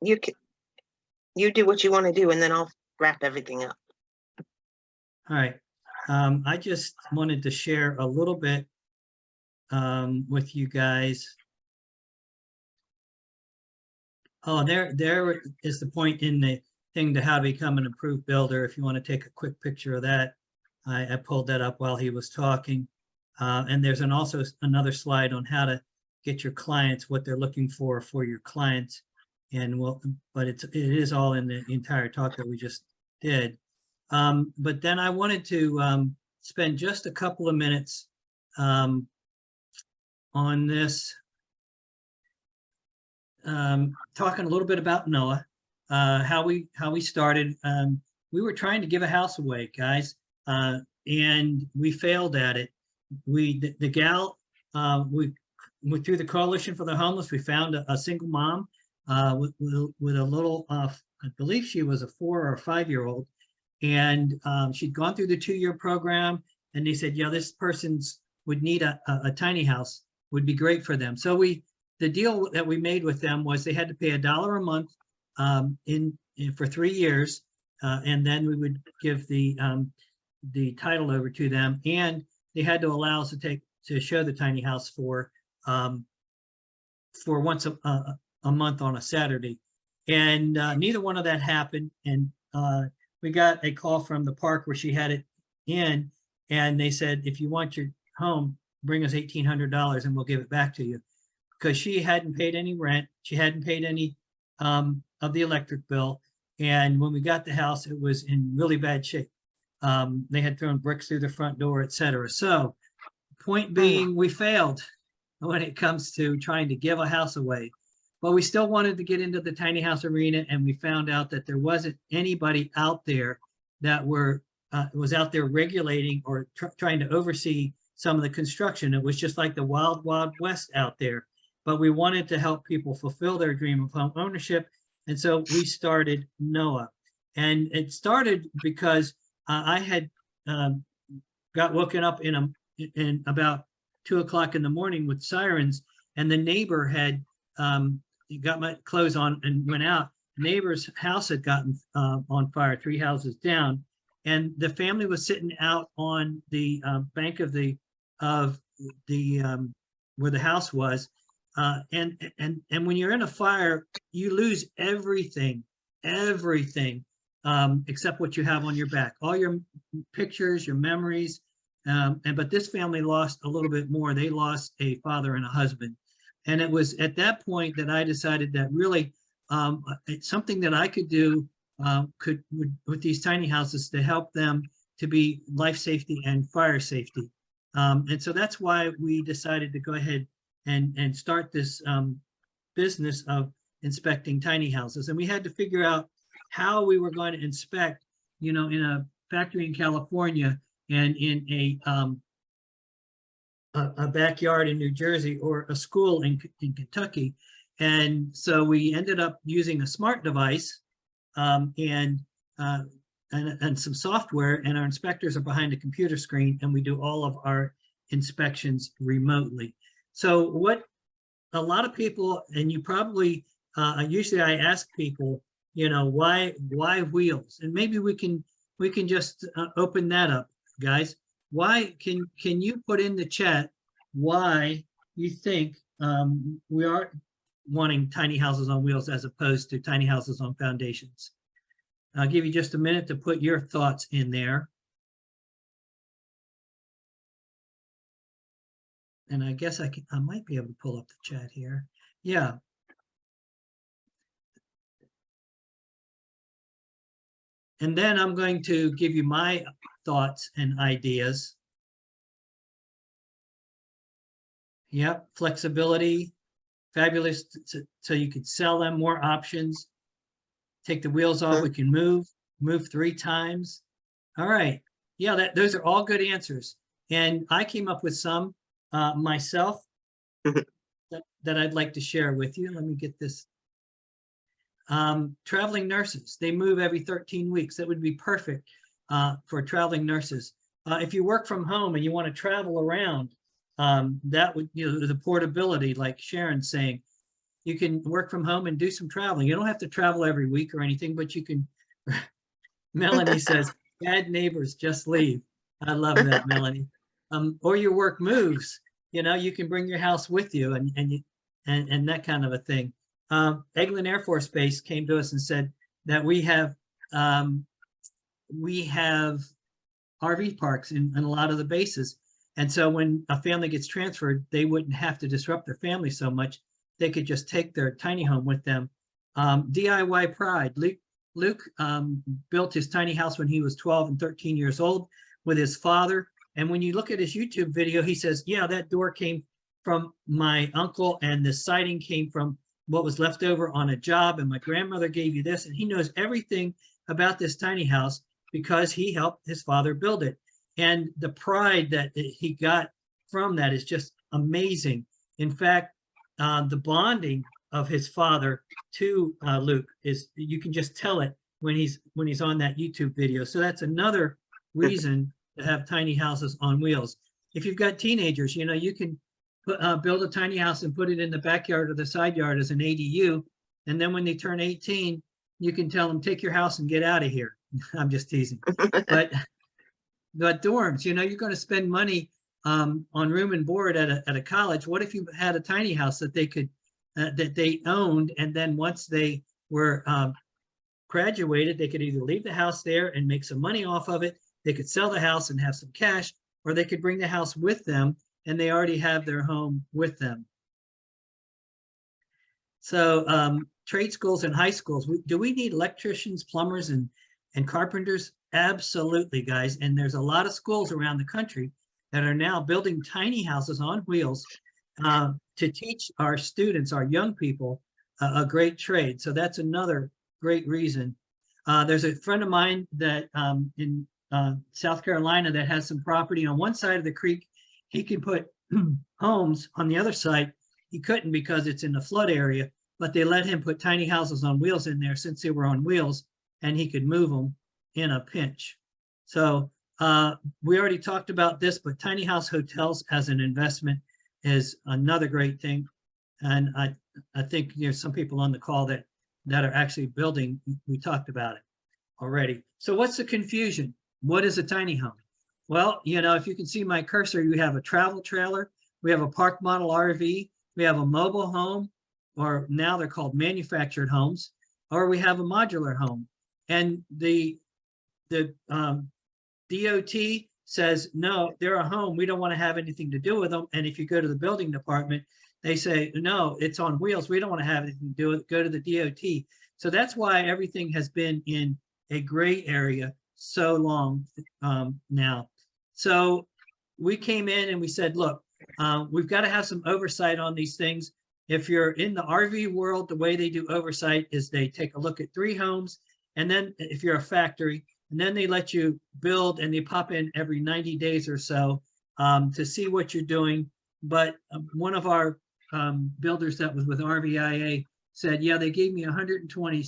You do what you want to do, and then I'll wrap everything up. All right. I just wanted to share a little bit with you guys. Oh, there is the point in the thing to how to become an approved builder. If you want to take a quick picture of that, I pulled that up while he was talking. And there's also another slide on how to get your clients, what they're looking for your clients. And but it is all in the entire talk that we just did. But then I wanted to spend just a couple of minutes on this, talking a little bit about NOAH, how we started. We were trying to give a house away, guys, and we failed at it. We through the Coalition for the Homeless, we found a single mom with a little, I believe she was a 4 or 5-year-old, and she'd gone through the 2-year program, and they said, yeah, this person's would need a tiny house, would be great for them. So the deal that we made with them was they had to pay $1 a month for 3 years, and then we would give the title over to them, and they had to allow us to show the tiny house for once a month on a Saturday. And neither one of that happened. And we got a call from the park where she had it in, and they said, if you want your home, bring us $1,800 and we'll give it back to you. Because she hadn't paid any rent, she hadn't paid any of the electric bill. And when we got the house, it was in really bad shape. They had thrown bricks through the front door, etc. So point being, we failed when it comes to trying to give a house away. But we still wanted to get into the tiny house arena, and we found out that there wasn't anybody out there that was out there regulating or trying to oversee some of the construction. It was just like the wild, wild west out there. But we wanted to help people fulfill their dream of home ownership. And so we started NOAH. And it started because I had got woken up in about 2 o'clock in the morning with sirens, and the neighbor had got my clothes on and went out. The neighbor's house had gotten on fire, 3 houses down, and the family was sitting out on the bank of the where the house was. And when you're in a fire, you lose everything except what you have on your back, all your pictures, your memories. But this family lost a little bit more. They lost a father and a husband. And it was at that point that I decided that really it's something that I could do with these tiny houses to help them to be life safety and fire safety. And so that's why we decided to go ahead and start this business of inspecting tiny houses. And we had to figure out how we were going to inspect, in a factory in California and in a backyard in New Jersey or a school in Kentucky. And so we ended up using a smart device and some software, and our inspectors are behind a computer screen, and we do all of our inspections remotely. So what a lot of people, and you probably, usually I ask people, why wheels? And maybe we can just open that up, guys. Why can you put in the chat why you think we are wanting tiny houses on wheels as opposed to tiny houses on foundations? I'll give you just a minute to put your thoughts in there. And I guess I might be able to pull up the chat here. Yeah. And then I'm going to give you my thoughts and ideas. Yep, flexibility, fabulous. So you could sell them, more options. Take the wheels off, we can move 3 times. All right. Yeah, those are all good answers. And I came up with some myself that I'd like to share with you. Let me get this. Traveling nurses, they move every 13 weeks. That would be perfect for traveling nurses. If you work from home and you want to travel around, that would, the portability, like Sharon's saying, you can work from home and do some traveling. You don't have to travel every week or anything, but you can. Melanie says, bad neighbors, just leave. I love that, Melanie. Or your work moves, you can bring your house with you and that kind of a thing. Eglin Air Force Base came to us and said that we have RV parks in a lot of the bases. And so when a family gets transferred, they wouldn't have to disrupt their family so much. They could just take their tiny home with them. DIY Pride. Luke built his tiny house when he was 12 and 13 years old with his father. And when you look at his YouTube video, he says, yeah, that door came from my uncle and the siding came from what was left over on a job. And my grandmother gave you this. And he knows everything about this tiny house because he helped his father build it. And the pride that he got from that is just amazing. In fact, the bonding of his father to Luke is, you can just tell it when he's on that YouTube video. So that's another reason to have tiny houses on wheels. If you've got teenagers, you can build a tiny house and put it in the backyard or the side yard as an ADU. And then when they turn 18, you can tell them, take your house and get out of here. I'm just teasing. But dorms, you're going to spend money on room and board at a college. What if you had a tiny house that they could that they owned, and then once they were graduated, they could either leave the house there and make some money off of it, they could sell the house and have some cash, or they could bring the house with them and they already have their home with them. So trade schools and high schools, do we need electricians, plumbers, and carpenters? Absolutely, guys. And there's a lot of schools around the country that are now building tiny houses on wheels to teach our students, our young people, a great trade. So that's another great reason. There's a friend of mine that in South Carolina that has some property on one side of the creek. He can put homes on the other side. He couldn't because it's in the flood area, but they let him put tiny houses on wheels in there since they were on wheels, and he could move them in a pinch. So we already talked about this, but tiny house hotels as an investment is another great thing. And I think there's some people on the call that are actually building. We talked about it already. So what's the confusion? What is a tiny home? Well, if you can see my cursor, you have a travel trailer, we have a park model RV, we have a mobile home, or now they're called manufactured homes, or we have a modular home. And the DOT says, no, they're a home. We don't want to have anything to do with them. And if you go to the building department, they say, no, it's on wheels. We don't want to have anything to do with it. Go to the DOT. So that's why everything has been in a gray area so long now. So we came in and we said, look, we've got to have some oversight on these things. If you're in the RV world, the way they do oversight is they take a look at 3 homes. And then if you're a factory, and then they let you build, and they pop in every 90 days or so to see what you're doing. But one of our builders that was with RVIA said, yeah, they gave me 120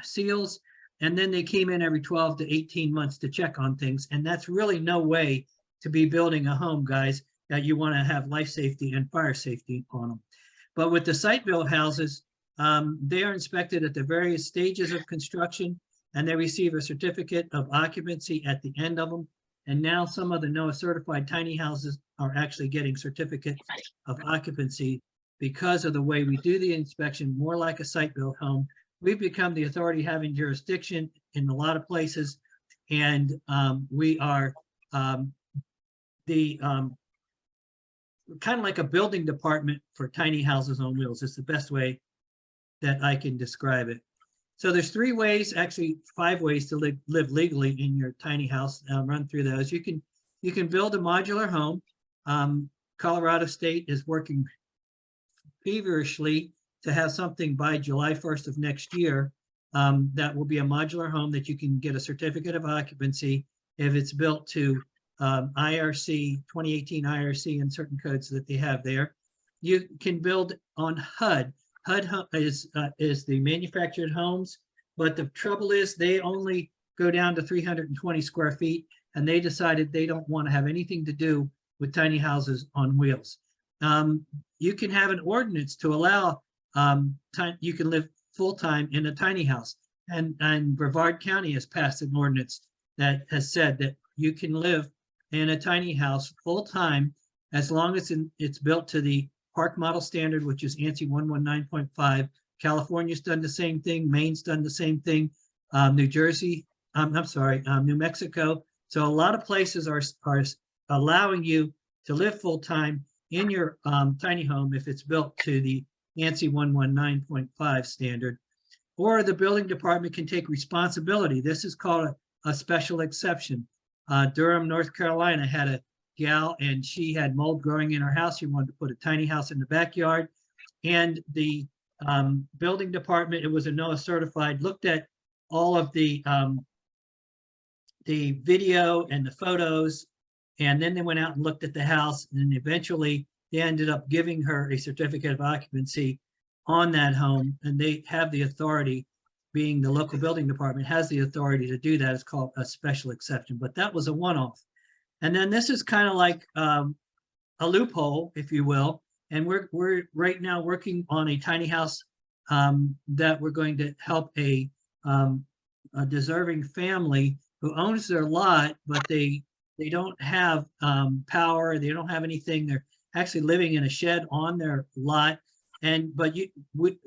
seals, and then they came in every 12 to 18 months to check on things. And that's really no way to be building a home, guys, that you want to have life safety and fire safety on them. But with the site-built houses, they are inspected at the various stages of construction, and they receive a certificate of occupancy at the end of them. And now some of the NOAA certified tiny houses are actually getting certificate of occupancy because of the way we do the inspection, more like a site-built home. We've become the authority having jurisdiction in a lot of places, and we are kind of like a building department for tiny houses on wheels. It's the best way that I can describe it. So there's 3 ways, actually 5 ways to live legally in your tiny house. I'll run through those. You can build a modular home. Colorado State is working feverishly to have something by July 1st of next year. That will be a modular home that you can get a certificate of occupancy if it's built to IRC 2018 IRC and certain codes that they have there. You can build on HUD. HUD is the manufactured homes, but the trouble is they only go down to 320 square feet, and they decided they don't want to have anything to do with tiny houses on wheels. You can have an ordinance to allow you can live full-time in a tiny house, and Brevard County has passed an ordinance that has said that you can live in a tiny house full-time as long as it's built to the park model standard, which is ANSI 119.5. California's done the same thing. Maine's done the same thing. New Jersey, New Mexico. So a lot of places are allowing you to live full-time in your tiny home if it's built to the ANSI 119.5 standard, or the building department can take responsibility. This is called a special exception. Durham, North Carolina had a gal, and she had mold growing in her house. She wanted to put a tiny house in the backyard, and the building department, it was a NOAA certified, looked at all of the video and the photos, and then they went out and looked at the house, and eventually they ended up giving her a certificate of occupancy on that home, and they have the authority, being the local building department has the authority to do that. It's called a special exception, but that was a one-off. And then this is kind of like a loophole, if you will, and we're right now working on a tiny house that we're going to help a deserving family who owns their lot, but they don't have power, they don't have anything. They're actually living in a shed on their lot. But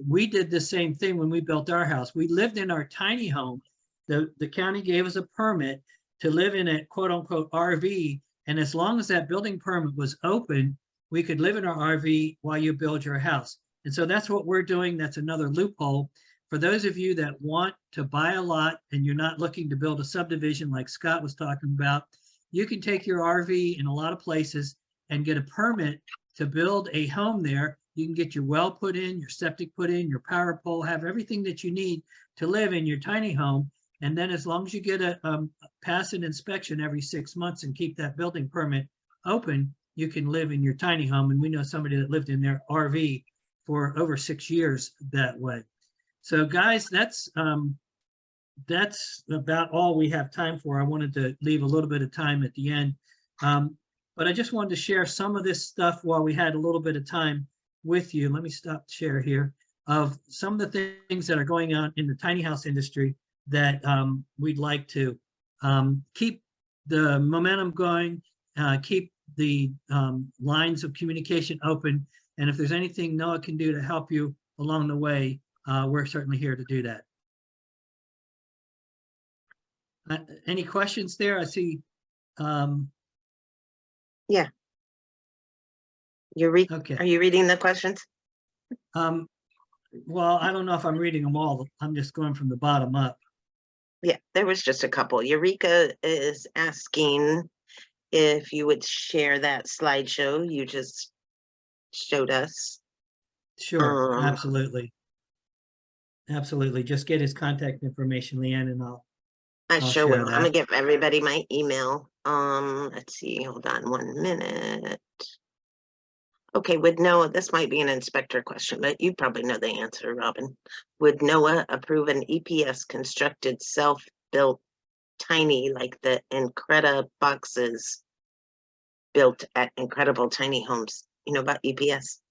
we did the same thing when we built our house. We lived in our tiny home. The county gave us a permit to live in a quote unquote RV. And as long as that building permit was open, we could live in our RV while you build your house. And so that's what we're doing. That's another loophole. For those of you that want to buy a lot and you're not looking to build a subdivision like Scott was talking about, you can take your RV in a lot of places and get a permit to build a home there. You can get your well put in, your septic put in, your power pole, have everything that you need to live in your tiny home. And then as long as you get pass an inspection every 6 months and keep that building permit open, you can live in your tiny home. And we know somebody that lived in their RV for over 6 years that way. So guys, that's about all we have time for. I wanted to leave a little bit of time at the end. But I just wanted to share some of this stuff while we had a little bit of time with you. Let me stop share here of some of the things that are going on in the tiny house industry that we'd like to keep the momentum going, keep the lines of communication open. And if there's anything NOAA can do to help you along the way, we're certainly here to do that. Any questions there? I see. Yeah. Okay. Are you reading the questions? Well, I don't know if I'm reading them all. I'm just going from the bottom up. Yeah, there was just a couple. Eureka is asking if you would share that slideshow you just showed us. Sure, absolutely. Absolutely. Just get his contact information, Leanne, and I'll sure share will. I'm that. gonna give everybody my email. Let's see, hold on 1 minute. Okay, would NOAA, this might be an inspector question, but you probably know the answer, Robin. Would NOAA approve an EPS constructed self-built tiny like the Increda boxes built at Incredible Tiny Homes? You know about EPS?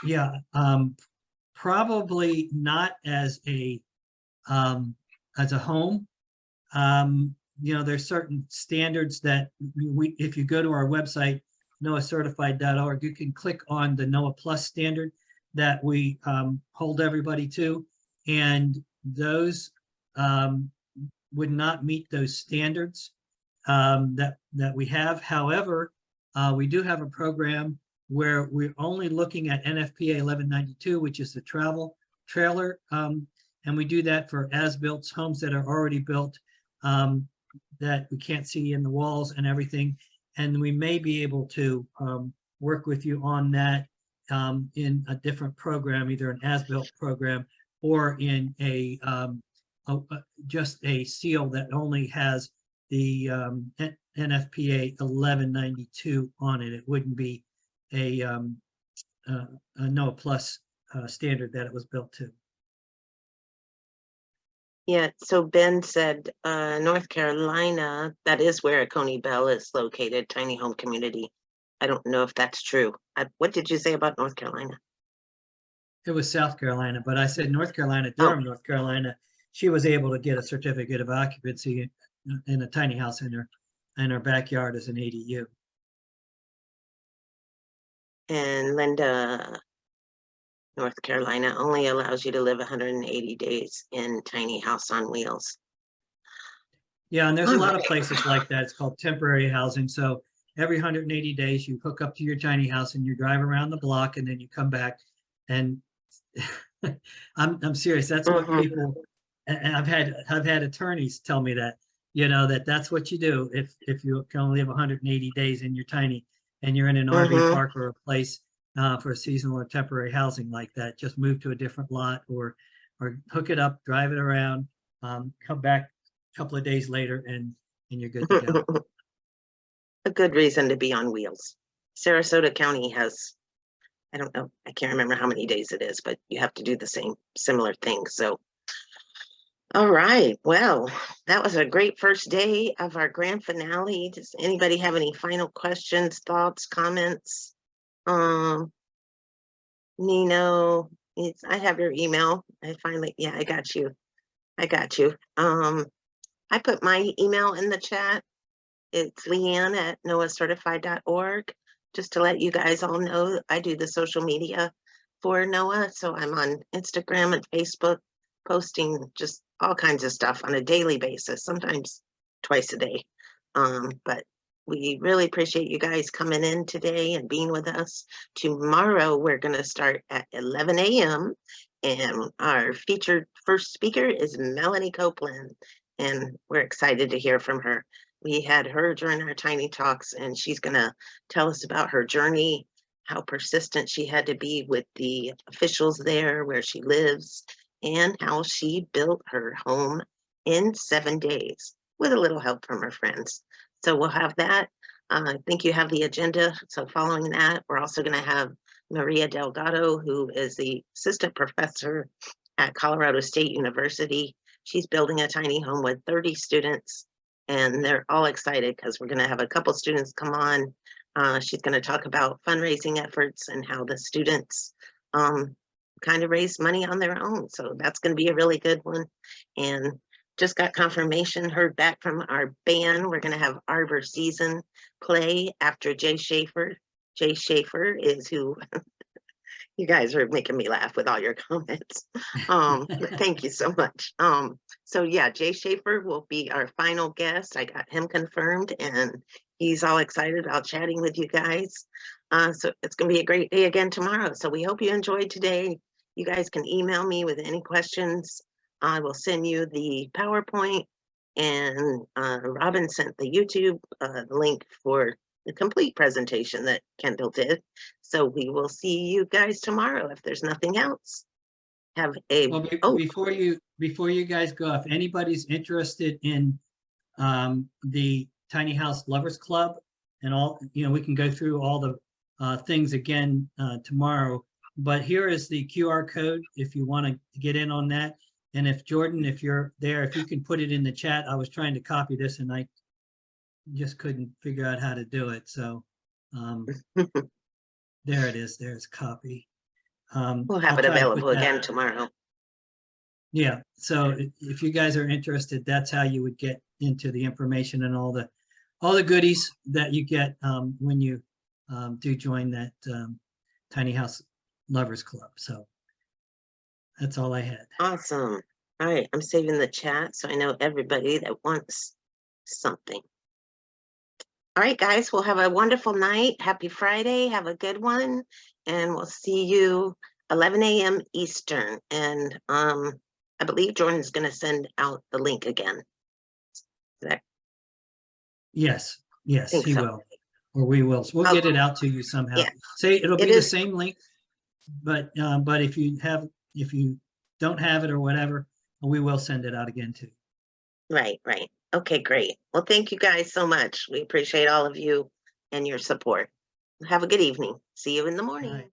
Yeah, probably not as a home. You know, there's certain standards that if you go to our website, NOAAcertified.org, you can click on the NOAA Plus standard that we hold everybody to, and those would not meet those standards that we have. However, we do have a program where we're only looking at NFPA 1192, which is the travel trailer, and we do that for as-built homes that are already built that we can't see in the walls and everything. And we may be able to work with you on that in a different program, either an as-built program or in just a seal that only has the NFPA 1192 on it. It wouldn't be a NOAA Plus standard that it was built to. Yeah, so Ben said North Carolina, that is where Coney Bell is located, tiny home community. I don't know if that's true. What did you say about North Carolina? It was South Carolina, but I said North Carolina, Durham, North Carolina. She was able to get a certificate of occupancy in a tiny house in her backyard as an ADU. And Linda, North Carolina only allows you to live 180 days in tiny house on wheels. Yeah, and there's a lot of places like that. It's called temporary housing. So every 180 days, you hook up to your tiny house and you drive around the block, and then you come back. And I'm serious. That's what people. And I've had attorneys tell me that, that's what you do if you can only live 180 days in your tiny, and you're in an RV park or a place for seasonal or temporary housing like that. Just move to a different lot or hook it up, drive it around, come back a couple of days later, and you're good to go. A good reason to be on wheels. Sarasota County has, I don't know, I can't remember how many days it is, but you have to do the similar thing. So, all right, well, that was a great first day of our grand finale. Does anybody have any final questions, thoughts, comments? Nino, I have your email. I got you. I put my email in the chat. It's leanne@noaacertified.org. Just to let you guys all know, I do the social media for NOAA. So I'm on Instagram and Facebook, posting just all kinds of stuff on a daily basis, sometimes twice a day. But we really appreciate you guys coming in today and being with us. Tomorrow, we're going to start at 11 a.m. And our featured first speaker is Melanie Copeland. And we're excited to hear from her. We had her during our Tiny Talks, and she's going to tell us about her journey, how persistent she had to be with the officials there where she lives, and how she built her home in 7 days with a little help from her friends. So we'll have that. I think you have the agenda. So following that, we're also going to have Maria Delgado, who is the assistant professor at Colorado State University. She's building a tiny home with 30 students, and they're all excited because we're going to have a couple students come on. She's going to talk about fundraising efforts and how the students kind of raise money on their own. So that's going to be a really good one. And just got confirmation, heard back from our band. We're going to have Arbor Season play after Jay Schaefer. Jay Schaefer is who you guys are making me laugh with all your comments. Thank you so much. So yeah, Jay Schaefer will be our final guest. I got him confirmed, and he's all excited about chatting with you guys. So it's going to be a great day again tomorrow. So we hope you enjoyed today. You guys can email me with any questions. I will send you the PowerPoint, and Robin sent the YouTube link for the complete presentation that Kendall did. So we will see you guys tomorrow if there's nothing else. Have a before you guys go, if anybody's interested in the Tiny House Lovers Club and all, we can go through all the things again tomorrow. But here is the QR code if you want to get in on that. And if Jordan, if you're there, if you can put it in the chat. I was trying to copy this and I just couldn't figure out how to do it. So there it is. There's copy. We'll have it available again tomorrow. Yeah. So if you guys are interested, that's how you would get into the information and all the goodies that you get when you do join that Tiny House Lovers Club. So that's all I had. Awesome. All right, I'm saving the chat so I know everybody that wants something. All right, guys, we'll have a wonderful night. Happy Friday. Have a good one. And we'll see you 11 a.m. Eastern. And I believe Jordan's going to send out the link again. Yes, he will. Or we will. So we'll get it out to you somehow. Yeah. Say it'll be the same link. but if you don't have it or whatever, we will send it out again too. Right, right. Okay, great. Well, thank you guys so much. We appreciate all of you and your support. Have a good evening. See you in the morning. Right.